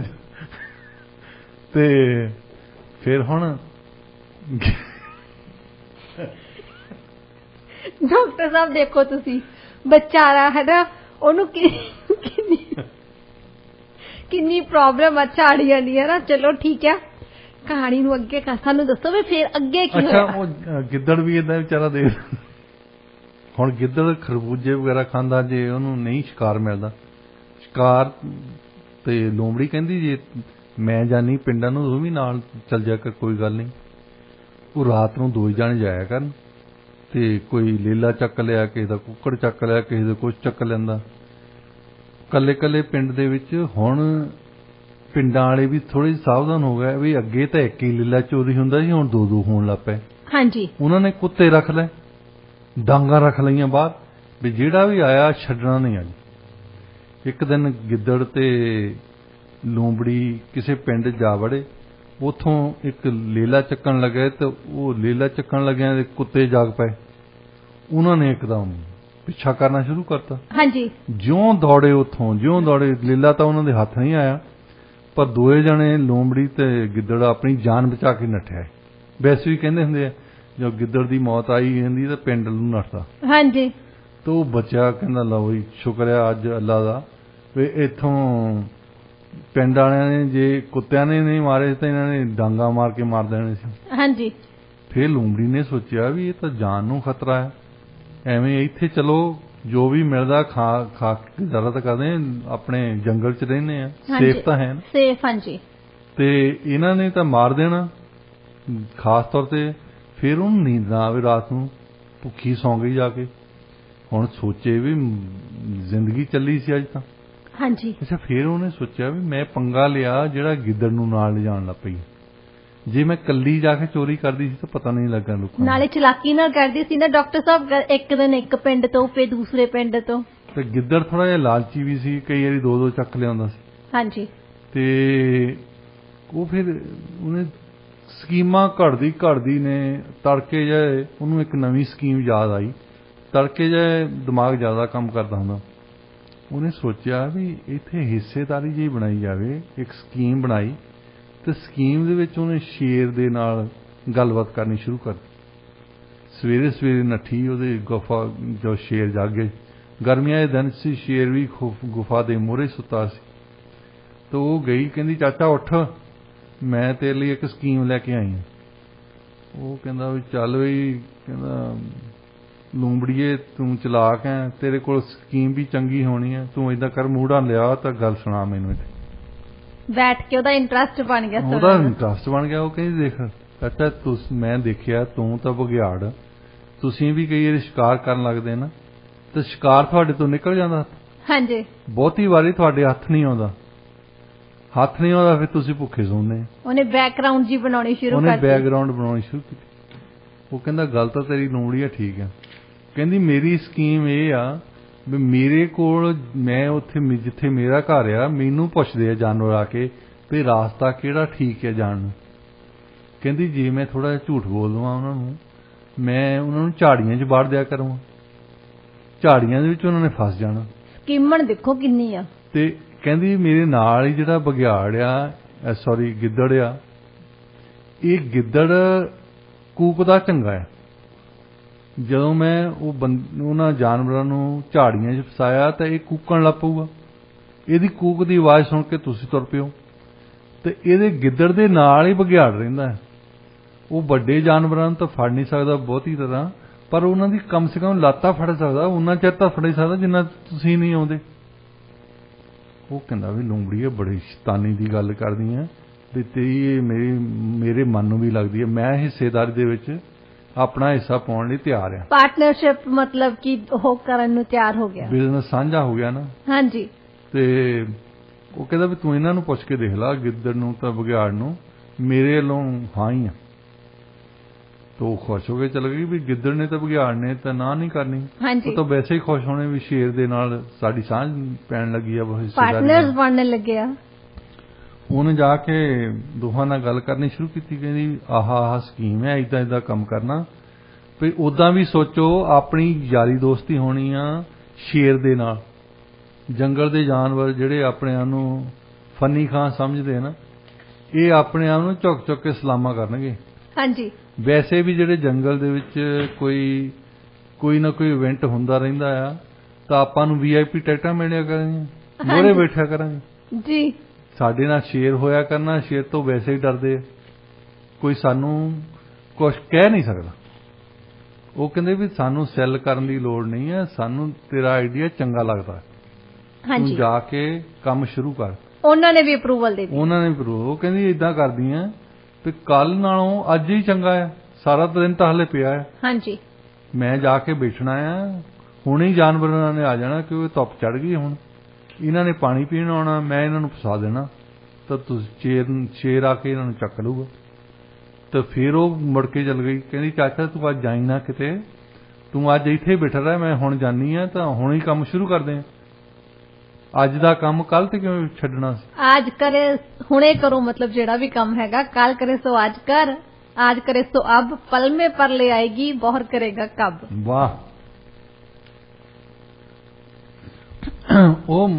ਤੇ ਫਿਰ ਹੁਣ ਡਾਕਟਰ ਸਾਹਿਬ ਦੇਖੋ ਤੁਸੀਂ, ਵਿਚਾਰਾ ਹੈ ਨਾ, ਉਹਨੂੰ ਕਿੰਨੀ ਪ੍ਰੋਬਲਮ ਆ ਝਾੜੀਆਂ ਦੀ, ਹੈ ਨਾ। ਚਲੋ ਠੀਕ ਆ, ਕਹਾਣੀ ਨੂੰ ਅੱਗੇ ਸਾਨੂੰ ਦੱਸੋ ਵੀ ਫਿਰ ਅੱਗੇ ਕੀ ਹੋਇਆ। ਉਹ ਗਿੱਦੜ ਵੀ ਏਦਾਂ ਵਿਚਾਰਾ ਦੇ, ਹੁਣ ਗਿੱਦੜ ਖਰਬੂਜੇ ਵਗੈਰਾ ਖਾਂਦਾ, ਜੇ ਉਹਨੂੰ ਨਹੀਂ ਸ਼ਿਕਾਰ ਮਿਲਦਾ, ਸ਼ਿਕਾਰ ਤੇ ਲੋਮੜੀ ਕਹਿੰਦੀ ਜੇ ਮੈਂ ਜਾਨੀ ਪਿੰਡਾਂ ਨੂੰ ਤੂੰ ਵੀ ਨਾਲ ਚੱਲ ਜਾ ਕਰ, ਕੋਈ ਗੱਲ ਨਹੀਂ। ਉਹ ਰਾਤ ਨੂੰ 2 ਜਾਣੇ ਜਾਇਆ ਕਰਨ, ਤੇ ਕੋਈ ਲੇਲਾ ਚੱਕ ਲਿਆ, ਕਿਸੇ ਦਾ ਕੁੱਕੜ ਚੱਕ ਲਿਆ, ਕਿਸੇ ਦਾ ਕੁਛ ਚੱਕ ਲੈਂਦਾ, ਕੱਲੇ ਪਿੰਡ ਦੇ ਵਿੱਚ। ਹੁਣ ਪਿੰਡਾਂ ਵਾਲੇ ਵੀ ਥੋੜੇ ਸਾਵਧਾਨ ਹੋ ਗਏ ਵੀ ਅੱਗੇ ਤਾਂ ਇੱਕ ਹੀ ਲੀਲਾ ਚੋਰੀ ਹੁੰਦਾ ਸੀ, ਹੁਣ 2-2 ਹੋਣ ਲੱਗ ਪਏ। ਹਾਂਜੀ। ਉਹਨਾਂ ਨੇ ਕੁੱਤੇ ਰੱਖ ਲਏ, ਡਾਂਗਾਂ ਰੱਖ ਲਈਆਂ ਬਾਹਰ, ਵੀ ਜਿਹੜਾ ਵੀ ਆਇਆ ਛੱਡਣਾ ਨਹੀਂ। ਅੱਜ ਇੱਕ ਦਿਨ ਗਿੱਦੜ ਤੇ ਲੋਮੜੀ ਕਿਸੇ ਪਿੰਡ ਜਾ ਵੜੇ, ਉੱਥੋਂ ਇੱਕ ਲੇਲਾ ਚੱਕਣ ਲੱਗੇ, ਤੇ ਉਹ ਲੇਲਾ ਚੱਕਣ ਲੱਗਿਆ ਤੇ ਕੁੱਤੇ ਜਾਗ ਪਏ। ਉਹਨਾਂ ਨੇ ਇੱਕਦਮ ਪਿੱਛਾ ਕਰਨਾ ਸ਼ੁਰੂ ਕਰਤਾ। ਹਾਂਜੀ। ਜਿਉਂ ਦੌੜੇ ਉੱਥੋਂ, ਜਿਉਂ ਦੌੜੇ, ਲੇਲਾ ਤਾਂ ਉਹਨਾਂ ਦੇ ਹੱਥ ਨਹੀਂ ਆਇਆ, ਪਰ 2 ਜਣੇ ਲੋਮੜੀ ਤੇ ਗਿੱਦੜ ਆਪਣੀ ਜਾਨ ਬਚਾ ਕੇ ਨੱਠਿਆ। ਵੈਸੇ ਵੀ ਕਹਿੰਦੇ ਹੁੰਦੇ ਆ ਜਦੋਂ ਗਿੱਦੜ ਦੀ ਮੌਤ ਆਈ ਜਾਂਦੀ ਤਾਂ ਪਿੰਡ ਨੂੰ ਨੱਠਦਾ। ਹਾਂਜੀ। ਤਾਂ ਉਹ ਬਚਿਆ, ਕਹਿੰਦਾ ਲਓ ਜੀ ਸ਼ੁਕਰ ਹੈ ਅੱਜ ਅੱਲਾ ਦਾ ਵੀ ਇੱਥੋਂ ਪਿੰਡ ਵਾਲਿਆਂ ਨੇ, ਜੇ ਕੁੱਤਿਆਂ ਨੇ ਨਹੀਂ ਮਾਰੇ ਤਾਂ ਇਹਨਾਂ ਨੇ ਡਾਂਗਾ ਮਾਰ ਕੇ ਮਾਰ ਦੇਣੇ ਸੀ। ਹਾਂਜੀ। ਫਿਰ ਲੋਮੜੀ ਨੇ ਸੋਚਿਆ ਵੀ ਇਹ ਤਾਂ ਜਾਨ ਨੂੰ ਖਤਰਾ ਹੈ, ਐਵੇਂ ਇੱਥੇ ਚਲੋ ਜੋ ਵੀ ਮਿਲਦਾ ਖਾ ਕੇ ਗੁਜ਼ਾਰਾ ਤਾਂ ਕਰਦੇ, ਆਪਣੇ ਜੰਗਲ 'ਚ ਰਹਿੰਦੇ ਆ, ਸੇਫ ਤਾਂ ਹੈ ਨਾ। ਸੇਫ। ਹਾਂਜੀ। ਤੇ ਇਹਨਾਂ ਨੇ ਤਾਂ ਮਾਰ ਦੇਣਾ ਖਾਸ ਤੌਰ ਤੇ। ਫਿਰ ਉਹਨੂੰ ਨੀਂਦ ਨਾ ਆਵੇ, ਰਾਤ ਨੂੰ ਭੁੱਖੀ ਸੌਂ ਗਈ ਜਾ ਕੇ। ਹੁਣ ਸੋਚੇ ਵੀ ਜ਼ਿੰਦਗੀ ਚੱਲੀ ਸੀ ਅੱਜ ਤਾਂ। ਹਾਂਜੀ। ਅੱਛਾ, ਫਿਰ ਉਹਨੇ ਸੋਚਿਆ ਵੀ ਮੈਂ ਪੰਗਾ ਲਿਆ ਜਿਹੜਾ ਗਿੱਦੜ ਨੂੰ ਨਾਲ ਲਿਜਾਣ ਲੱਗ ਪਈ। ਜੇ ਮੈਂ ਕੱਲੀ ਜਾ ਕੇ ਚੋਰੀ ਕਰਦੀ ਸੀ ਤਾਂ ਪਤਾ ਨਹੀਂ ਲੱਗਾ ਲੋਕਾਂ ਨੂੰ, ਨਾਲੇ ਚਲਾਕੀ ਨਾਲ ਕਰਦੀ ਸੀ ਨਾ ਡਾਕਟਰ ਸਾਹਿਬ, ਇੱਕ ਦਿਨ ਇੱਕ ਪਿੰਡ ਤੋਂ ਫਿਰ ਦੂਸਰੇ ਪਿੰਡ ਤੋਂ। ਤੇ ਗਿੱਦੜ ਥੋੜਾ ਜਿਹਾ ਲਾਲਚੀ ਵੀ ਸੀ, ਕਈ ਵਾਰੀ 2-2 ਚੱਕ ਲਿਆਉਂਦਾ ਸੀ। ਹਾਂਜੀ। ਤੇ ਉਹ ਫਿਰ ਉਹਨੇ ਸਕੀਮਾਂ ਘੜਦੀ ਨੇ, ਤੜਕੇ ਜਾਏ ਉਹਨੂੰ ਇੱਕ ਨਵੀਂ ਸਕੀਮ ਯਾਦ ਆਈ, ਤੜਕੇ ਜਾਏ ਦਿਮਾਗ ਜ਼ਿਆਦਾ ਕੰਮ ਕਰਦਾ ਹੁੰਦਾ। ਉਹਨੇ ਸੋਚਿਆ ਵੀ ਇੱਥੇ ਹਿੱਸੇਦਾਰੀ ਜਿਹੀ ਬਣਾਈ ਜਾਵੇ, ਇੱਕ ਸਕੀਮ ਬਣਾਈ, ਤੇ ਸਕੀਮ ਦੇ ਵਿੱਚ ਉਹਨੇ ਸ਼ੇਰ ਦੇ ਨਾਲ ਗੱਲਬਾਤ ਕਰਨੀ ਸ਼ੁਰੂ ਕਰ ਦਿੱਤੀ। ਸਵੇਰੇ ਨੱਠੀ, ਉਹਦੇ ਗੁਫਾ ਜੋ ਸ਼ੇਰ ਜਾਗੇ गर्मियां के दिन सी, शेर भी गुफा के मूहरे सुता सी। तो वो गई, कहती चाचा उठ, मैं तेरे लिए एक स्कीम लैके आई हूँ। वो कहता भी चल बई, कहता लूंबड़िए तू चलाक है, तेरे को स्कीम भी चंगी होनी है, तू इदा कर मूड़ा लिया तो गल सुना मैनू। बैठ के ओदा इंटरेस्ट बन गया, ओदा इंटरेस्ट बन गया। वो कहती देख चाचा मैं देखिया तू तो बघियाड़, तुसीं भी कई बार शिकार करन लगदे ना, तो शिकार तुहाडे तो निकल जांदा। हाँ जी, बहुती वारी तुहाडे हत्थ नहीं आउंदा, हत्थ नहीं आउंदा, फिर तुसीं भुखे सौंदे। ਉਹਨੇ बैकग्राउंड जी बनानी शुरू कर दी। ਉਹਨੇ बैकग्राउंड बनानी शुरू की। वो कहंदा गल तां तेरी लूमड़ी है ठीक है, कहंदी मेरी स्कीम ये आ भी मेरे कोल, मैं उत्थे जिथे मेरा घर आ, मैनू पुछदे आ जानवर आके भी रास्ता किहड़ा ठीक है जाण नूं। कहंदी जे मैं थोड़ा जिहा झूठ बोल दवां उन्हां नूं, मैं उन्हां नूं झाड़ियां 'च बाड़ दिया करूँ, झाड़ियां दे विच उन्हां ने फस जाना। स्कीमण देखो किन्नी आ। ते कहंदी मेरे नाल ही जिहड़ा बघियाड़ आ, सॉरी गिद्दड़ आ, ये गिद्दड़ कूकदा चंगा है। ਜਦੋਂ ਮੈਂ ਉਹਨਾਂ ਜਾਨਵਰਾਂ ਨੂੰ ਝਾੜੀਆਂ 'ਚ ਫਸਾਇਆ ਤਾਂ ਇਹ ਕੂਕਣ ਲੱਗ ਪਊਗਾ, ਇਹਦੀ ਕੂਕ ਦੀ ਆਵਾਜ਼ ਸੁਣ ਕੇ ਤੁਸੀਂ ਤੁਰ ਪਿਓ। ਤੇ ਇਹਦੇ ਗਿੱਦੜ ਦੇ ਨਾਲ ਹੀ ਬਘਿਆੜ ਰਹਿੰਦਾ ਹੈ। ਉਹ ਵੱਡੇ ਜਾਨਵਰਾਂ ਨੂੰ ਤਾਂ ਫੜ ਨਹੀਂ ਸਕਦਾ ਬਹੁਤੀ ਤਰ੍ਹਾਂ, ਪਰ ਉਹਨਾਂ ਦੀ ਕਮ ਸੇ ਕਮ ਲਾਤਾਂ ਫੜ ਸਕਦਾ, ਉਹਨਾਂ ਚਿਰ ਤਾਂ ਫੜ ਸਕਦਾ ਜਿੰਨਾ ਤੁਸੀਂ ਨਹੀਂ ਆਉਂਦੇ। ਉਹ ਕਹਿੰਦਾ ਵੀ ਲੂੰਬੜੀਏ ਬੜੀ ਸ਼ੈਤਾਨੀ ਦੀ ਗੱਲ ਕਰਦੀ ਹੈ ਵੀ ਤੇਰੀ ਇਹ ਮੇਰੇ ਮਨ ਨੂੰ ਵੀ ਲੱਗਦੀ ਹੈ, ਮੈਂ ਹਿੱਸੇਦਾਰੀ ਦੇ ਵਿੱਚ अपना हिस्सा पाने लिए तैयार है। पार्टनरशिप मतलब कि हो करन नूं तैयार हो गया, बिजनेस साझा हो गया ना। हाँ जी। ते वो कहता भी तू इन्हां नूं पुछ के देख ला, गिद्दड़ नूं तां बघियाड़ नूं, मेरे वल्लों हां ही आ। तो खुश हो गए चल गई भी गिद्दड़ ने तां बघियाड़ ने तां ना नहीं करनी। हाँ जी। वो तो वैसे ही खुश होने भी शेर दे नाल साडी साझ पैण लगी आ, पार्टनर्स बनने लगे आ। ਉਹਨੇ ਜਾ ਕੇ ਦੋਹਾਂ ਨਾਲ ਗੱਲ ਕਰਨੀ ਸ਼ੁਰੂ ਕੀਤੀ, ਕਹਿੰਦੀ ਆਹ ਸਕੀਮ ਹੈ, ਇਦਾਂ ਇਦਾਂ ਕੰਮ ਕਰਨਾ ਵੀ ਉਦਾਂ ਵੀ ਸੋਚੋ ਆਪਣੀ ਯਾਰੀ ਦੋਸਤੀ ਹੋਣੀ ਆ ਸ਼ੇਰ ਦੇ ਨਾਲ। ਜੰਗਲ ਦੇ ਜਾਨਵਰ ਜਿਹੜੇ ਆਪਣੇ ਆਪ ਨੂੰ ਫਨੀ ਖਾਂ ਸਮਝਦੇ ਨਾ, ਇਹ ਆਪਣੇ ਆਪ ਨੂੰ ਝੁਕ ਝੁਕ ਕੇ ਸਲਾਮਾਂ ਕਰਨਗੇ। ਹਾਂਜੀ। ਵੈਸੇ ਵੀ ਜਿਹੜੇ ਜੰਗਲ ਦੇ ਵਿੱਚ ਕੋਈ ਨਾ ਕੋਈ ਇਵੈਂਟ ਹੁੰਦਾ ਰਹਿੰਦਾ ਆ, ਤਾਂ ਆਪਾਂ ਨੂੰ VIP ਟਿਕਟਾਂ ਮਿਲਿਆ ਕਰਨਗੀਆਂ, ਮੋਹਰੇ ਬੈਠਿਆ ਕਰਾਂਗੇ ਜੀ। ਸਾਡੇ ਨਾਲ ਸ਼ੇਰ ਹੋਇਆ ਕਰਨਾ, ਸ਼ੇਰ ਤੋਂ ਵੈਸੇ ਹੀ ਡਰਦੇ ਆ, ਕੋਈ ਸਾਨੂੰ ਕੁਝ ਕਹਿ ਨਹੀਂ ਸਕਦਾ। ਉਹ ਕਹਿੰਦੇ ਵੀ ਸਾਨੂੰ ਸੈੱਲ ਕਰਨ ਦੀ ਲੋੜ ਨਹੀਂ ਹੈ, ਸਾਨੂੰ ਤੇਰਾ ਆਈਡੀਆ ਚੰਗਾ ਲੱਗਦਾ, ਤੂੰ ਜਾ ਕੇ ਕੰਮ ਸ਼ੁਰੂ ਕਰ। ਉਹਨਾਂ ਨੇ ਵੀ ਅਪਰੂਵਲ ਦੇ ਦਿੱਤੀ। ਉਹਨਾਂ ਨੇ ਅਪਰੂਵਲ। ਉਹ ਕਹਿੰਦੀ ਇਦਾਂ ਕਰਦੀ ਆ ਵੀ ਕੱਲ ਨਾਲੋਂ ਅੱਜ ਹੀ ਚੰਗਾ ਆ, ਸਾਰਾ ਦਿਨ ਤਾਂ ਹਲੇ ਪਿਆ ਹੈ। ਹਾਂਜੀ। ਮੈਂ ਜਾ ਕੇ ਬੈਠਣਾ ਆ, ਹੁਣੇ ਹੀ ਜਾਨਵਰਾਂ ਨੇ ਆ ਜਾਣਾ ਕਿਉਂਕਿ ਧੁੱਪ ਚੜ ਗਈ, ਹੁਣ ਇਹਨਾਂ ਨੇ ਪਾਣੀ ਪੀਣ ਆਉਣਾ, ਮੈਂ ਇਹਨਾਂ ਨੂੰ ਫਸਾ ਦੇਣਾ, ਤਾਂ ਤੁਸੀਂ ਸ਼ੇਰ ਆ ਕੇ ਇਹਨਾਂ ਨੂੰ ਚੱਕ ਲੂਗਾ। ਤਾਂ ਫਿਰ ਉਹ ਮੁੜ ਕੇ ਚੱਲ ਗਈ, ਕਹਿੰਦੀ ਚਾਚਾ ਤੂੰ ਅੱਜ ਜਾਈ ਨਾ ਕਿਤੇ, ਤੂੰ ਅੱਜ ਇੱਥੇ ਬੈਠਾ ਰਹਿ, ਮੈਂ ਹੁਣ ਜਾਨੀ ਆ, ਤਾਂ ਹੁਣ ਹੀ ਕੰਮ ਸ਼ੁਰੂ ਕਰਦੇ ਆ। ਅੱਜ ਦਾ ਕੰਮ ਕੱਲ ਤੇ ਕਿਉਂ ਛੱਡਣਾ ਸੀ? ਅੱਜ ਕਰੇ ਹੁਣੇ ਕਰੋ, ਮਤਲਬ ਜਿਹੜਾ ਵੀ ਕੰਮ ਹੈਗਾ ਕੱਲ ਕਰੇ ਸੋ ਅੱਜ ਕਰ, आज करे सो अब, पल में पर ले आएगी, बौर करेगा कब। वाह। ਉਹ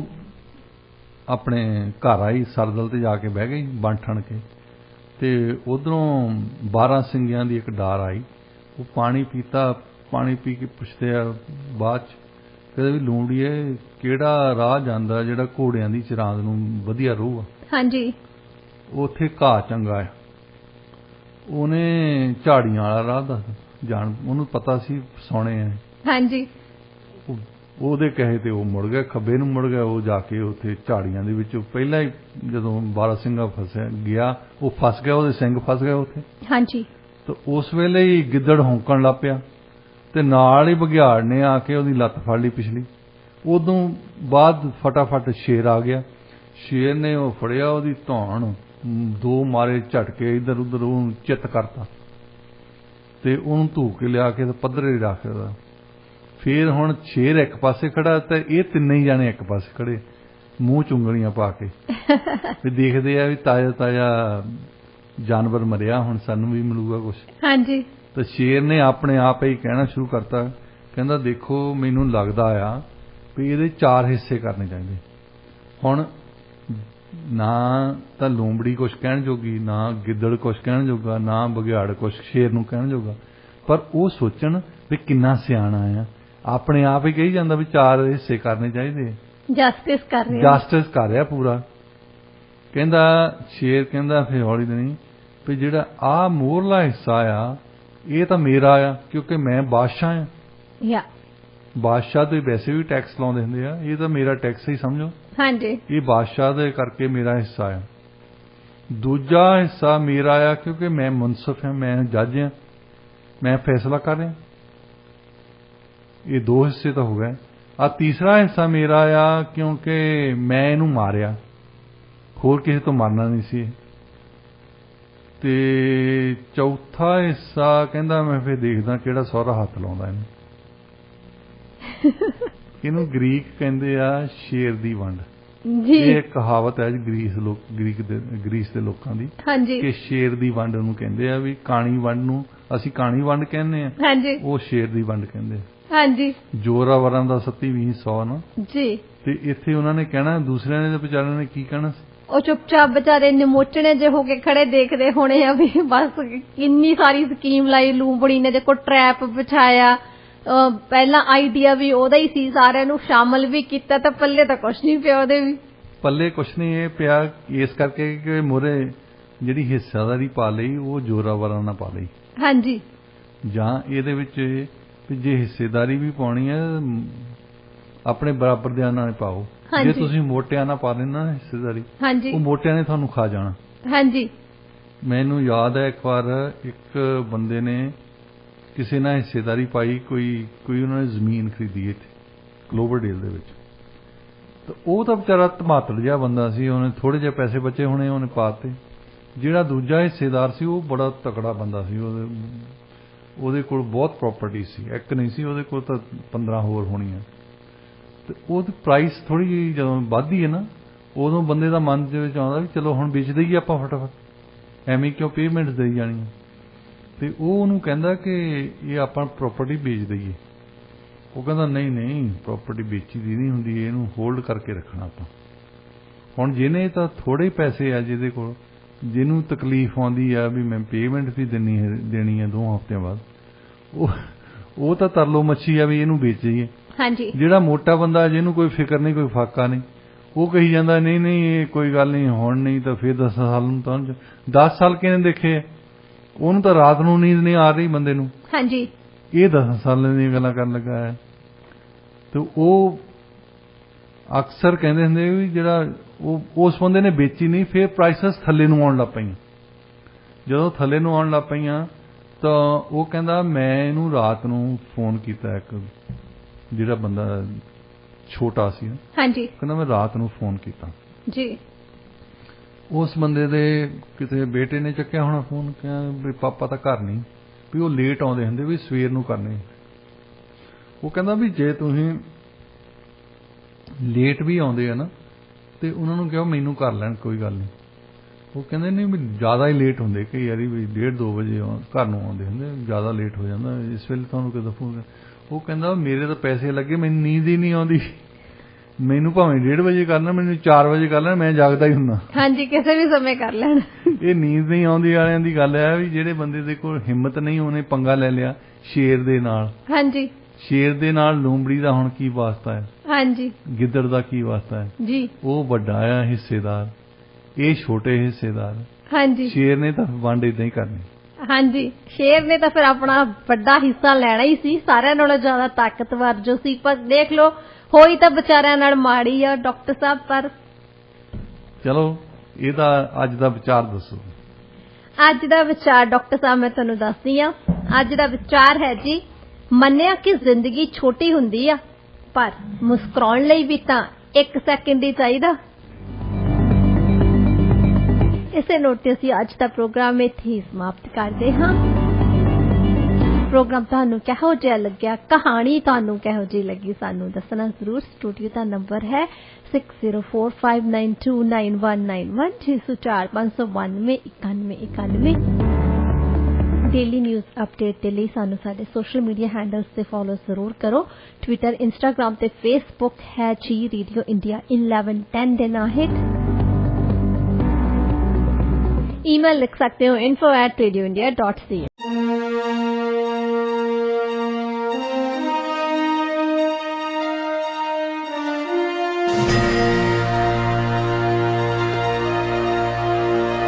ਆਪਣੇ ਘਰ ਆਈ, ਸਰਦਲ ਤੇ ਜਾ ਕੇ ਬਹਿ ਗਈ ਬਣ ਠਣ ਕੇ, ਤੇ ਉਧਰੋਂ 12 ਸਿੰਘਿਆਂ ਦੀ ਇੱਕ ਡਾਰ ਆਈ। ਉਹ ਪਾਣੀ ਪੀਤਾ, ਪਾਣੀ ਪੀ ਕੇ ਪੁੱਛਦੇ ਆ ਬਾਅਦ ਚ, ਕਹਿੰਦੇ ਵੀ ਲੂੰਬੜੀਏ ਕਿਹੜਾ ਰਾਹ ਜਾਂਦਾ ਜਿਹੜਾ ਘੋੜਿਆਂ ਦੀ ਚਰਾਂਦ ਨੂੰ ਵਧੀਆ ਰਹੂਗਾ। ਹਾਂਜੀ। ਉੱਥੇ ਘਾਹ ਚੰਗਾ ਆ। ਉਹਨੇ ਝਾੜੀਆਂ ਵਾਲਾ ਰਾਹ ਦੱਸ ਜਾਣ, ਉਹਨੂੰ ਪਤਾ ਸੀ ਫਸਾਉਣੇ ਆ। ਹਾਂਜੀ। ਉਹਦੇ ਕਹੇ ਤੇ ਉਹ ਮੁੜ ਗਿਆ, ਖੱਬੇ ਨੂੰ ਮੁੜ ਗਿਆ। ਉਹ ਜਾ ਕੇ ਉੱਥੇ ਝਾੜੀਆਂ ਦੇ ਵਿੱਚ ਪਹਿਲਾਂ ਹੀ ਜਦੋਂ 12 ਸਿੰਘਾਂ ਫਸਿਆ ਗਿਆ, ਉਹ ਫਸ ਗਿਆ, ਉਹਦੇ ਸਿੰਘ ਫਸ ਗਏ ਉੱਥੇ। ਹਾਂਜੀ। ਤਾਂ ਉਸ ਵੇਲੇ ਹੀ ਗਿੱਦੜ ਹੌਂਕਣ ਲੱਗ ਪਿਆ, ਤੇ ਨਾਲ ਹੀ ਬਘਿਆੜ ਨੇ ਆ ਕੇ ਉਹਦੀ ਲੱਤ ਫੜ ਲਈ ਪਿਛਲੀ। ਉਦੋਂ ਬਾਅਦ ਫਟਾਫਟ ਸ਼ੇਰ ਆ ਗਿਆ। ਸ਼ੇਰ ਨੇ ਉਹ ਫੜਿਆ, ਉਹਦੀ ਧੌਣ ਦੋ ਮਾਰੇ ਝਟਕੇ, ਇੱਧਰ ਉੱਧਰ ਉਹਨੂੰ ਚਿੱਤ ਕਰਤਾ, ਤੇ ਉਹਨੂੰ ਧੂ ਕੇ ਲਿਆ ਕੇ ਪੱਧਰੇ ਰੱਖ ਦਿੱਤਾ। ਫਿਰ ਹੁਣ ਸ਼ੇਰ ਇੱਕ ਪਾਸੇ ਖੜਾ, ਤੇ ਇਹ ਤਿੰਨੇ ਹੀ ਜਾਣੇ ਇੱਕ ਪਾਸੇ ਖੜੇ, ਮੂੰਹ ਚ ਉਂਗਲੀਆਂ ਪਾ ਕੇ ਵੀ ਦੇਖਦੇ ਆ ਵੀ ਤਾਜ਼ਾ ਤਾਜ਼ਾ ਜਾਨਵਰ ਮਰਿਆ, ਹੁਣ ਸਾਨੂੰ ਵੀ ਮਿਲੂਗਾ ਕੁਛ। ਹਾਂਜੀ। ਤੇ ਸ਼ੇਰ ਨੇ ਆਪਣੇ ਆਪ ਹੀ ਕਹਿਣਾ ਸ਼ੁਰੂ ਕਰਤਾ, ਕਹਿੰਦਾ ਦੇਖੋ ਮੈਨੂੰ ਲੱਗਦਾ ਆ ਵੀ ਇਹਦੇ 4 ਹਿੱਸੇ ਕਰਨੇ ਚਾਹੀਦੇ। ਹੁਣ ਨਾ ਤਾਂ ਲੂੰਬੜੀ ਕੁਛ ਕਹਿਣ ਜੋਗੀ, ਨਾ ਗਿੱਦੜ ਕੁਛ ਕਹਿਣ ਜੋਗਾ, ਨਾ ਬਘਿਆੜ ਕੁਛ ਸ਼ੇਰ ਨੂੰ ਕਹਿਣ ਜੋਗਾ, ਪਰ ਉਹ ਸੋਚਣ ਵੀ ਕਿੰਨਾ ਸਿਆਣਾ ਆ, ਆਪਣੇ ਆਪ ਹੀ ਕਹੀ ਜਾਂਦਾ ਵੀ 4 ਹਿੱਸੇ ਕਰਨੇ ਚਾਹੀਦੇ, ਜਸਟਿਸ ਕਰ ਰਹੇ ਜਸਟਿਸ ਕਰ ਰਿਹਾ ਪੂਰਾ। ਕਹਿੰਦਾ ਸ਼ੇਰ ਕਹਿੰਦਾ ਫਿਰ ਹੌਲੀ ਨਹੀਂ ਵੀ ਜਿਹੜਾ ਆਹ ਮੋਹਰਲਾ ਹਿੱਸਾ ਆ ਇਹ ਤਾਂ ਮੇਰਾ ਆ, ਕਿਉਂਕਿ ਮੈਂ ਬਾਦਸ਼ਾਹ ਆ। ਯਾ ਬਾਦਸ਼ਾਹ ਤੇ ਵੈਸੇ ਵੀ ਟੈਕਸ ਲਾਉਂਦੇ ਹੁੰਦੇ ਆ, ਇਹ ਤਾਂ ਮੇਰਾ ਟੈਕਸ ਹੀ ਸਮਝੋ। ਹਾਂਜੀ, ਇਹ ਬਾਦਸ਼ਾਹ ਦੇ ਕਰਕੇ ਮੇਰਾ ਹਿੱਸਾ ਆ। ਦੂਜਾ ਹਿੱਸਾ ਮੇਰਾ ਆ ਕਿਉਂਕਿ ਮੈਂ ਮੁਨਸਫ ਹਾਂ, ਮੈਂ ਜੱਜ ਹਾਂ, ਮੈਂ ਫੈਸਲਾ ਕਰ ਰਿਹਾ। ਇਹ 2 ਹਿੱਸੇ ਤਾਂ ਹੋ ਗਏ। ਆ ਤੀਸਰਾ ਹਿੱਸਾ ਮੇਰਾ ਆ ਕਿਉਂਕਿ ਮੈਂ ਇਹਨੂੰ ਮਾਰਿਆ, ਹੋਰ ਕਿਸੇ ਤੋਂ ਮਾਰਨਾ ਨਹੀਂ ਸੀ। ਤੇ ਚੌਥਾ ਹਿੱਸਾ ਕਹਿੰਦਾ ਮੈਂ ਫਿਰ ਦੇਖਦਾ ਕਿਹੜਾ ਸਹੁਰਾ ਹੱਥ ਲਾਉਂਦਾ ਇਹਨੂੰ। ਇਹਨੂੰ ਗ੍ਰੀਕ ਕਹਿੰਦੇ ਆ ਸ਼ੇਰ ਦੀ ਵੰਡ। ਇਹ ਕਹਾਵਤ ਹੈ ਗ੍ਰੀਸ ਦੇ ਲੋਕਾਂ ਦੀ ਕਿ ਸ਼ੇਰ ਦੀ ਵੰਡ ਨੂੰ ਕਹਿੰਦੇ ਆ, ਵੀ ਕਾਣੀ ਵੰਡ ਨੂੰ ਅਸੀਂ ਕਾਣੀ ਵੰਡ ਕਹਿੰਦੇ ਆ, ਉਹ ਸ਼ੇਰ ਦੀ ਵੰਡ ਕਹਿੰਦੇ ਆ। ਹਾਂਜੀ, ਜ਼ੋਰਾਵਰਾਂ ਦਾ 27-20 ਨਾ ਜੀ। ਤੇ ਇੱਥੇ ਉਹਨਾਂ ਨੇ ਕਹਿਣਾ, ਦੂਸਰਿਆਂ ਨੇ ਵਿਚਾਰਿਆਂ ਨੇ ਕੀ ਕਹਿਣਾ, ਉਹ ਚੁੱਪਚਾਪ ਵਿਚਾਰੇ ਨਿਮੋਚਣੇ ਜੇ ਹੋ ਕੇ ਖੜੇ ਦੇਖਦੇ ਹੋਣੇ ਆ ਵੀ ਬਸ ਕਿੰਨੀ ਸਾਰੀ ਸਕੀਮ ਲਾਈ, ਲੂੰਬੜੀ ਨੇ ਦੇਖੋ ਟਰੈਪ ਵਿਛਾਇਆ, ਪਹਿਲਾਂ ਆਈਡੀਆ ਵੀ ਉਹਦਾ ਹੀ ਸੀ, ਸਾਰਿਆਂ ਨੂੰ ਸ਼ਾਮਲ ਵੀ ਕੀਤਾ, ਤਾਂ ਪੱਲੇ ਤਾਂ ਕੁਛ ਨਹੀਂ ਪਿਆ, ਉਹਦੇ ਵੀ ਪੱਲੇ ਕੁਛ ਨਹੀਂ ਇਹ ਪਿਆ। ਇਸ ਕਰਕੇ ਕਿ ਮੋਰੇ ਜਿਹੜੀ ਹਿੱਸੇਦਾਰੀ ਪਾ ਲਈ ਉਹ ਜ਼ੋਰਾਵਰਾਂ ਨਾਲ ਪਾ ਲਈ। ਹਾਂਜੀ, ਜਾਂ ਇਹਦੇ ਵਿੱਚ ਜੇ ਹਿੱਸੇਦਾਰੀ ਵੀ ਪਾਉਣੀ ਹੈ ਆਪਣੇ ਬਰਾਬਰ ਦੇ ਨਾਲ ਪਾਓ। ਜੇ ਤੁਸੀਂ ਮੋਟਿਆਂ ਨਾਲ ਪਾ ਲੈਣਾ ਹਿੱਸੇਦਾਰੀ, ਉਹ ਮੋਟਿਆਂ ਨੇ ਤੁਹਾਨੂੰ ਖਾ ਜਾਣਾ। ਹਾਂਜੀ, ਮੈਨੂੰ ਯਾਦ ਹੈ ਇੱਕ ਵਾਰ ਇੱਕ ਬੰਦੇ ਨੇ ਕਿਸੇ ਨਾਲ ਹਿੱਸੇਦਾਰੀ ਪਾਈ, ਕੋਈ ਉਹਨਾਂ ਨੇ ਜ਼ਮੀਨ ਖਰੀਦੀ ਇੱਥੇ ਕਲੋਵਰਡੇਲ ਦੇ ਵਿੱਚ। ਤਾਂ ਉਹ ਤਾਂ ਵਿਚਾਰਾ ਧਮਾਤੜ ਜਿਹਾ ਬੰਦਾ ਸੀ, ਉਹਨੇ ਥੋੜੇ ਜਿਹੇ ਪੈਸੇ ਬਚੇ ਹੋਣੇ, ਉਹਨੇ ਪਾਤੇ। ਜਿਹੜਾ ਦੂਜਾ ਹਿੱਸੇਦਾਰ ਸੀ ਉਹ ਬੜਾ ਤਕੜਾ ਬੰਦਾ ਸੀ, ਉਹਦੇ ਕੋਲ ਬਹੁਤ ਪ੍ਰਾਪਰਟੀ ਸੀ, ਇੱਕ ਨਹੀਂ ਸੀ, ਉਹਦੇ ਕੋਲ ਤਾਂ 15 ਹੋਰ ਹੋਣੀਆਂ। ਤੇ ਉਹਦੀ ਪ੍ਰਾਈਸ ਥੋੜੀ ਜਿਹੀ ਜਦੋਂ ਵੱਧਦੀ ਹੈ ਨਾ, ਉਦੋਂ ਬੰਦੇ ਦਾ ਮਨ ਦੇ ਵਿੱਚ ਆਉਂਦਾ ਵੀ ਚਲੋ ਹੁਣ ਵੇਚ ਦਈਏ ਆਪਾਂ ਫਟਾਫਟ, ਐਵੇਂ ਕਿਉਂ ਪੇਮੈਂਟਸ ਦੇਈ ਜਾਣੀ। ਤੇ ਉਹ ਉਹਨੂੰ ਕਹਿੰਦਾ ਕਿ ਇਹ ਆਪਾਂ ਪ੍ਰਾਪਰਟੀ ਵੇਚ ਦਈਏ। ਉਹ ਕਹਿੰਦਾ ਨਹੀਂ ਪ੍ਰਾਪਰਟੀ ਵੇਚੀ ਦੀ ਨਹੀਂ ਹੁੰਦੀ, ਇਹਨੂੰ ਹੋਲਡ ਕਰਕੇ ਰੱਖਣਾ ਆਪਾਂ। ਹੁਣ ਜਿਹਨੇ ਤਾਂ ਥੋੜੇ ਪੈਸੇ ਆ, ਜਿਹਦੇ ਕੋਲ ਜਿਹਨੂੰ ਤਕਲੀਫ ਆਉਂਦੀ ਆ ਵੀ ਮੈਂ ਪੇਮੈਂਟ ਵੀ ਦੇਣੀ ਹੈ 2 ਹਫ਼ਤਿਆਂ ਬਾਅਦ, ਉਹ ਤਾਂ ਤਰਲੋ ਮੱਛੀ ਆ ਵੀ ਇਹਨੂੰ ਵੇਚ ਜਾਈਏ। ਹਾਂਜੀ, ਜਿਹੜਾ ਮੋਟਾ ਬੰਦਾ ਜਿਹਨੂੰ ਕੋਈ ਫਿਕਰ ਨਹੀਂ, ਕੋਈ ਫਾਕਾ ਨਹੀਂ, ਉਹ ਕਹੀ ਜਾਂਦਾ ਨਹੀਂ ਇਹ ਕੋਈ ਗੱਲ ਨਹੀਂ, ਹੁਣ ਨਹੀਂ ਤਾਂ ਫਿਰ 10 ਸਾਲ ਨੂੰ ਤਾਂ 10 ਸਾਲ ਕਿਹਨੇ ਦੇਖੇ, ਉਹਨੂੰ ਤਾਂ ਰਾਤ ਨੂੰ ਨੀਂਦ ਨਹੀਂ ਆ ਰਹੀ ਬੰਦੇ ਨੂੰ। ਹਾਂਜੀ, ਇਹ 10 ਸਾਲਾਂ ਦੀਆਂ ਗੱਲਾਂ ਕਰਨ ਲੱਗਾ ਹੈ। ਤੇ ਉਹ ਅਕਸਰ ਕਹਿੰਦੇ ਹੁੰਦੇ ਵੀ ਜਿਹੜਾ ਉਸ ਬੰਦੇ ਨੇ ਵੇਚੀ ਨਹੀਂ, ਫਿਰ ਪ੍ਰਾਈਸਸ ਥੱਲੇ ਨੂੰ ਆਉਣ ਲੱਗ ਪਈਆਂ। ਜਦੋਂ ਥੱਲੇ ਨੂੰ ਆਉਣ ਲੱਗ ਪਈਆਂ ਤਾਂ ਉਹ ਕਹਿੰਦਾ ਮੈਂ ਇਹਨੂੰ ਰਾਤ ਨੂੰ ਫੋਨ ਕੀਤਾ, ਇੱਕ ਜਿਹੜਾ ਬੰਦਾ ਛੋਟਾ ਸੀ। ਹਾਂਜੀ, ਕਹਿੰਦਾ ਮੈਂ ਰਾਤ ਨੂੰ ਫੋਨ ਕੀਤਾ ਜੀ। ਉਸ ਬੰਦੇ ਦੇ ਕਿਤੇ ਬੇਟੇ ਨੇ ਚੱਕਿਆ ਹੋਣਾ ਫੋਨ, ਕਿਹਾ ਵੀ ਪਾਪਾ ਤਾਂ ਘਰ ਨਹੀਂ, ਵੀ ਉਹ ਲੇਟ ਆਉਂਦੇ ਹੁੰਦੇ, ਵੀ ਸਵੇਰ ਨੂੰ ਕਰਨੇ। ਉਹ ਕਹਿੰਦਾ ਵੀ ਜੇ ਤੁਸੀਂ ਲੇਟ ਵੀ ਆਉਂਦੇ ਆ ਨਾ ਤੇ ਉਹਨਾਂ ਨੂੰ ਕਹੋ ਮੈਨੂੰ ਕਰ ਲੈਣ, ਕੋਈ ਗੱਲ ਨਹੀਂ। ਉਹ ਕਹਿੰਦੇ ਨਹੀਂ ਵੀ ਜ਼ਿਆਦਾ ਹੀ ਲੇਟ ਹੁੰਦੇ, ਕਈ ਵਾਰੀ ਵੀ 1:30-2 ਵਜੇ ਘਰ ਨੂੰ ਆਉਂਦੇ ਹੁੰਦੇ, ਜ਼ਿਆਦਾ ਲੇਟ ਹੋ ਜਾਂਦਾ, ਇਸ ਵੇਲੇ ਤੁਹਾਨੂੰ ਕਿਦੋਂ ਫੋਨ। ਉਹ ਕਹਿੰਦਾ ਮੇਰੇ ਤਾਂ ਪੈਸੇ ਲੱਗੇ, ਮੈਨੂੰ ਨੀਂਦ ਹੀ ਨਹੀਂ ਆਉਂਦੀ, ਮੈਨੂੰ ਭਾਵੇਂ 1:30 ਵਜੇ ਕਰਨਾ, ਮੈਨੂੰ 4 ਵਜੇ ਕਰ ਲੈਣ, ਮੈਂ ਜਾਗਦਾ ਹੀ ਹੁੰਦਾ। ਹਾਂਜੀ, ਕਿਸੇ ਵੀ ਸਮੇਂ ਕਰ ਲੈਣ। ਇਹ ਨੀਂਦ ਨਹੀਂ ਆਉਂਦੀ ਵਾਲਿਆਂ ਦੀ ਗੱਲ ਹੈ ਵੀ ਜਿਹੜੇ ਬੰਦੇ ਦੇ ਕੋਲ ਹਿੰਮਤ ਨਹੀਂ, ਉਹਨੇ ਪੰਗਾ ਲੈ ਲਿਆ ਸ਼ੇਰ ਦੇ ਨਾਲ। ਹਾਂਜੀ, ਸ਼ੇਰ ਦੇ ਨਾਲ ਲੂੰਬੜੀ ਦਾ ਹੁਣ ਕੀ ਵਾਸਤਾ ਹੈ? ਹਾਂਜੀ, ਗਿੱਦੜ ਦਾ ਕੀ ਵਾਸਤਾ ਹੈ ਜੀ? ਉਹ ਵੱਡਾ ਆ ਹਿੱਸੇਦਾਰ, ਇਹ ਛੋਟੇ ਹਿੱਸੇਦਾਰ। ਹਾਂਜੀ, ਸ਼ੇਰ ਨੇ ਤਾਂ ਵੰਡ ਏਦਾਂ ਹੀ ਕਰਨੀ। ਹਾਂਜੀ, ਸ਼ੇਰ ਨੇ ਤਾਂ ਫਿਰ ਆਪਣਾ ਵੱਡਾ ਹਿੱਸਾ ਲੈਣਾ ਹੀ ਸੀ, ਸਾਰਿਆਂ ਨਾਲੋਂ ਜ਼ਿਆਦਾ ਤਾਕਤਵਰ ਜੋ ਸੀ। ਪਰ ਦੇਖ ਲਓ ਹੋਈ ਤਾਂ ਵਿਚਾਰਿਆਂ ਨਾਲ ਮਾੜੀ ਆ ਡਾਕਟਰ ਸਾਹਿਬ। ਪਰ ਚਲੋ ਇਹਦਾ ਅੱਜ ਦਾ ਵਿਚਾਰ ਦੱਸੋ। ਅੱਜ ਦਾ ਵਿਚਾਰ ਡਾਕਟਰ ਸਾਹਿਬ ਮੈਂ ਤੁਹਾਨੂੰ ਦੱਸਦੀ ਆ। ਅੱਜ ਦਾ ਵਿਚਾਰ ਹੈ ਜੀ, ਮੰਨਿਆ ਕਿ ਜ਼ਿੰਦਗੀ ਛੋਟੀ ਹੁੰਦੀ ਆ, ਪਰ ਮੁਸਕਰਾਉਣ ਲਈ ਵੀ ਤਾਂ 1 ਸੈਕਿੰਡ ਹੀ ਚਾਹੀਦਾ। ਇਸੇ ਨੋਟ ਤੇ ਅਸੀਂ ਅੱਜ ਦਾ ਪ੍ਰੋਗਰਾਮ ਇੱਥੇ ਹੀ ਸਮਾਪਤ ਕਰਦੇ ਹਾਂ। ਪ੍ਰੋਗਰਾਮ ਤੁਹਾਨੂੰ ਕਿਹੋ ਜਿਹਾ ਲੱਗਿਆ, ਕਹਾਣੀ ਤੁਹਾਨੂੰ ਕਿਹੋ ਜਿਹੀ ਲੱਗੀ, ਸਾਨੂੰ ਦੱਸਣਾ ਜ਼ਰੂਰ। ਸਟੂਡੀਓ ਦਾ ਨੰਬਰ ਹੈ 6045929191 6045929191। ਡੇਲੀ ਨਿਊਜ਼ ਅਪਡੇਟ ਦੇ ਲਈ ਸਾਨੂੰ ਸਾਡੇ ਸੋਸ਼ਲ ਮੀਡੀਆ ਹੈਂਡਲਸ ਤੇ ਫੋਲੋ ਜ਼ਰੂਰ ਕਰੋ। ਟਵਿੱਟਰ, ਇੰਸਟਾਗ੍ਰਾਮ ਤੇ ਫੇਸਬੁੱਕ ਹੈ ਜੀ ਰੇਡੀਓ ਇੰਡੀਆ 1110 ਦੇ ਨਾਂ ਹੇਠ। ईमेल लिख सकते हो info@radioindia.ca।